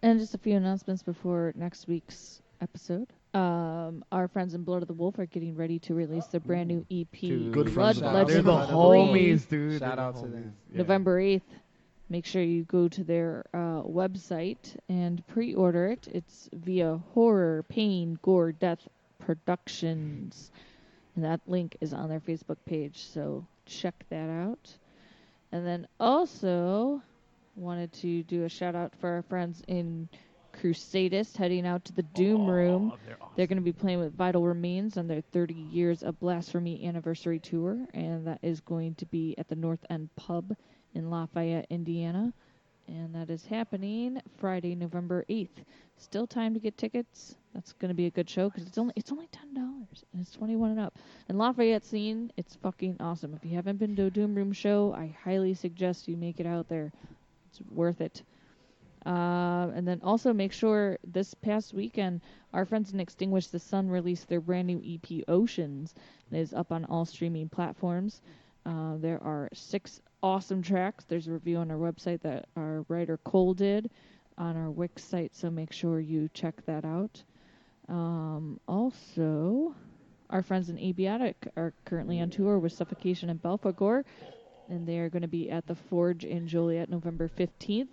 D: And just a few announcements before next week's episode. Our friends in Blood of the Wolf are getting ready to release their brand new EP,
E: Dude,
H: Good
D: Blood
H: friends of
F: ours.
E: They're the
D: Legend 3,
E: homies, dude.
F: Shout
E: They're
F: out
E: the
F: to
E: homies.
F: them.
E: Yeah.
D: November 8th. Make sure you go to their website and pre-order it. It's via Horror, Pain, Gore, Death Productions. And that link is on their Facebook page, so check that out. And then also wanted to do a shout out for our friends in Crusadist heading out to the Doom Room. They're going to be playing with Vital Remains on their 30 Years of Blasphemy anniversary tour, and that is going to be at the North End Pub in Lafayette, Indiana. And that is happening Friday, November 8th. Still time to get tickets. That's going to be a good show because it's only $10 and it's 21 and up. And Lafayette scene, it's fucking awesome. If you haven't been to a Doom Room show, I highly suggest you make it out there. It's worth it. And then also make sure this past weekend, our friends in Extinguish the Sun released their brand new EP, Oceans. It is up on all streaming platforms. There are 6 awesome tracks. There's a review on our website that our writer Cole did on our Wix site, so make sure you check that out. Also, our friends in Abiotic are currently on tour with Suffocation and Belphegor, and they are going to be at the Forge in Joliet November 15th.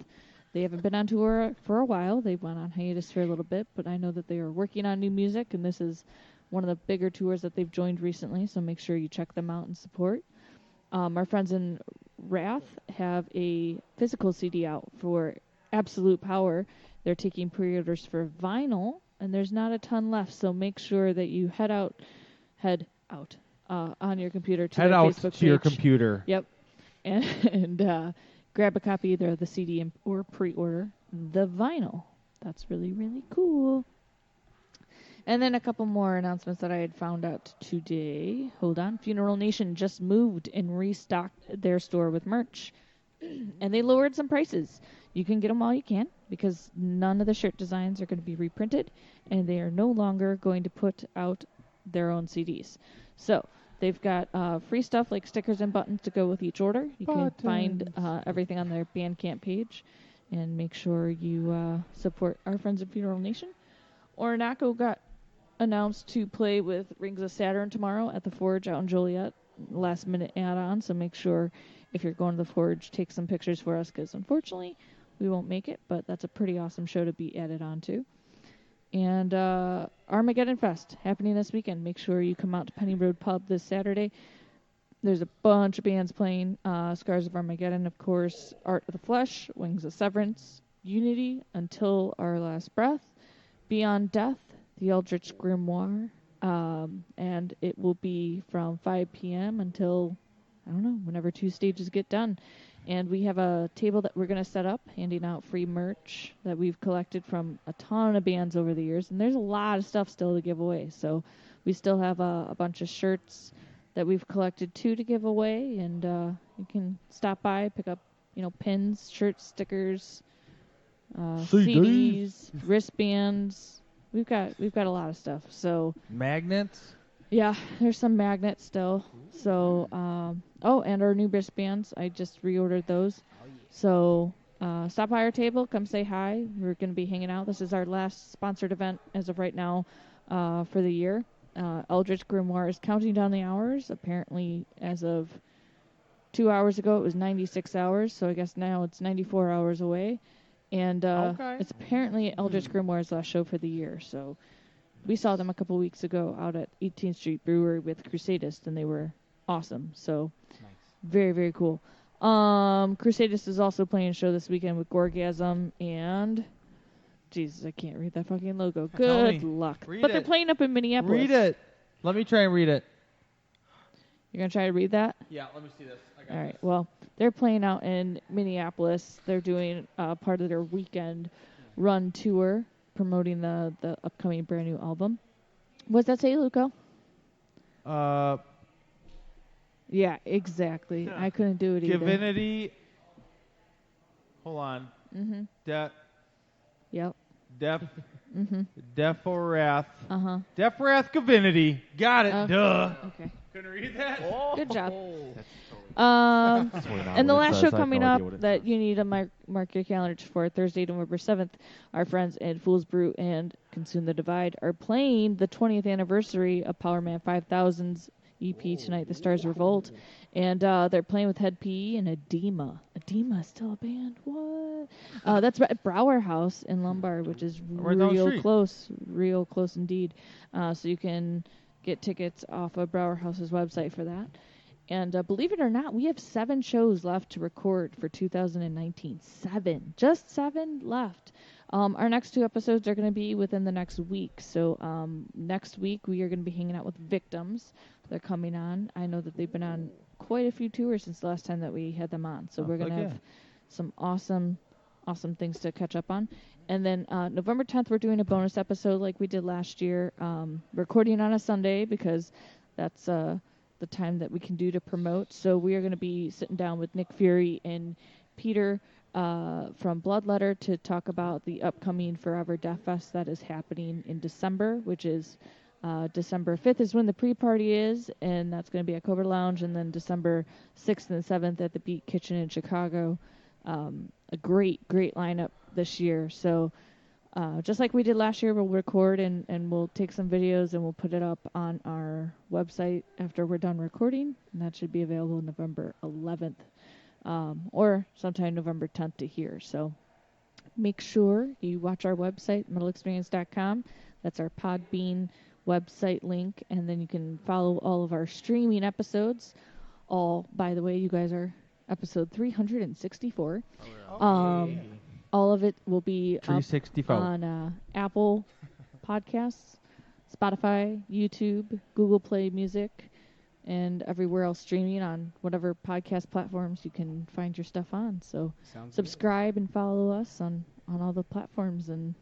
D: They haven't been on tour for a while. They went on hiatus for a little bit, but I know that they are working on new music, and this is one of the bigger tours that they've joined recently, so make sure you check them out and support. Our friends in Wrath have a physical CD out for Absolute Power. They're taking pre-orders for vinyl, and there's not a ton left, so make sure that you head out on your computer to
C: Head
D: their
C: out
D: Facebook
C: to your
D: page.
C: computer.
D: Yep. And grab a copy either of the CD or pre-order the vinyl. That's really, really cool. And then a couple more announcements that I had found out today. Hold on. Funeral Nation just moved and restocked their store with merch. And they lowered some prices. You can get them while you can because none of the shirt designs are going to be reprinted. And they are no longer going to put out their own CDs. So they've got free stuff like stickers and buttons to go with each order. You can find everything on their Bandcamp page. And make sure you support our friends at Funeral Nation. Orinaco got announced to play with Rings of Saturn tomorrow at the Forge out in Joliet. Last minute add-on, so make sure if you're going to the Forge, take some pictures for us because unfortunately we won't make it, but that's a pretty awesome show to be added on to. And Armageddon Fest happening this weekend. Make sure you come out to Penny Road Pub this Saturday. There's a bunch of bands playing. Scars of Armageddon, of course, Art of the Flesh, Wings of Severance, Unity, Until Our Last Breath, Beyond Death, The Eldritch Grimoire, and it will be from 5 p.m. until, I don't know, whenever 2 stages get done. And we have a table that we're going to set up, handing out free merch that we've collected from a ton of bands over the years. And there's a lot of stuff still to give away. So we still have a bunch of shirts that we've collected too to give away. And you can stop by, pick up, pins, shirts, stickers, CDs, wristbands. We've got a lot of stuff. So
C: Magnets.
D: yeah, there's some magnets still. So and our new wristbands. I just reordered those. So stop by our table. Come say hi. We're going to be hanging out. This is our last sponsored event as of right now for the year. Eldritch Grimoire is counting down the hours. Apparently, as of 2 hours ago, it was 96 hours. So I guess now it's 94 hours away. And it's apparently Eldritch Grimoire's last show for the year. So we saw them a couple weeks ago out at 18th Street Brewery with Crusadist, and they were awesome. So very, very cool. Crusadist is also playing a show this weekend with Gorgasm and... Jesus, I can't read that fucking logo. Good luck. But they're playing up in Minneapolis.
C: Read it. Let me try and read it.
D: You're going to try to read that?
C: Yeah, let me see this.
D: All right. Well, they're playing out in Minneapolis. They're doing part of their weekend run tour, promoting the upcoming brand new album. What's that say, Luco? Yeah, exactly. I couldn't do it either.
C: Divinity. Hold on.
D: Mm-hmm. Yep. Mm-hmm.
C: Deforath.
D: Uh-huh.
C: Deforath Divinity. Got it. Duh.
D: Okay.
C: Couldn't read that?
D: Good job. And the last show coming up that you need to mark your calendars for Thursday, November 7th, our friends at Fool's Brew and Consume the Divide are playing the 20th anniversary of Power Man 5000's EP tonight, The Stars Revolt. And they're playing with Head PE and Edema. Edema is still a band? What? That's at Brower House in Lombard, which is real close indeed. So you can get tickets off of Brower House's website for that. And believe it or not, we have 7 shows left to record for 2019. 7. Just 7 left. Our next 2 episodes are going to be within the next week. So next week we are going to be hanging out with Victims. They're coming on. I know that they've been on quite a few tours since the last time that we had them on. So we're going to have some awesome things to catch up on. And then November 10th, we're doing a bonus episode like we did last year, recording on a Sunday because that's the time that we can do to promote. So we are going to be sitting down with Nick Fury and Peter from Bloodletter to talk about the upcoming Forever Death Fest that is happening in December, which is December 5th is when the pre-party is, and that's going to be at Cobra Lounge, and then December 6th and 7th at the Beat Kitchen in Chicago. A great lineup this year. So just like we did last year, we'll record and we'll take some videos and we'll put it up on our website after we're done recording, and that should be available November 11th or sometime November 10th to hear. So make sure you watch our website, metalexperience.com. That's our Podbean website link, and then you can follow all of our streaming episodes. By the way, you guys are episode 364. All of it will be up on Apple Podcasts, Spotify, YouTube, Google Play Music, and everywhere else streaming on whatever podcast platforms you can find your stuff on. So subscribe and follow us on all the platforms, and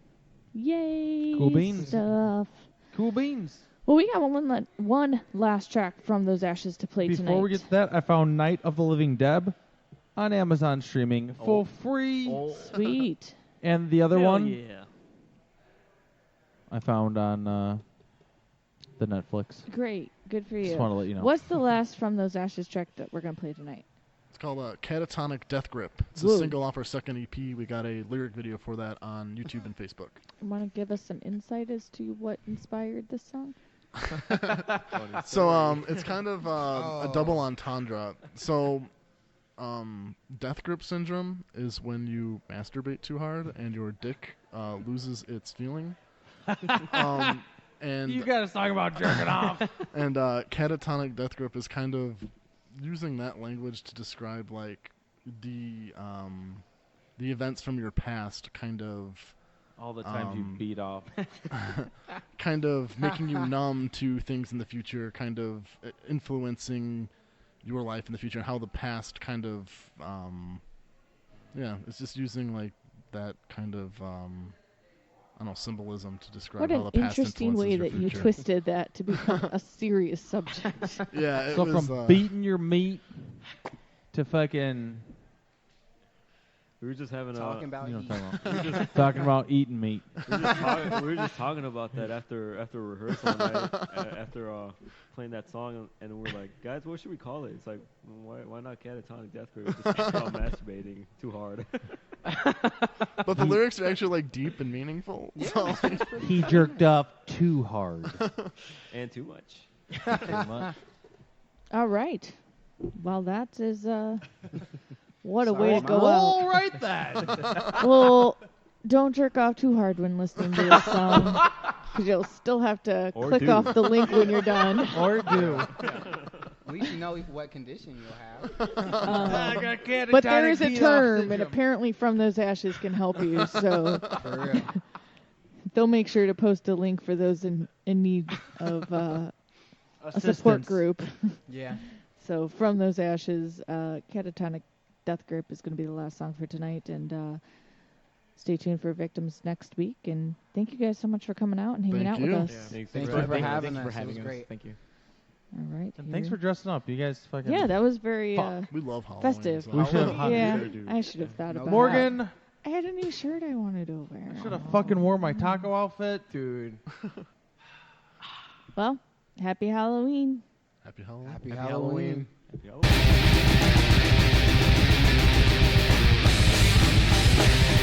D: yay,
C: cool beans.
D: stuff.
C: Cool beans.
D: Well, we got one last track from those ashes to play tonight.
C: Before we get to that, I found Night of the Living Dead on Amazon streaming for free.
D: Sweet.
C: And the other
G: Hell
C: one
G: yeah.
C: I found on the Netflix.
D: Great. Good for you.
C: Just want to let you know.
D: What's the last from those ashes track that we're going to play tonight?
H: It's called Catatonic Death Grip. It's
D: Whoa.
H: a single off our second EP. We got a lyric video for that on YouTube and Facebook.
D: Want to give us some insight as to what inspired this song?
H: So it's kind of a double entendre. So death grip syndrome is when you masturbate too hard and your dick loses its feeling. And
C: you guys talk about jerking off.
H: And catatonic death grip is kind of using that language to describe like the events from your past, kind of
C: all the times you beat off,
H: kind of making you numb to things in the future, kind of influencing your life in the future, and how the past kind of it's just using like that kind of I don't know, symbolism to describe
D: What
H: how
D: an
H: the past
D: interesting way
H: influences
D: that
H: your
D: you
H: future.
D: twisted that to become a serious subject.
H: Yeah, it
C: so
H: was,
C: from beating your meat to fucking.
G: We were just having
F: Talking about
C: You know
F: eat.
C: what I'm talking about. Talking about eating meat.
G: We were just talking about that after rehearsal one night, after playing that song, and we're like, guys, what should we call it? It's like, why not catatonic death grip? Just about masturbating too hard.
H: But the lyrics are actually like deep and meaningful. So,
C: He jerked off too hard.
G: And too much.
C: Too much.
D: All right. Well, that is what a
C: Sorry,
D: way to go
C: I'll
D: out.
C: write that.
D: Well, don't jerk off too hard when listening to this song, because you'll still have to
G: Or
D: click
G: do.
D: off the link when you're done.
C: Or do.
F: At least you know what condition you'll have.
D: But there is a term, and apparently From Those Ashes can help you. So
F: For real.
D: they'll make sure to post a link for those in need of a support
C: Assistance.
D: group.
F: Yeah.
D: So From Those Ashes, Catatonic Death Grip is going to be the last song for tonight. And stay tuned for Victims next week. And thank you guys so much for coming out and hanging
H: Thank
D: out
H: you.
D: with us.
G: Yeah.
F: Thanks for having
E: Thanks
F: us.
E: for having
F: it was
E: us.
F: great.
E: Thank you.
D: All right.
C: And thanks
D: here.
C: for dressing up. You guys fucking.
D: Yeah, that was very
H: we love Halloween.
D: festive.
H: so-
C: We should have.
D: Yeah,
G: Sure do.
D: I should have thought about it.
C: Morgan,
D: I had a new shirt I wanted to wear.
C: should have fucking wore my taco outfit.
E: Dude.
D: Well, happy Halloween.
H: Happy Halloween.
F: Happy
E: Happy
F: Halloween.
E: Halloween.
G: Happy Halloween.